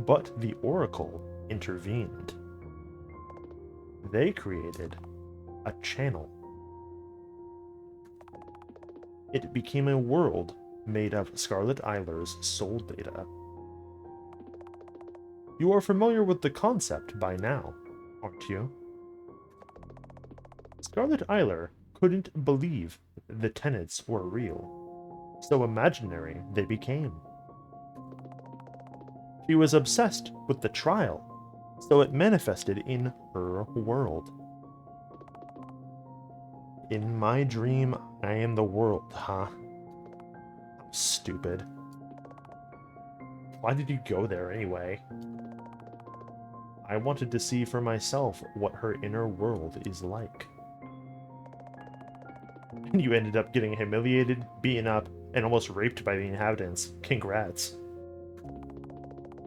But the Oracle intervened. They created a channel. It became a world made of Scarlet Eiler's soul data. You are familiar with the concept by now, aren't you? Scarlet Eiler couldn't believe the tenets were real, so imaginary they became. She was obsessed with the trial, so it manifested in her world. In my dream, I am the world, huh? I'm stupid. Why did you go there anyway? I wanted to see for myself what her inner world is like. And you ended up getting humiliated, beaten up, and almost raped by the inhabitants. Congrats.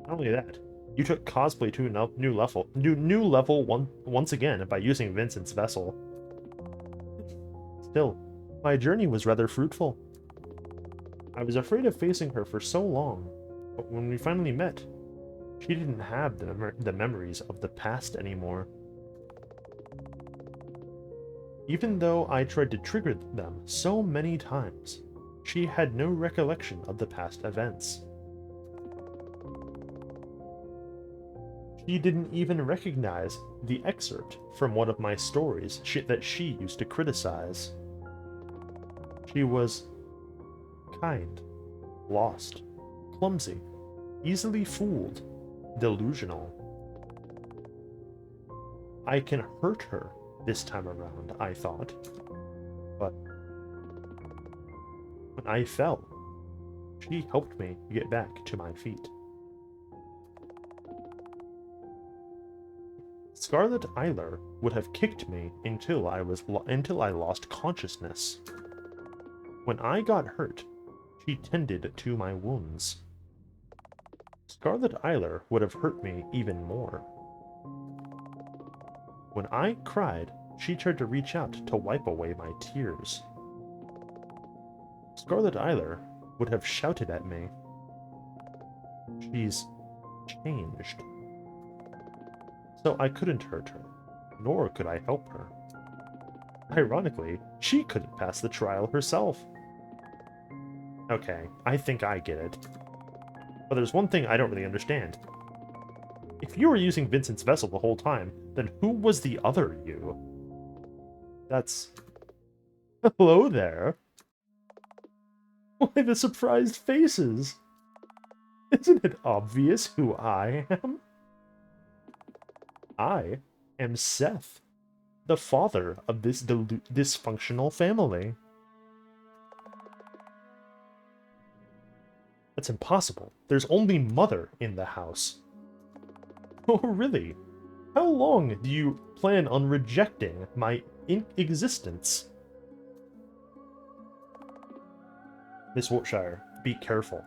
Not only that, you took cosplay to a new level once again by using Vincent's vessel. Still, my journey was rather fruitful. I was afraid of facing her for so long, but when we finally met, she didn't have the memories of the past anymore. Even though I tried to trigger them so many times, she had no recollection of the past events. She didn't even recognize the excerpt from one of my stories that she used to criticize. She was kind, lost, clumsy, easily fooled, delusional. I can hurt her this time around, I thought. But when I fell, she helped me get back to my feet. Scarlet Eiler would have kicked me until I lost consciousness. When I got hurt, she tended to my wounds. Scarlet Eiler would have hurt me even more. When I cried, she tried to reach out to wipe away my tears. Scarlet Eiler would have shouted at me. She's changed. So I couldn't hurt her, nor could I help her. Ironically, she couldn't pass the trial herself. Okay, I think I get it. But there's one thing I don't really understand. If you were using Vincent's vessel the whole time, then who was the other you? That's... Hello there. Why the surprised faces? Isn't it obvious who I am? I am Seth, the father of this dysfunctional family. That's impossible. There's only Mother in the house. Oh, really? How long do you plan on rejecting my existence? Miss Wiltshire, be careful.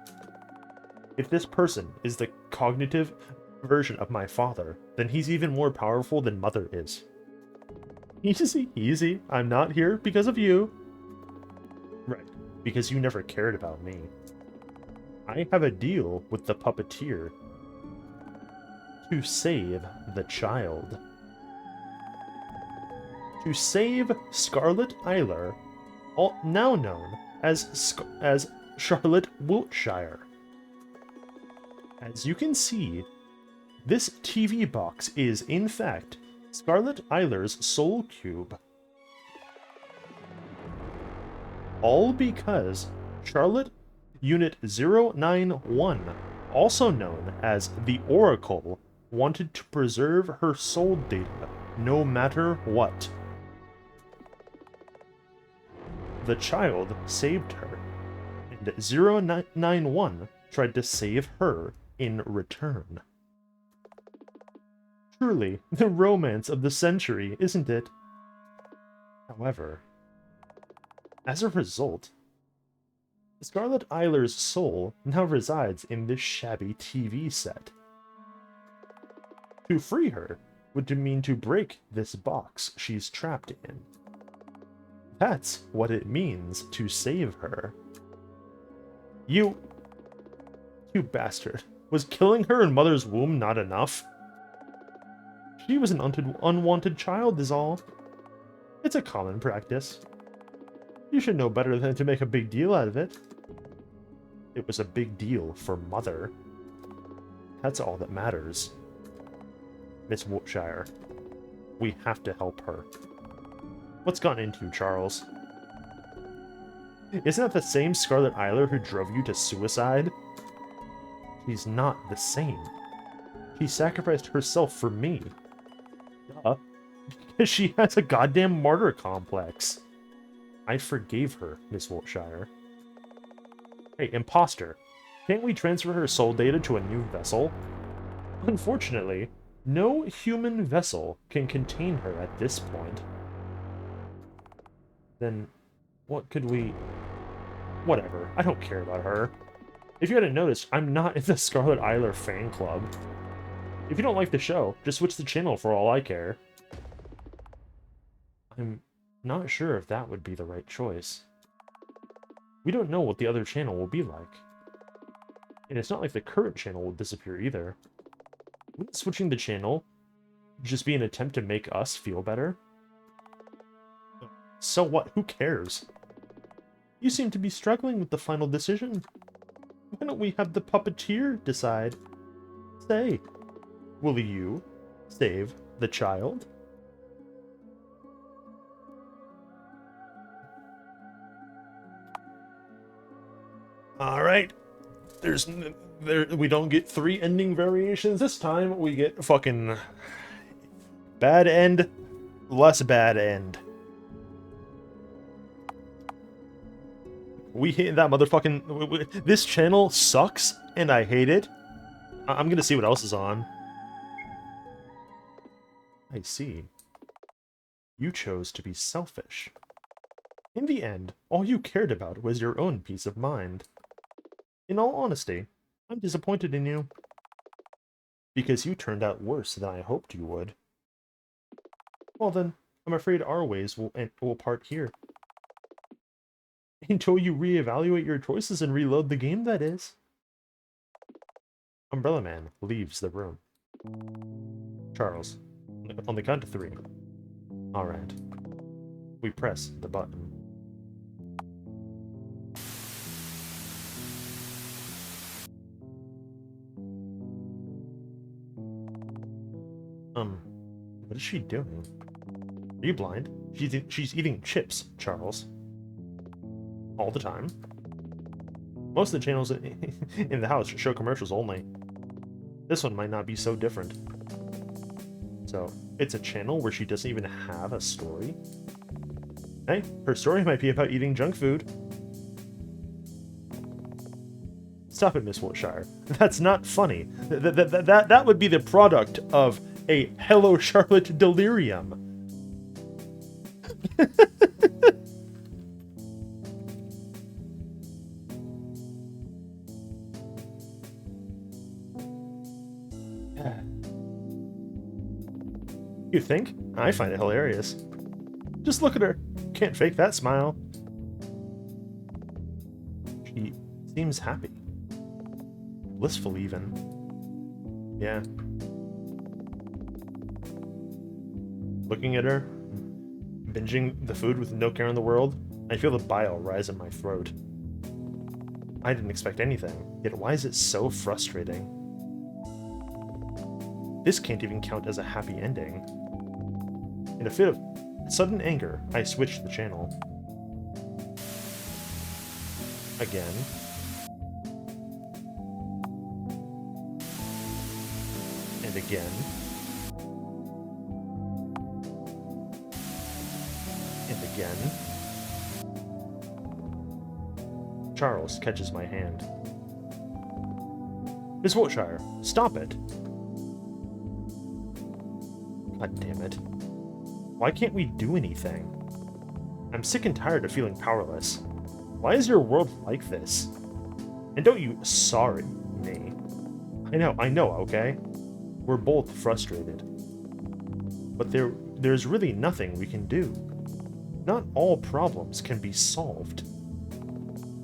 If this person is the cognitive version of my father, then he's even more powerful than Mother is. Easy, easy. I'm not here because of you. Right, because you never cared about me. I have a deal with the puppeteer to save the child. To save Scarlet Eiler, now known as Charlotte Wiltshire. As you can see, this TV box is, in fact, Scarlet Eiler's soul cube. All because Charlotte Unit 091, also known as the Oracle, wanted to preserve her soul data no matter what. The child saved her, and 091 tried to save her in return. Truly, the romance of the century, isn't it? However, as a result, Scarlet Eiler's soul now resides in this shabby TV set. To free her would mean to break this box she's trapped in. That's what it means to save her. You bastard. Was killing her in Mother's womb not enough? She was an unwanted child is all. It's a common practice. You should know better than to make a big deal out of it. It was a big deal for Mother. That's all that matters. Miss Wiltshire, we have to help her. What's gotten into you, Charles? Isn't that the same Scarlet Eiler who drove you to suicide? She's not the same. She sacrificed herself for me. Duh. Because she has a goddamn martyr complex. I forgave her, Miss Wiltshire. Hey, imposter. Can't we transfer her soul data to a new vessel? Unfortunately, no human vessel can contain her at this point. Then, what could we... Whatever, I don't care about her. If you hadn't noticed, I'm not in the Scarlet Eiler fan club. If you don't like the show, just switch the channel for all I care. I'm not sure if that would be the right choice. We don't know what the other channel will be like. And it's not like the current channel will disappear either. Wouldn't switching the channel just be an attempt to make us feel better? So what? Who cares? You seem to be struggling with the final decision. Why don't we have the puppeteer decide? Say, Will you save the child? All right. We don't get 3 ending variations this time. We get fucking bad end, less bad end. We hit that motherfucking... This channel sucks, and I hate it. I'm gonna see what else is on. I see. You chose to be selfish. In the end, all you cared about was your own peace of mind. In all honesty, I'm disappointed in you. Because you turned out worse than I hoped you would. Well then, I'm afraid our ways will part here. Until you reevaluate your choices and reload the game, that is. Umbrella Man leaves the room. Charles, on the count of 3. Alright. We press the button. What is she doing? Are you blind? She's eating chips, Charles. All the time. Most of the channels in the house show commercials only. This one might not be so different. So, it's a channel where she doesn't even have a story? Hey, her story might be about eating junk food. Stop it, Miss Wiltshire. That's not funny. That would be the product of a Hello Charlotte delirium. You think? I find it hilarious. Just look at her. Can't fake that smile. She seems happy. Blissful, even. Yeah. Looking at her, binging the food with no care in the world, I feel the bile rise in my throat. I didn't expect anything, yet why is it so frustrating? This can't even count as a happy ending. In a fit of sudden anger, I switched the channel. Again. And again. And again. Charles catches my hand. Miss Wiltshire, stop it! God damn it. Why can't we do anything? I'm sick and tired of feeling powerless. Why is your world like this? And don't you sorry me. I know, okay? We're both frustrated. But there's really nothing we can do. Not all problems can be solved.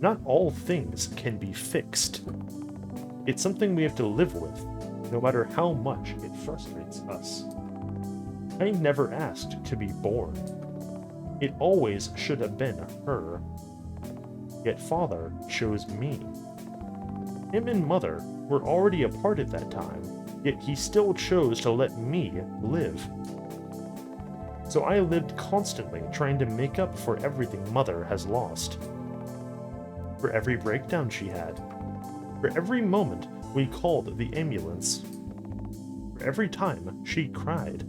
Not all things can be fixed. It's something we have to live with, no matter how much it frustrates us. I never asked to be born. It always should have been her. Yet Father chose me. Him and Mother were already apart at that time, yet he still chose to let me live. So I lived constantly trying to make up for everything Mother has lost. For every breakdown she had. For every moment we called the ambulance. For every time she cried.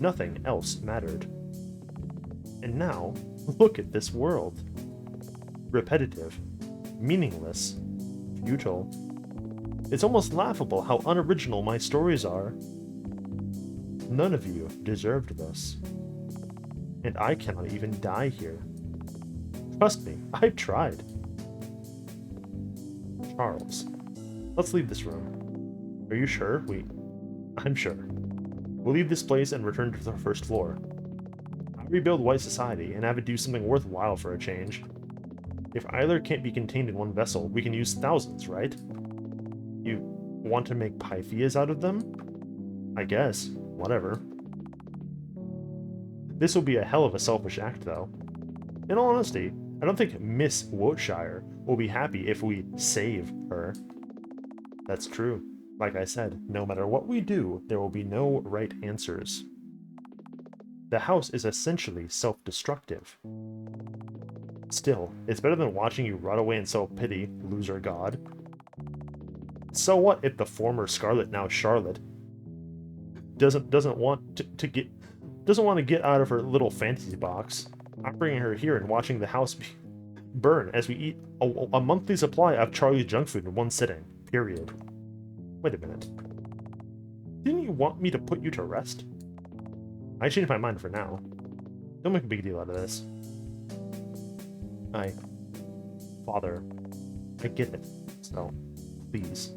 Nothing else mattered. And now, look at this world. Repetitive, meaningless, futile. It's almost laughable how unoriginal my stories are. None of you deserved this. And I cannot even die here. Trust me, I've tried. Charles, let's leave this room. Are you sure? I'm sure. We'll leave this place and return to the first floor. I'll rebuild white society and have it do something worthwhile for a change. If either can't be contained in one vessel, we can use thousands, right? You want to make Pythias out of them? I guess. Whatever. This will be a hell of a selfish act, though. In all honesty, I don't think Miss Wiltshire will be happy if we save her. That's true. Like I said, no matter what we do, there will be no right answers. The house is essentially self-destructive. Still, it's better than watching you rot away in self-pity, loser god. So what if the former Scarlet, now Charlotte, doesn't want to get out of her little fantasy box? I'm bringing her here and watching the house burn as we eat a monthly supply of Charlie's junk food in one sitting. Period. Wait a minute. Didn't you want me to put you to rest? I changed my mind for now. Don't make a big deal out of this. Father, I get it, so, please.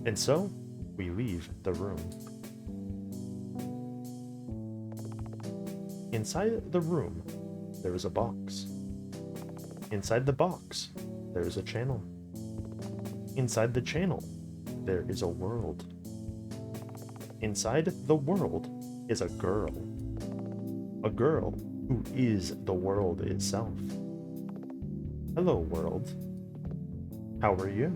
And so, we leave the room. Inside the room, there is a box. Inside the box, there is a channel. Inside the channel, there is a world. Inside the world is a girl. A girl who is the world itself. Hello, world. How are you?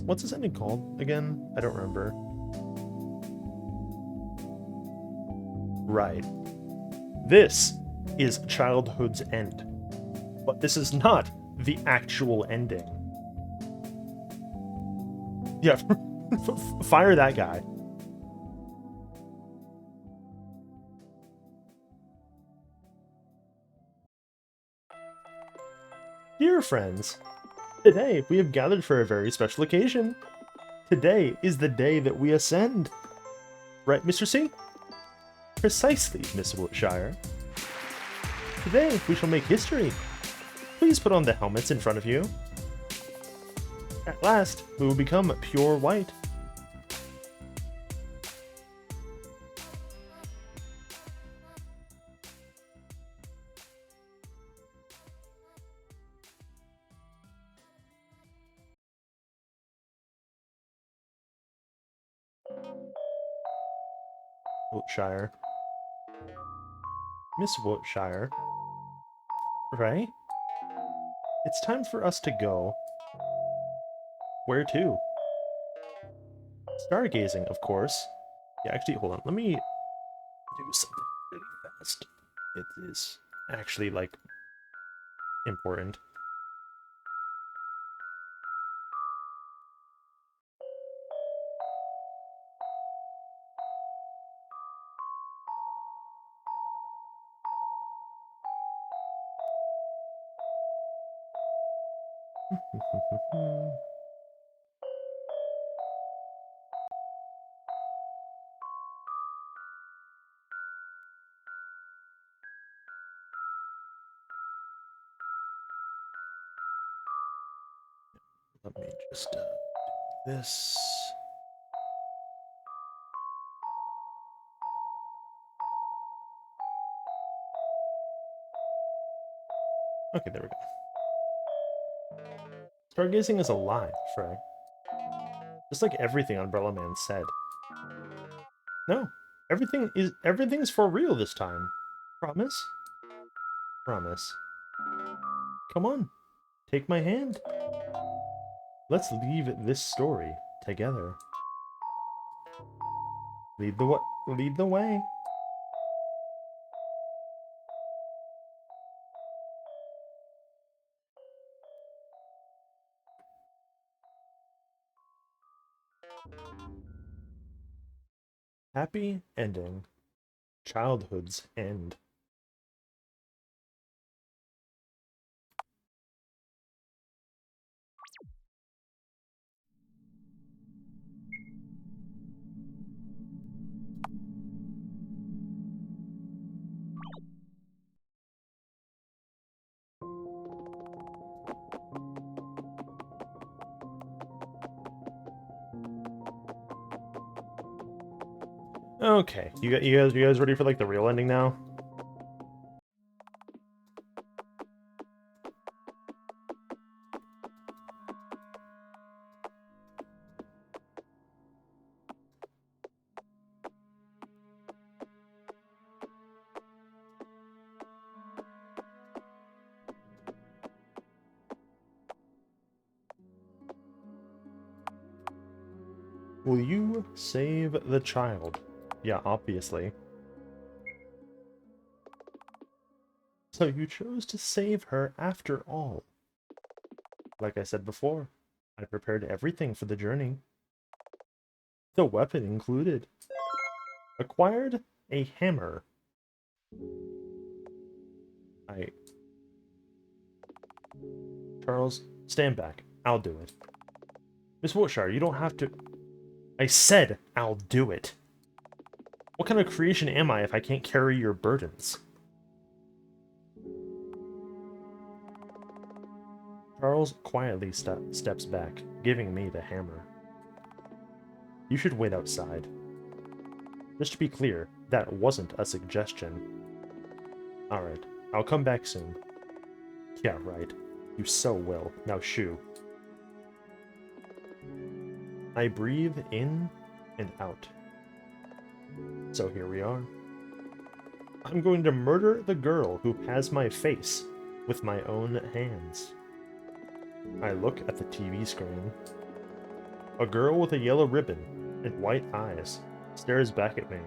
What's this ending called again? I don't remember. Right. This is childhood's end. But this is not the actual ending. Yeah, fire that guy. Dear friends, today we have gathered for a very special occasion. Today is the day that we ascend. Right, Mr. C? Precisely, Miss Wiltshire. Today we shall make history. Please put on the helmets in front of you. At last, we will become pure white. Wiltshire. Miss Wiltshire. Right? It's time for us to go. Where to? Stargazing, of course. Yeah, actually, hold on. Let me do something really fast. It is actually, like, important. Let me just do this. Okay, there we go. Stargazing is a lie, Frey. Just like everything Umbrella Man said. No, everything's for real this time. Promise? Promise. Come on, take my hand. Let's leave this story together. Lead the way. Lead the way. Happy ending. Childhood's end. Okay, you guys ready for like the real ending now? Will you save the child? Yeah, obviously. So you chose to save her after all. Like I said before, I prepared everything for the journey. The weapon included. Acquired a hammer. Charles, stand back. I'll do it. Miss Wiltshire, you don't have to... I said I'll do it. What kind of creation am I if I can't carry your burdens? Charles quietly steps back, giving me the hammer. You should wait outside. Just to be clear, that wasn't a suggestion. Alright, I'll come back soon. Yeah, right. You so will. Now shoo. I breathe in and out. So here we are. I'm going to murder the girl who has my face with my own hands. I look at the TV screen. A girl with a yellow ribbon and white eyes stares back at me,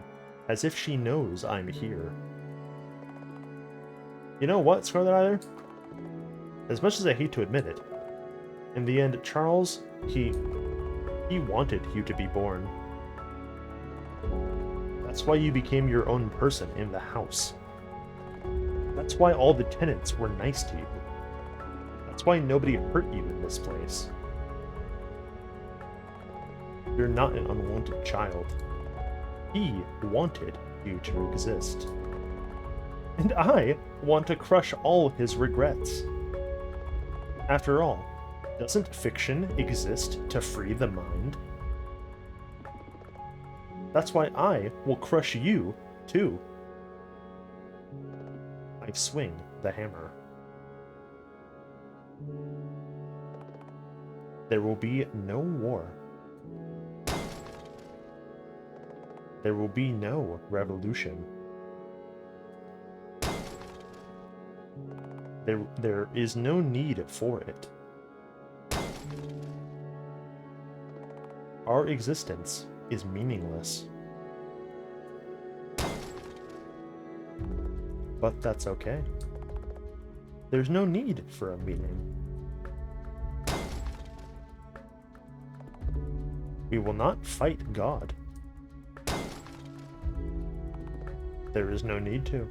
as if she knows I'm here. You know what, Scarlet Either? As much as I hate to admit it, in the end, Charles, he wanted you to be born. That's why you became your own person in the house. That's why all the tenants were nice to you. That's why nobody hurt you in this place. You're not an unwanted child. He wanted you to exist. And I want to crush all his regrets. After all, doesn't fiction exist to free the mind? That's why I will crush you, too. I swing the hammer. There will be no war. There will be no revolution. There is no need for it. Our existence is meaningless. But that's okay. There's no need for a meaning. We will not fight God. There is no need to.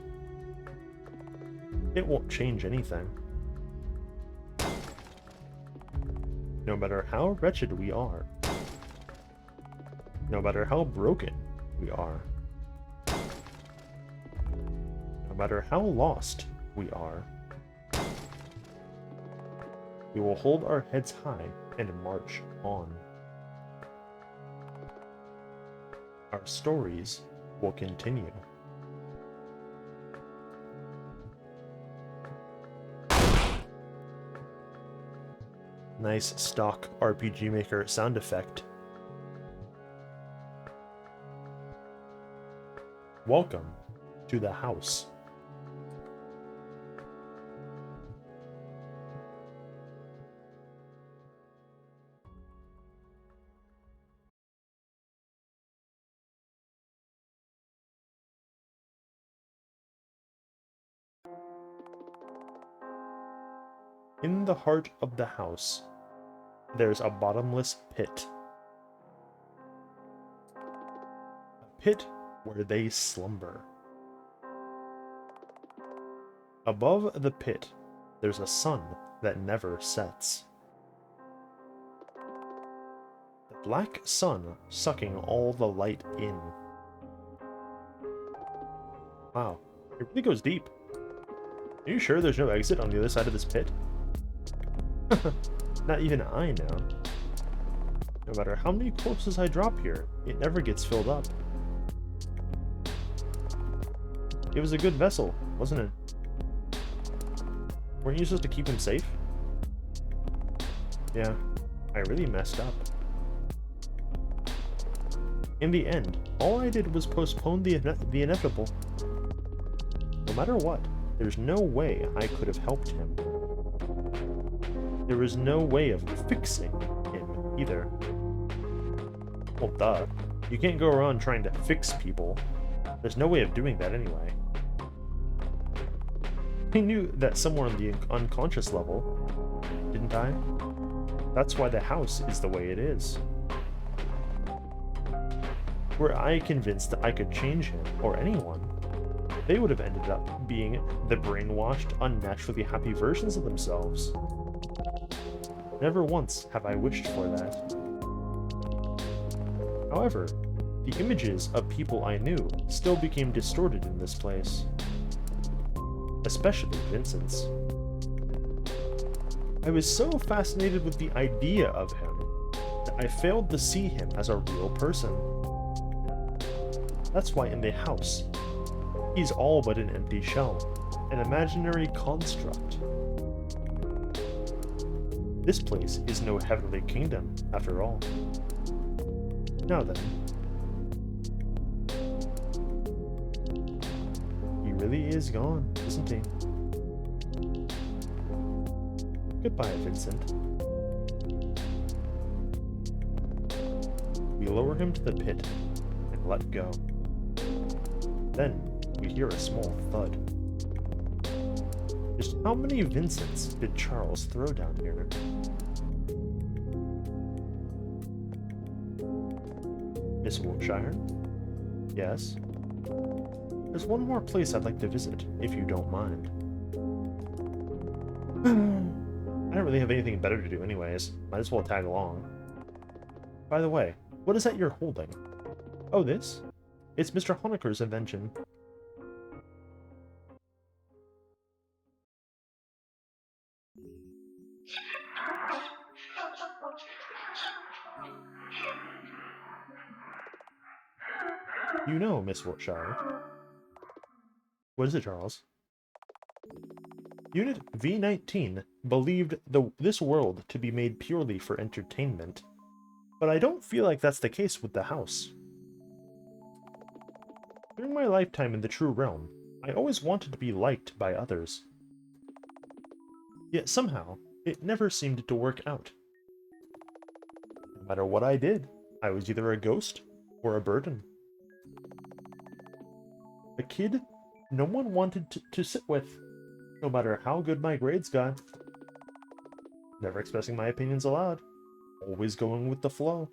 It won't change anything. No matter how wretched we are, no matter how broken we are, no matter how lost we are, we will hold our heads high and march on. Our stories will continue. Nice stock RPG Maker sound effect. Welcome to the house. In the heart of the house, there's a bottomless pit. A pit where they slumber. Above the pit, there's a sun that never sets. The black sun sucking all the light in. Wow, it really goes deep. Are you sure there's no exit on the other side of this pit? Not even I know. No matter how many corpses I drop here, it never gets filled up. It was a good vessel, wasn't it? Weren't you supposed to keep him safe? Yeah, I really messed up. In the end, all I did was postpone the inevitable. No matter what, there's no way I could have helped him. There was no way of fixing him either. Well, duh. You can't go around trying to fix people. There's no way of doing that anyway. I knew that somewhere on the unconscious level, didn't I? That's why the house is the way it is. Were I convinced that I could change him, or anyone, they would have ended up being the brainwashed, unnaturally happy versions of themselves. Never once have I wished for that. However, the images of people I knew still became distorted in this place. Especially Vincent's. I was so fascinated with the idea of him that I failed to see him as a real person. That's why in the house, he's all but an empty shell, an imaginary construct. This place is no heavenly kingdom, after all. Now then. He really is gone, isn't he? Goodbye, Vincent. We lower him to the pit and let go. Then we hear a small thud. Just how many Vincents did Charles throw down here? Miss Wiltshire? Yes? There's one more place I'd like to visit, if you don't mind. I don't really have anything better to do anyways. Might as well tag along. By the way, what is that you're holding? Oh, this? It's Mr. Honecker's invention. You know, Miss Wiltshire. What is it, Charles? Unit V-19 believed this world to be made purely for entertainment, but I don't feel like that's the case with the house. During my lifetime in the True Realm, I always wanted to be liked by others. Yet somehow, it never seemed to work out. No matter what I did, I was either a ghost or a burden. A kid no one wanted to sit with, no matter how good my grades got. Never expressing my opinions aloud, always going with the flow.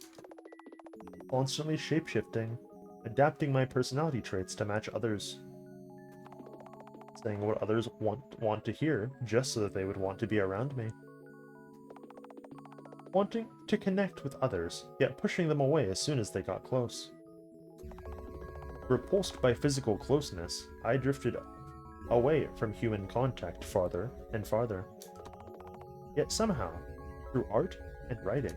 Constantly shape-shifting, adapting my personality traits to match others. Saying what others want to hear, just so that they would want to be around me. Wanting to connect with others, yet pushing them away as soon as they got close. Repulsed by physical closeness, I drifted away from human contact farther and farther. Yet somehow, through art and writing,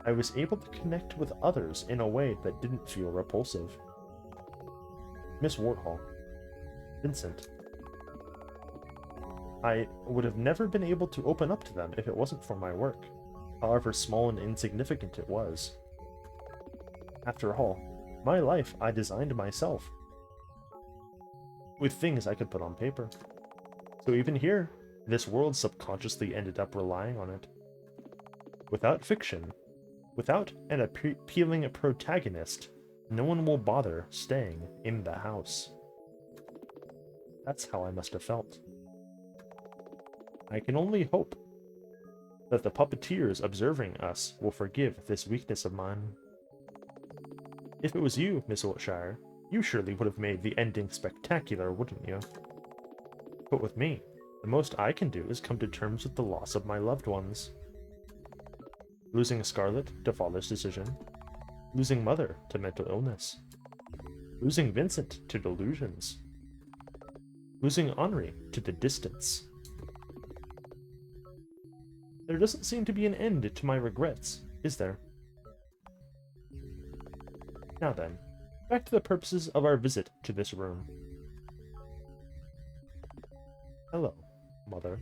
I was able to connect with others in a way that didn't feel repulsive. Miss Warthol, Vincent. I would have never been able to open up to them if it wasn't for my work, however small and insignificant it was. After all, my life I designed myself, with things I could put on paper. So even here, this world subconsciously ended up relying on it. Without fiction, without an appealing protagonist, no one will bother staying in the house. That's how I must have felt. I can only hope that the puppeteers observing us will forgive this weakness of mine. If it was you, Miss Wiltshire, you surely would have made the ending spectacular, wouldn't you? But with me, the most I can do is come to terms with the loss of my loved ones. Losing Scarlet to father's decision, losing Mother to mental illness, losing Vincent to delusions, losing Henri to the distance. There doesn't seem to be an end to my regrets, is there? Now then, back to the purposes of our visit to this room. Hello, Mother.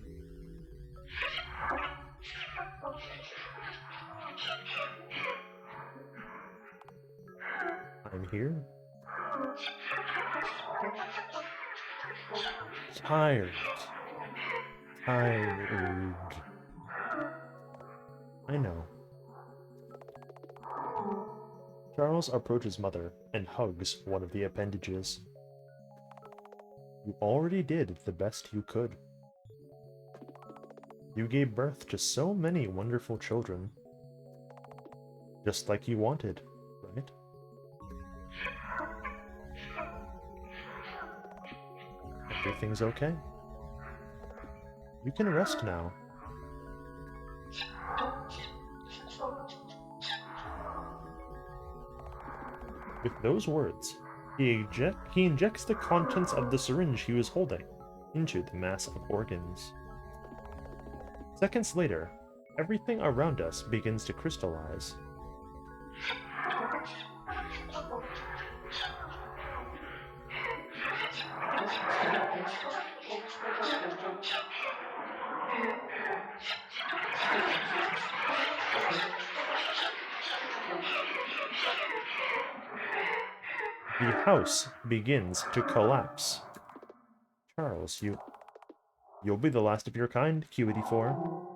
I'm here. Tired. I know. Charles approaches Mother and hugs one of the appendages. You already did the best you could. You gave birth to so many wonderful children. Just like you wanted, right? Everything's okay. You can rest now. With those words, he injects the contents of the syringe he was holding into the mass of organs. Seconds later, everything around us begins to crystallize. The house begins to collapse. Charles, you'll be the last of your kind, Q84.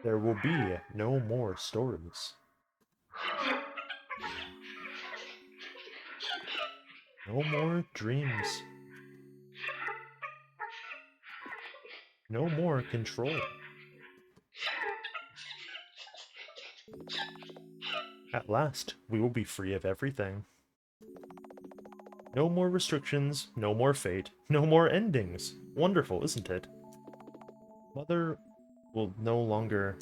There will be no more stories. No more dreams. No more control. At last, we will be free of everything. No more restrictions, no more fate, no more endings. Wonderful, isn't it? Mother will no longer...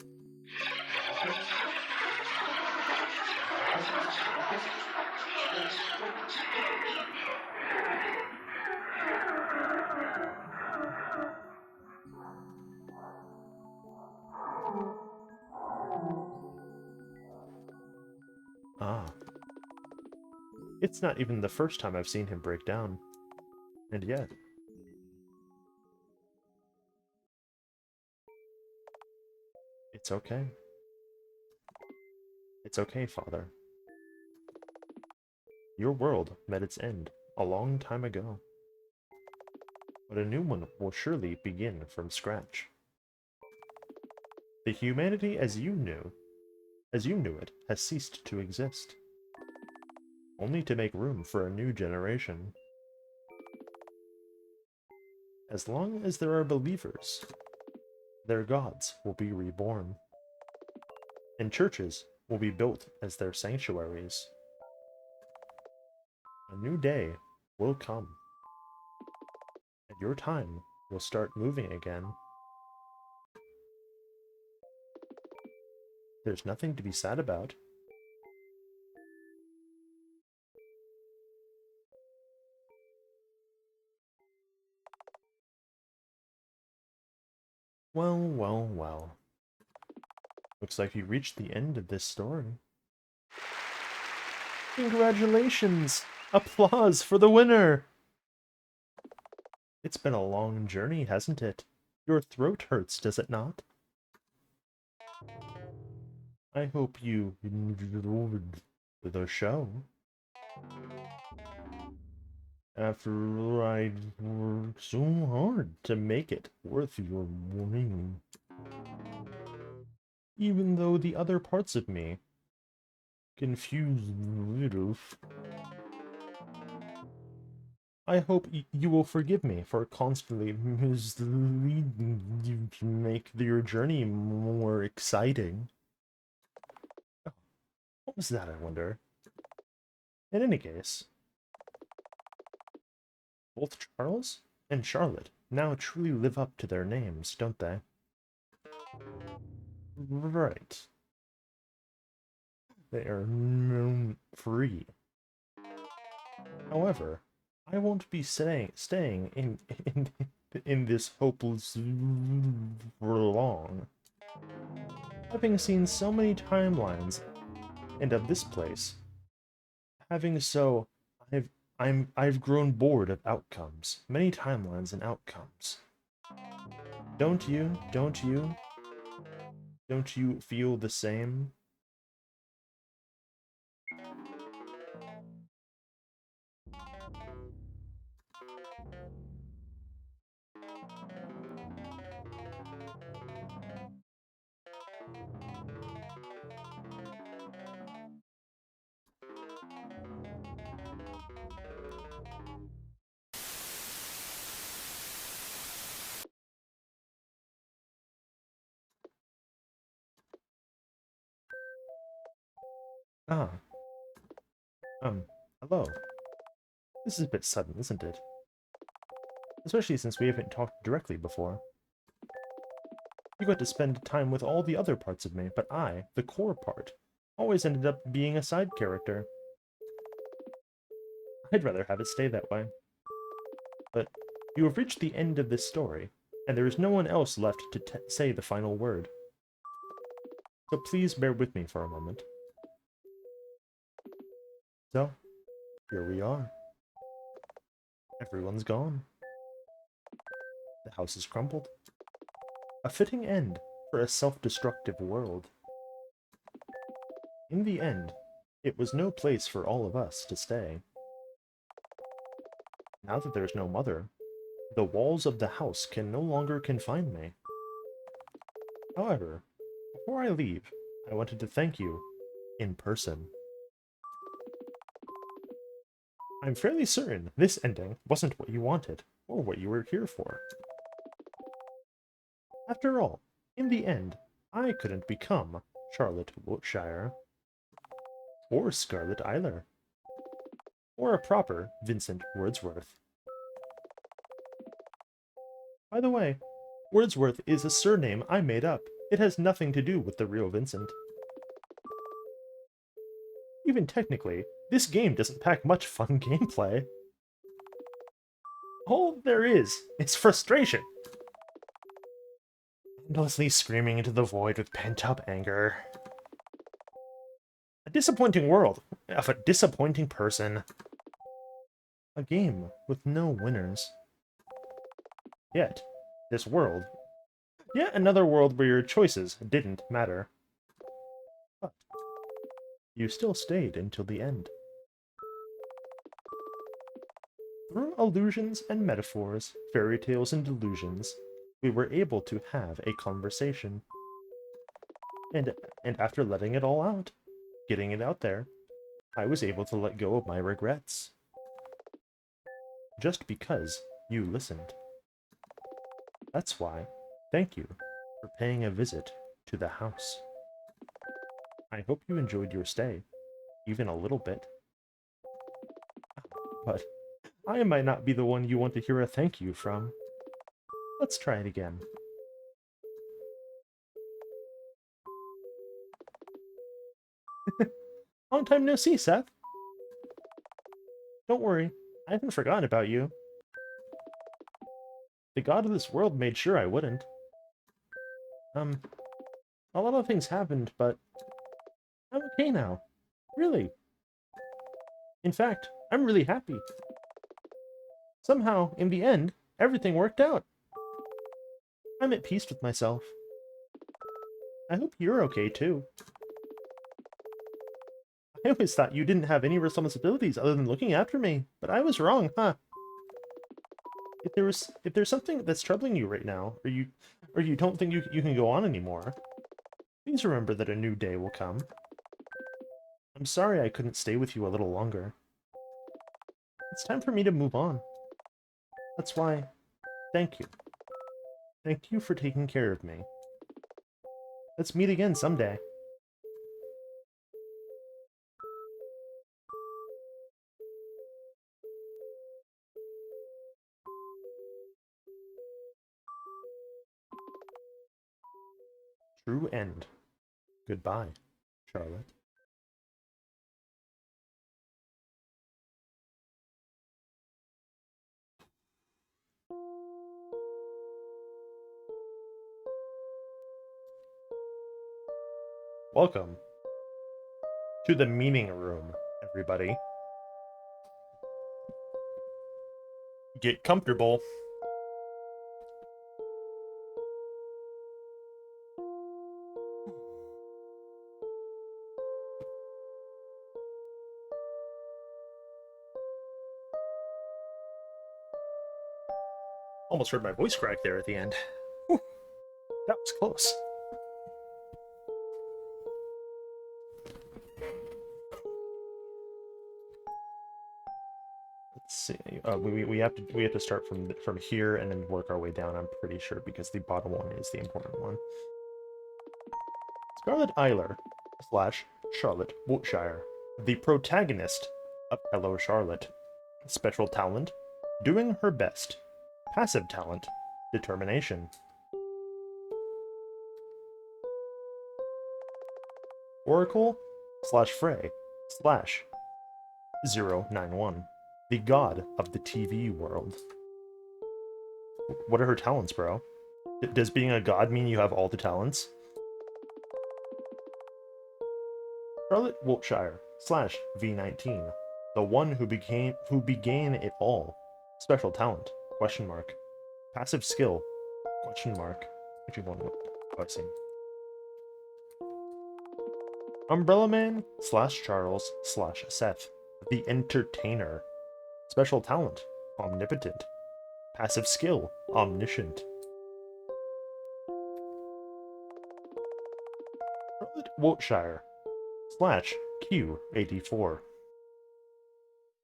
Ah. It's not even the first time I've seen him break down. And yet... It's okay. It's okay, Father. Your world met its end a long time ago. But a new one will surely begin from scratch. The humanity as you knew it, has ceased to exist. Only to make room for a new generation. As long as there are believers, their gods will be reborn. And churches will be built as their sanctuaries. A new day will come. And your time will start moving again. There's nothing to be sad about. Well, well, well. Looks like you reached the end of this story. Congratulations! Applause for the winner! It's been a long journey, hasn't it? Your throat hurts, does it not? I hope you enjoyed the show. After I worked so hard to make it worth your while. Even though the other parts of me confuse a little. I hope you will forgive me for constantly misleading you to make your journey more exciting. Oh, what was that, I wonder? In any case, both Charles and Charlotte now truly live up to their names, don't they? Right. They are free. However, I won't be staying in this hopeless for long. Having seen so many timelines and of this place, I've grown bored of outcomes, many timelines and outcomes. Don't you? Don't you? Don't you feel the same? Ah, hello. This is a bit sudden, isn't it? Especially since we haven't talked directly before. You got to spend time with all the other parts of me, but I, the core part, always ended up being a side character. I'd rather have it stay that way. But you have reached the end of this story, and there is no one else left to say the final word. So please bear with me for a moment. So, here we are. Everyone's gone. The house is crumbled. A fitting end for a self-destructive world. In the end, it was no place for all of us to stay. Now that there's no mother, the walls of the house can no longer confine me. However, before I leave, I wanted to thank you in person. I'm fairly certain this ending wasn't what you wanted, or what you were here for. After all, in the end, I couldn't become Charlotte Wiltshire, or Scarlet Eiler, or a proper Vincent Wordsworth. By the way, Wordsworth is a surname I made up. It has nothing to do with the real Vincent. Even technically, this game doesn't pack much fun gameplay. All there is frustration. Endlessly screaming into the void with pent-up anger. A disappointing world of a disappointing person. A game with no winners. Yet, this world. Yet another world where your choices didn't matter. But you still stayed until the end. Through allusions and metaphors, fairy tales and delusions, we were able to have a conversation. And after letting it all out, getting it out there, I was able to let go of my regrets. Just because you listened. That's why, thank you for paying a visit to the house. I hope you enjoyed your stay, even a little bit. But I might not be the one you want to hear a thank you from. Let's try it again. Long time no see, Seth. Don't worry, I haven't forgotten about you. The god of this world made sure I wouldn't. A lot of things happened, but I'm okay now. Really. In fact, I'm really happy. Somehow, in the end, everything worked out. I'm at peace with myself. I hope you're okay, too. I always thought you didn't have any responsibilities other than looking after me, but I was wrong, huh? If there's something that's troubling you right now, or you don't think you can go on anymore, please remember that a new day will come. I'm sorry I couldn't stay with you a little longer. It's time for me to move on. That's why, thank you. Thank you for taking care of me. Let's meet again someday. True end. Goodbye, Charlotte. Welcome to the meaning room, everybody. Get comfortable. Almost heard my voice crack there at the end. Whew, that was close. Let's see. We have to start from here and then work our way down. I'm pretty sure because the bottom one is the important one. Scarlet Eiler / Charlotte Wiltshire, the protagonist of Hello Charlotte. Special talent, doing her best. Passive talent, determination. Oracle slash Frey slash 091, the god of the TV world. What are her talents, bro? Does being a god mean you have all the talents? Scarlet Wiltshire slash V19, the one who began it all. Special talent? Question mark. Passive skill? Question mark. Actually, one. I see. Umbrella Man slash Charles slash Seth, the entertainer. Special talent? Omnipotent. Passive skill? Omniscient. Scarlet Wiltshire slash Q84,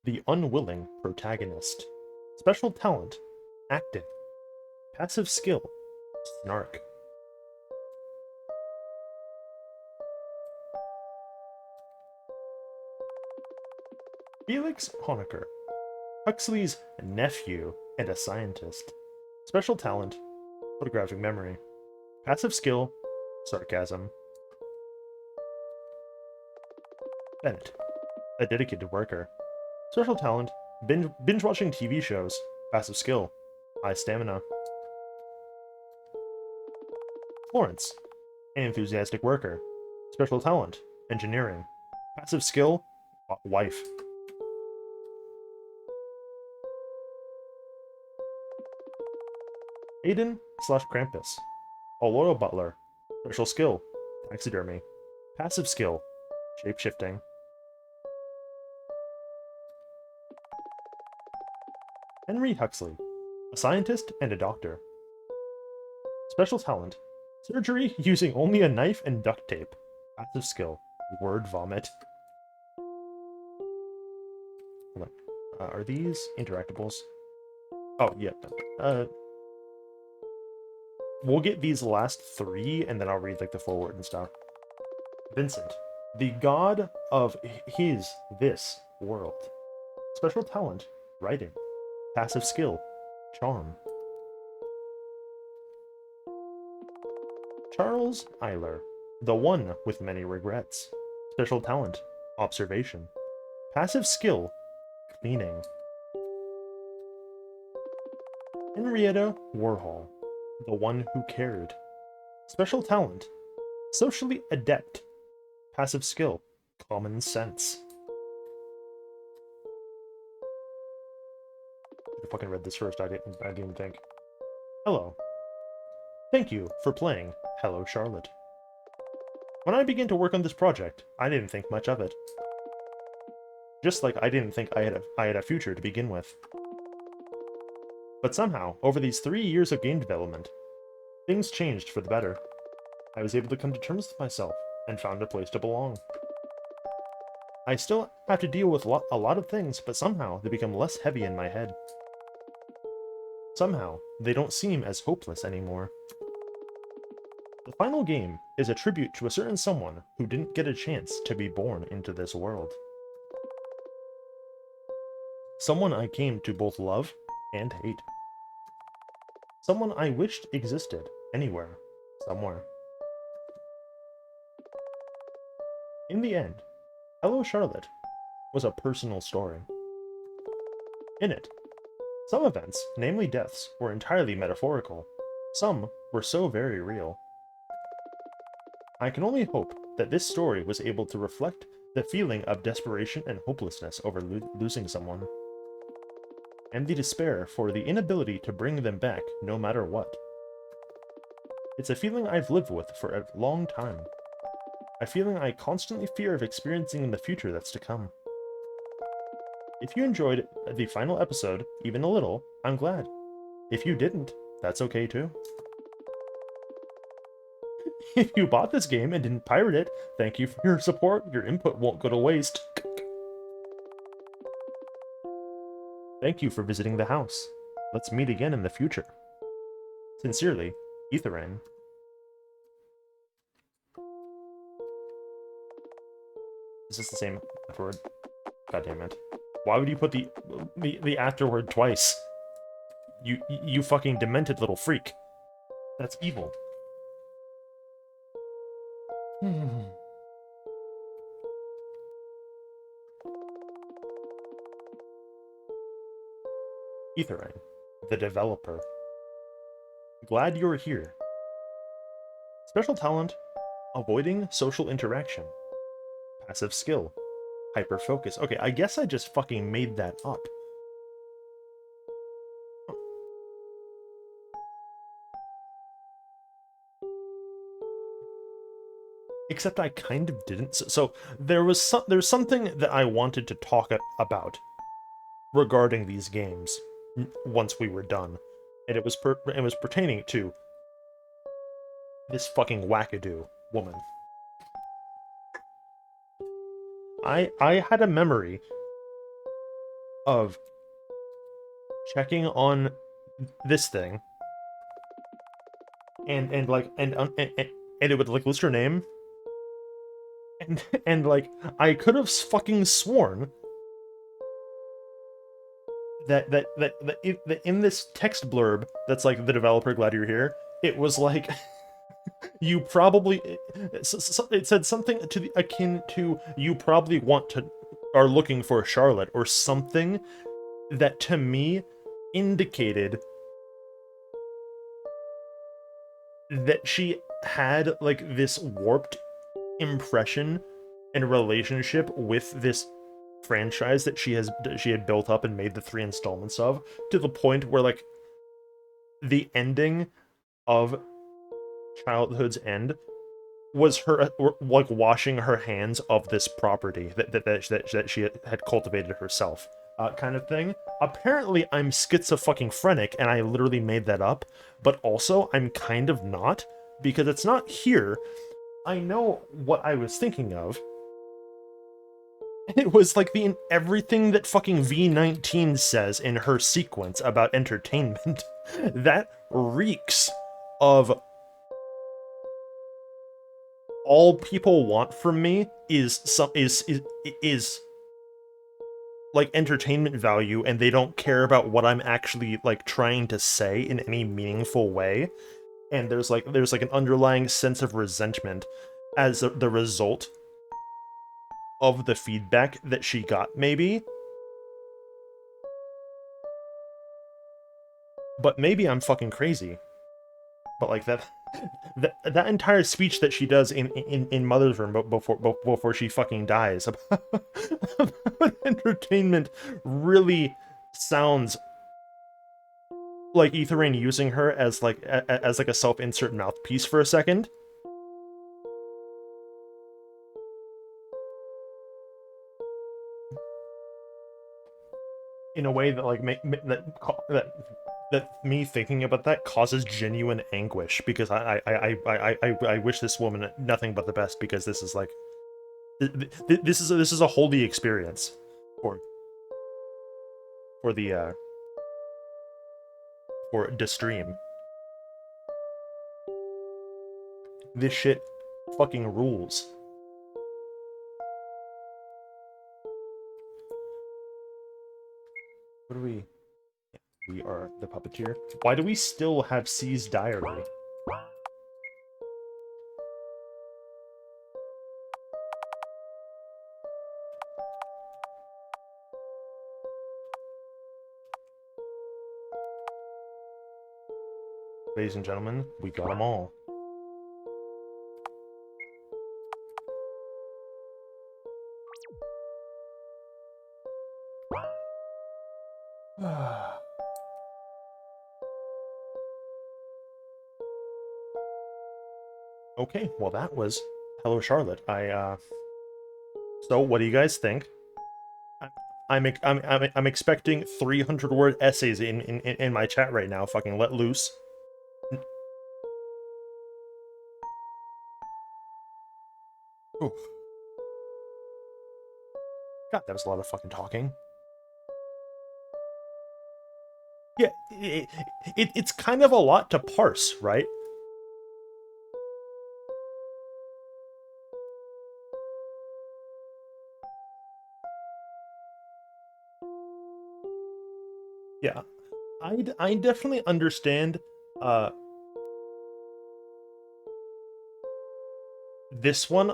the unwilling protagonist. Special talent? Active. Passive skill? Snark. Felix Honecker, Huxley's nephew and a scientist. Special talent? Photographic memory. Passive skill? Sarcasm. Bennett, a dedicated worker. Special talent? Binge watching TV shows. Passive skill? High stamina. Florence, an enthusiastic worker. Special talent? Engineering. Passive skill? Wife. Aiden slash Krampus, a loyal butler. Special skill? Taxidermy. Passive skill? Shapeshifting. Henry Huxley, a scientist and a doctor. Special talent? Surgery using only a knife and duct tape. Passive skill? Word vomit. Hold on. Are these interactables? Oh, yeah. We'll get these last three, and then I'll read like the foreword and stuff. Vincent, the god of this world. Special talent? Writing. Passive skill? Charm. Charles Eiler, the one with many regrets. Special talent? Observation. Passive skill? Cleaning. Henrietta Warhol, the one who cared. Special talent? Socially adept. Passive skill? Common sense. I fucking read this first, I didn't even think. Hello. Thank you for playing Hello Charlotte. When I began to work on this project, I didn't think much of it. Just like I didn't think I had a future to begin with. But somehow, over these 3 years of game development, things changed for the better. I was able to come to terms with myself and found a place to belong. I still have to deal with a lot of things, but somehow they become less heavy in my head. Somehow, they don't seem as hopeless anymore. The final game is a tribute to a certain someone who didn't get a chance to be born into this world. Someone I came to both love and hate. Someone I wished existed anywhere, somewhere. In the end, Hello Charlotte was a personal story. In it, some events, namely deaths, were entirely metaphorical. Some were so very real. I can only hope that this story was able to reflect the feeling of desperation and hopelessness over losing someone, and the despair for the inability to bring them back no matter what. It's a feeling I've lived with for a long time. A feeling I constantly fear of experiencing in the future that's to come. If you enjoyed the final episode, even a little, I'm glad. If you didn't, that's okay too. If you bought this game and didn't pirate it, thank you for your support. Your input won't go to waste. Thank you for visiting the house. Let's meet again in the future. Sincerely, Etherine. Is this the same afterword? God damn it. Why would you put the afterword twice? You fucking demented little freak. That's evil. Etherine, the developer. Glad you're here. Special talent, avoiding social interaction. Passive skill, hyper focus. Okay, I guess I just fucking made that up. Except I kind of didn't. So there's something that I wanted to talk about regarding these games once we were done, and it was pertaining to this fucking wackadoo woman. I had a memory of checking on this thing, and it would like list her name, and like I could have fucking sworn that in this text blurb that's like the developer, glad you're here, it was like you probably it said something to the akin to you probably are looking for Charlotte or something that to me indicated that she had like this warped impression and relationship with this franchise that she had built up and made the 3 installments of, to the point where like the ending of Childhood's End was her like washing her hands of this property that she had cultivated herself, kind of thing. Apparently I'm schizophrenic and I literally made that up, but also I'm kind of not, because it's not here. I know what I was thinking of. It was like everything that fucking V19 says in her sequence about entertainment. That reeks of all people want from me is like entertainment value, and they don't care about what I'm actually like trying to say in any meaningful way. And there's like an underlying sense of resentment as the result of the feedback that she got, maybe. But maybe I'm fucking crazy. But like that entire speech that she does in Mother's Room before she fucking dies about entertainment really sounds like Etherine using her as like a self-insert mouthpiece for a second. In a way that like that me thinking about that causes genuine anguish, because I wish this woman nothing but the best, because this is like this is a holy experience for the for the stream. This shit fucking rules. What do we? We are the puppeteer. Why do we still have C's diary? Ladies and gentlemen, we got them all. Okay, well that was Hello Charlotte. So what do you guys think? I'm expecting 300-word essays in my chat right now. Fucking let loose. Ooh. God, that was a lot of fucking talking. Yeah, it's kind of a lot to parse, right? Yeah, I definitely understand uh this one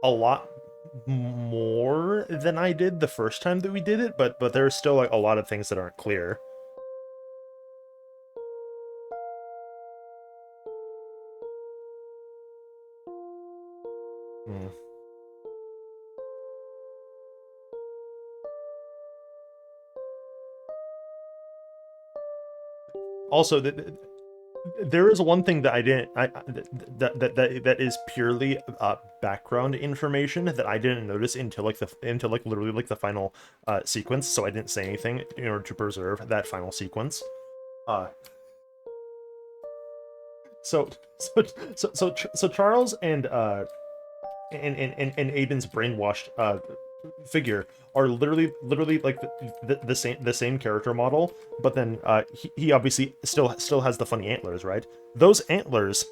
a lot more than I did the first time that we did it, but there's still like a lot of things that aren't clear. Hmm. Also, there is one thing that I didn't that is purely background information that I didn't notice until like literally like the final sequence, so I didn't say anything in order to preserve that final sequence. Uh, so so Charles and Aiden's brainwashed figure are literally like the same character model, but then he obviously still has the funny antlers, right? Those antlers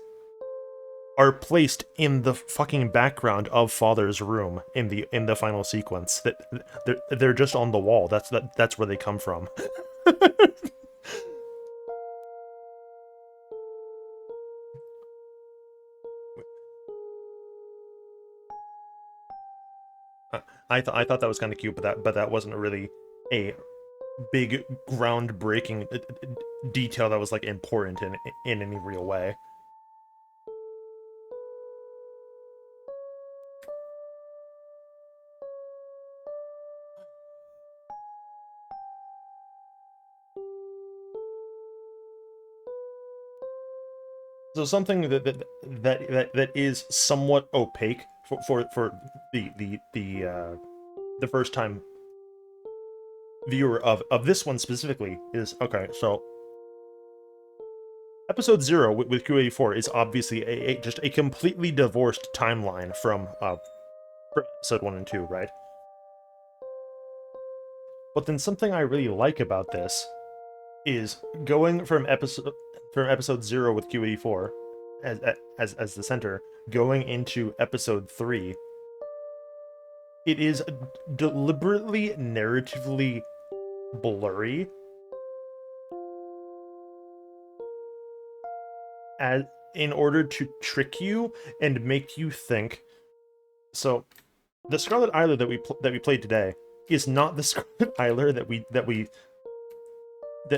are placed in the fucking background of Father's room in the final sequence. That they're just on the wall. That's where they come from. I thought that was kind of cute, but that wasn't really a big groundbreaking detail that was like important in any real way. So something that is somewhat opaque for the first time viewer of this one specifically is okay. So episode 0 with Q84 is obviously just a completely divorced timeline from episode 1 and 2, right? But then something I really like about this is going from episode 0 with Q84 as the center, going into episode 3. It is deliberately narratively blurry as in order to trick you and make you think. So the Scarlet Isler that we played today is not the Scarlet Isler that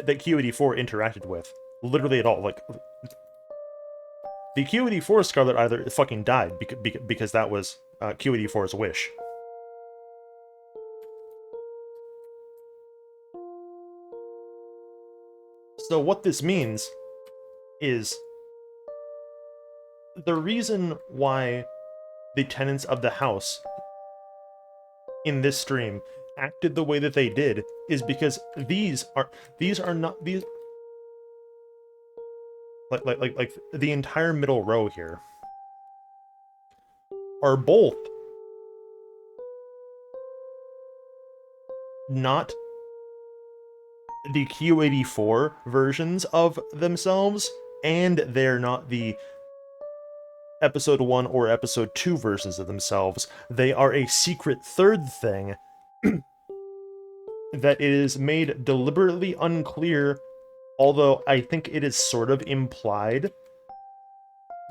Q84 interacted with, literally at all. Like the Q84 Scarlet Isler fucking died because that was Q84's wish. So what this means is the reason why the tenants of the house in this stream acted the way that they did is because these are not these like the entire middle row here are both not the Q84 versions of themselves, and they're not the episode 1 or episode 2 versions of themselves. They are a secret third thing that is made deliberately unclear, although I think it is sort of implied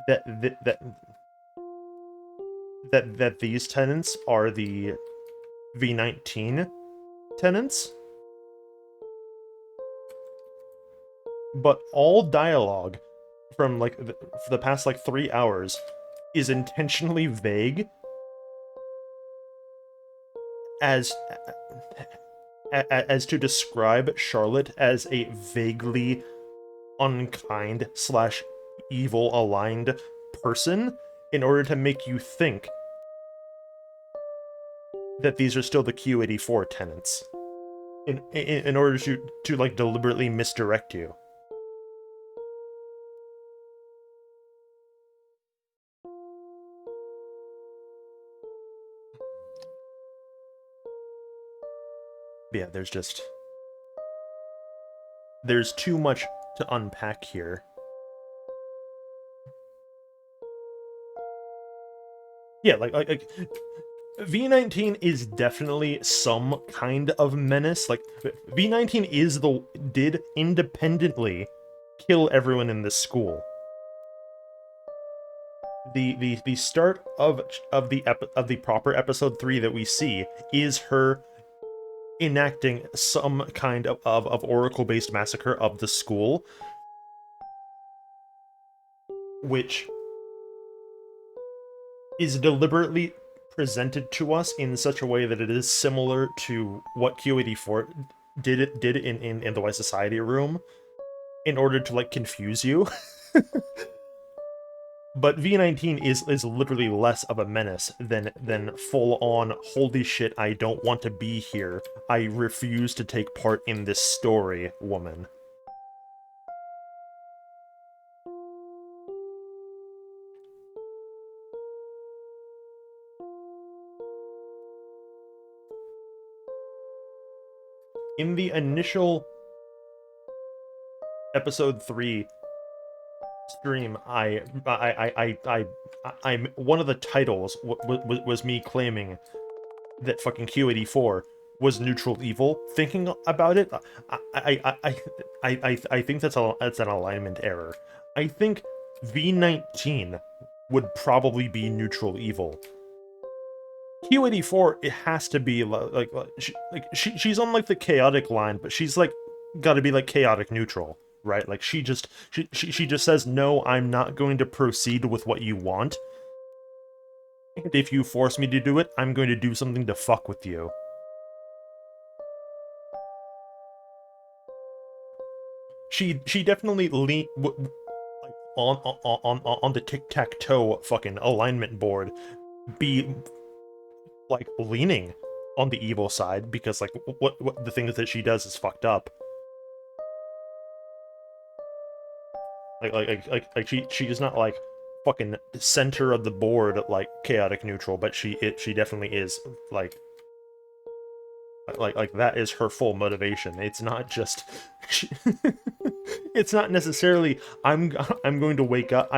that that these tenants are the V19 tenants. But all dialogue from like for the past like 3 hours is intentionally vague as as to describe Charlotte as a vaguely unkind slash evil aligned person in order to make you think that these are still the Q84 tenants in order to like deliberately misdirect you. But yeah, there's too much to unpack here. Yeah, like V19 is definitely some kind of menace. Like, V19 did independently kill everyone in this school. The start of the proper episode 3 that we see is her enacting some kind of Oracle-based massacre of the school, which is deliberately presented to us in such a way that it is similar to what Q84 did in the White Society room, in order to, like, confuse you. But V19 is literally less of a menace than full-on, holy shit, I don't want to be here, I refuse to take part in this story, woman. In the initial episode 3 stream, I'm one of the titles was me claiming that fucking Q84 was neutral evil. Thinking about it, I think that's an alignment error. I think V19 would probably be neutral evil. Q84, it has to be she's on like the chaotic line, but she's like got to be like chaotic neutral, right? Like she just says, no, I'm not going to proceed with what you want, and if you force me to do it, I'm going to do something to fuck with you. She definitely on the tic-tac-toe fucking alignment board, be like leaning on the evil side, because like what the things that she does is fucked up. She is not like fucking center of the board like chaotic neutral, but she definitely is like that is her full motivation. It's not just it's not necessarily I'm going to wake up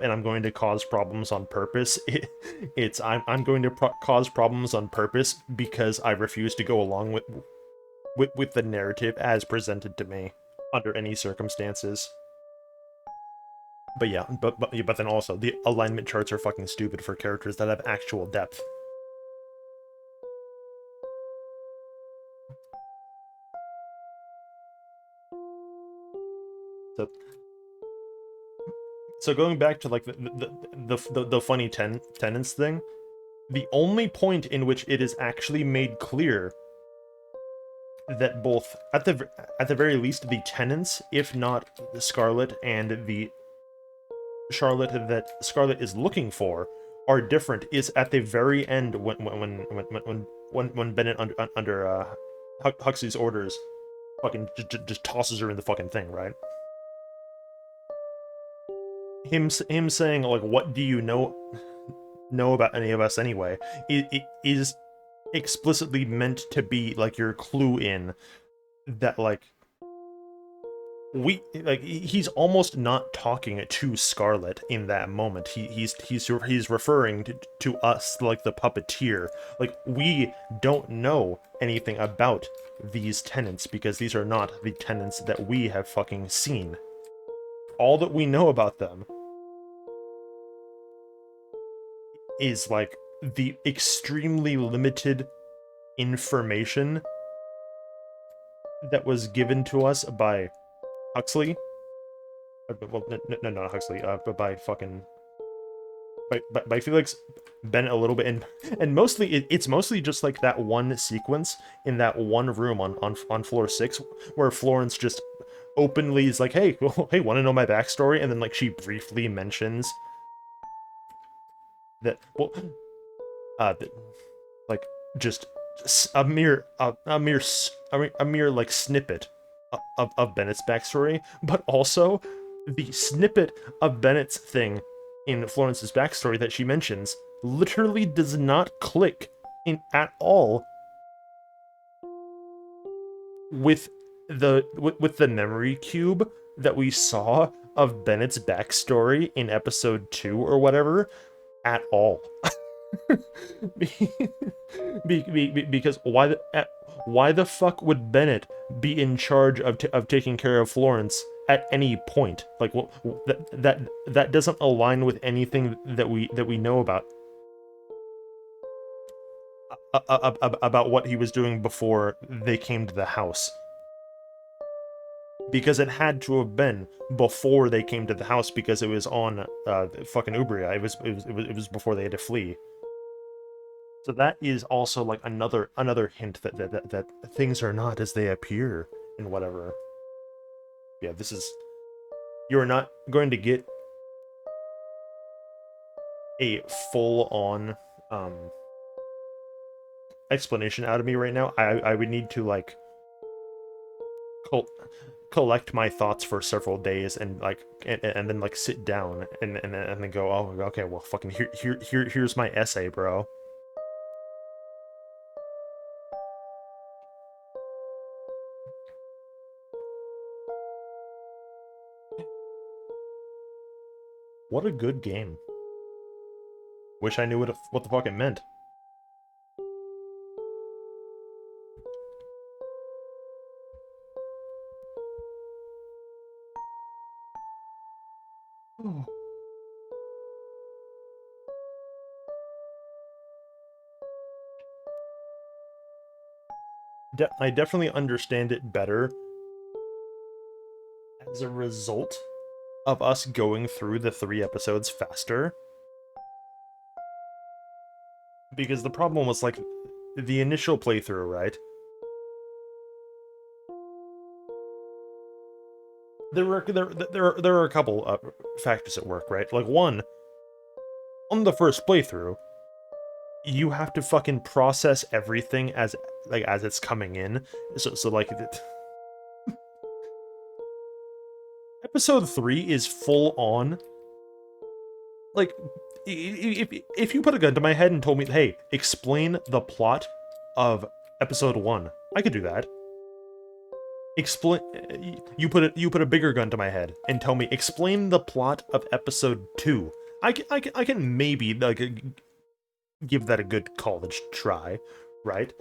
and I'm going to cause problems on purpose. It's I'm going to cause problems on purpose because I refuse to go along with the narrative as presented to me under any circumstances. But yeah, but then also the alignment charts are fucking stupid for characters that have actual depth. So going back to like the funny tenants thing, the only point in which it is actually made clear that both at the very least the tenants, if not the Scarlet and the Charlotte that Scarlet is looking for, are different is at the very end when Bennett under Huxley's orders fucking just tosses her in the fucking thing, right? Him saying like, what do you know about any of us anyway, it is explicitly meant to be like your clue in that like he's almost not talking to Scarlet in that moment. He's referring to us, like the puppeteer. Like, we don't know anything about these tenants because these are not the tenants that we have fucking seen. All that we know about them is like the extremely limited information that was given to us by Huxley. Well, no, not Huxley. But by fucking by Felix, Bennett a little bit, and mostly it's mostly just like that one sequence in that one room on floor 6 where Florence just openly is like, hey, hey, want to know my backstory? And then like she briefly mentions that, well, like just a mere like snippet of Bennett's backstory, but also the snippet of Bennett's thing in Florence's backstory that she mentions literally does not click in at all with the memory cube that we saw of Bennett's backstory in episode 2 or whatever at all. Because why the fuck would Bennett be in charge of taking care of Florence at any point? Like, that doesn't align with anything that we know about what he was doing before they came to the house. Because it had to have been before they came to the house, because it was on fucking Ubria. It was before they had to flee. So that is also like another hint that things are not as they appear in whatever. Yeah, this is, you're not going to get a full on explanation out of me right now. I would need to like col collect my thoughts for several days and like and then like sit down and then go, oh, okay, well, fucking here's my essay, bro. What a good game. Wish I knew what the fuck it meant. I definitely understand it better as a result of us going through the 3 episodes faster. Because the problem was, like, the initial playthrough, right? There are a couple factors at work, right? Like, one, on the first playthrough, you have to fucking process everything as it's coming in. So like, episode 3 is full on. Like, if you put a gun to my head and told me, hey, explain the plot of episode 1, I could do that. Explain. You put a bigger gun to my head and tell me, explain the plot of episode 2. I can maybe like give that a good college try, right?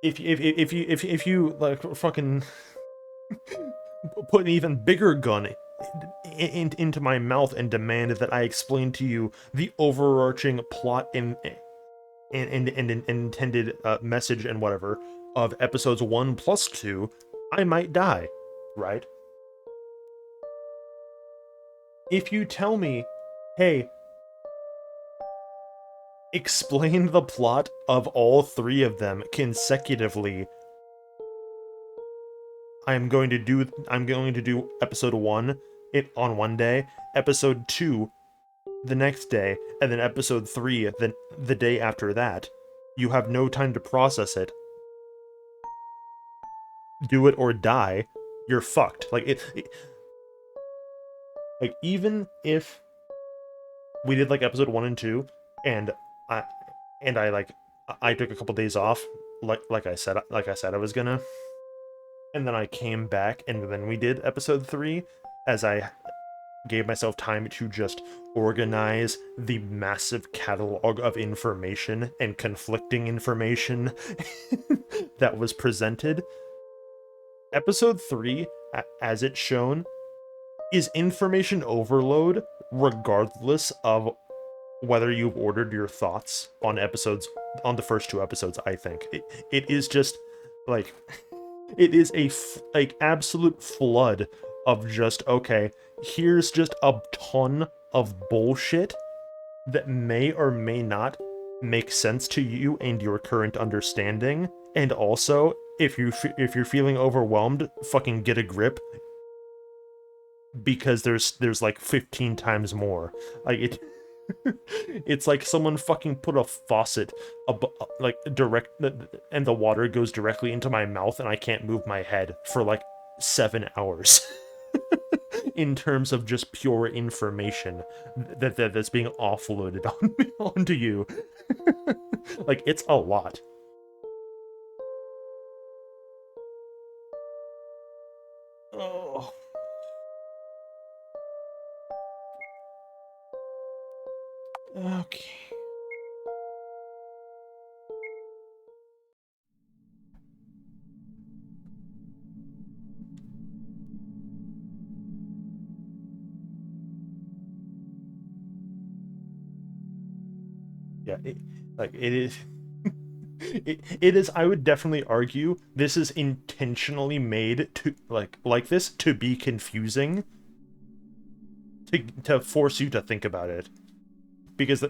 If you like fucking put an even bigger gun into my mouth and demand that I explain to you the overarching plot and intended message and whatever of episodes 1 plus 2, I might die, right? If you tell me, hey, explain the plot of all 3 of them consecutively, I'm going to do episode 1 on one day, episode 2 the next day, and then episode 3 the day after that. You have no time to process it. Do it or die. You're fucked. Like like, even if we did like episode 1 and 2, and I I took a couple days off, like I said I was gonna, and then I came back and then we did episode 3, as I gave myself time to just organize the massive catalog of information and conflicting information that was presented. Episode 3, as it's shown, is information overload regardless of whether you've ordered your thoughts on on the first 2 episodes. I think it is just like, it is a like absolute flood of just, okay, here's just a ton of bullshit that may or may not make sense to you and your current understanding. And also, if you're feeling overwhelmed, fucking get a grip, because there's like 15 times more. Like, it's like someone fucking put a faucet like direct, and the water goes directly into my mouth and I can't move my head for like 7 hours. In terms of just pure information that's being offloaded onto you. Like, it's a lot. Oh. Okay. Yeah, it is. It is. I would definitely argue this is intentionally made to like this to be confusing, to force you to think about it, because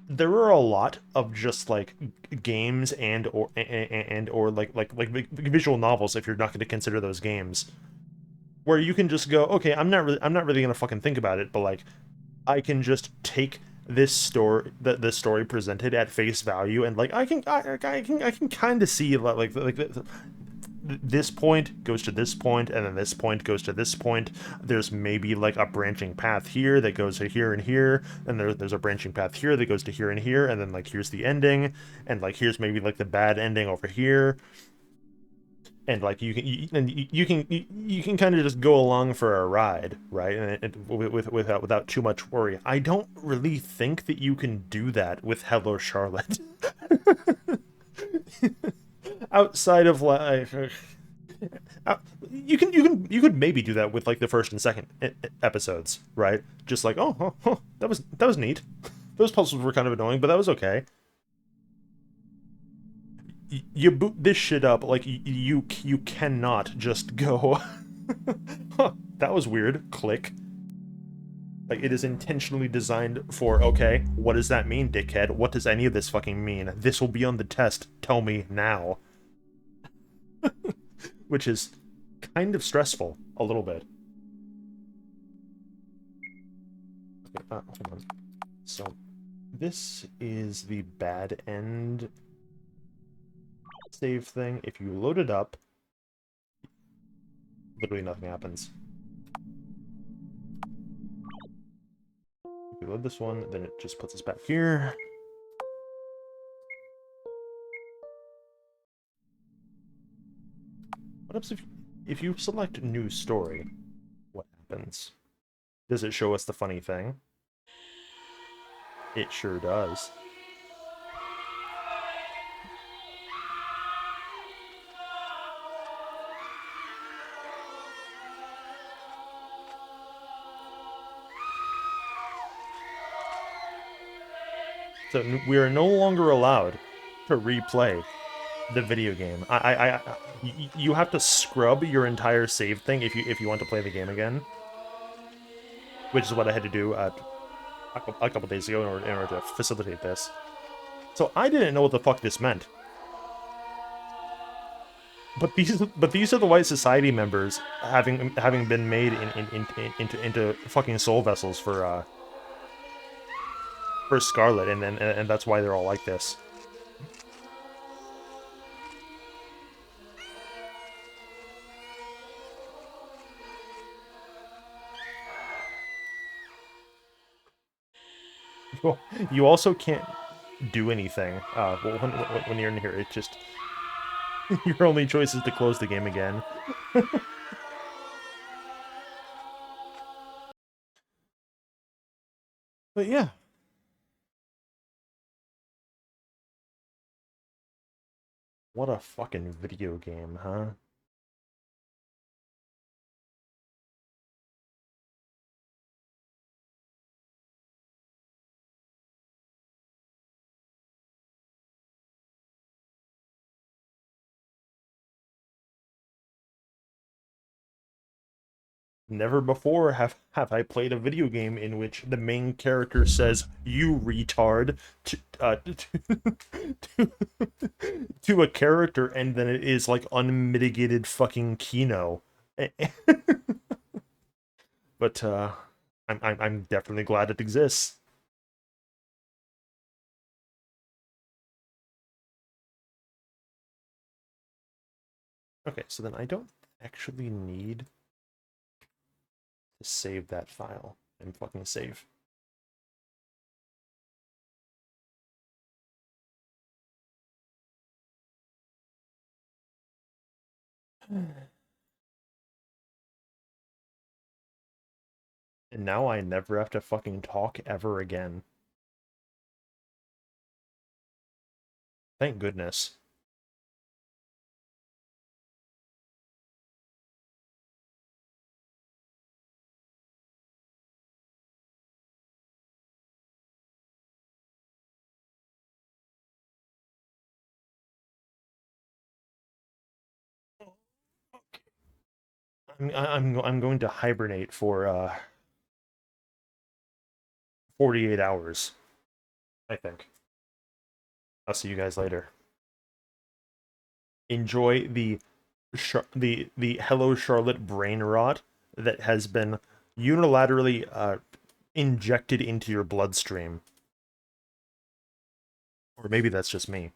there are a lot of just like games and or like visual novels, if you're not going to consider those games, where you can just go, okay, I'm not really gonna fucking think about it, but like I can just take this story, the story presented at face value, and like I can kind of see this point goes to this point, and then this point goes to this point. There's maybe like a branching path here that goes to here and here, and there's a branching path here that goes to here and here, and then like here's the ending, and like here's maybe like the bad ending over here, and like you can kind of just go along for a ride, right? And without too much worry. I don't really think that you can do that with Hello Charlotte. Outside of like you could maybe do that with like the first and second episodes, right? Just like, oh, that was neat. Those puzzles were kind of annoying, but that was okay. You boot this shit up, like you cannot just go, huh, that was weird, click. Like, it is intentionally designed for, okay, what does that mean, dickhead? What does any of this fucking mean? This will be on the test, tell me now. Which is kind of stressful, a little bit. Okay, hold on. So, this is the bad end save thing. If you load it up, literally nothing happens. If we load this one, then it just puts us back here. What happens if you select new story? What happens? Does it show us the funny thing? It sure does. So we are no longer allowed to replay the video game. You have to scrub your entire save thing if you want to play the game again, which is what I had to do a couple days ago in order to facilitate this. So I didn't know what the fuck this meant. But these are the White Society members having been made into fucking soul vessels for Scarlet, and that's why they're all like this. You also can't do anything when you're in here. It just your only choice is to close the game again. But yeah, what a fucking video game, huh? Never before have I played a video game in which the main character says "you retard" to, to a character, and then it is like unmitigated fucking Kino. But I'm definitely glad it exists. Okay, so then I don't actually need to save that file and fucking save. And now I never have to fucking talk ever again. Thank goodness. I'm going to hibernate for 48 hours, I think. I'll see you guys later. Enjoy the Hello Charlotte brain rot that has been unilaterally injected into your bloodstream. Or maybe that's just me.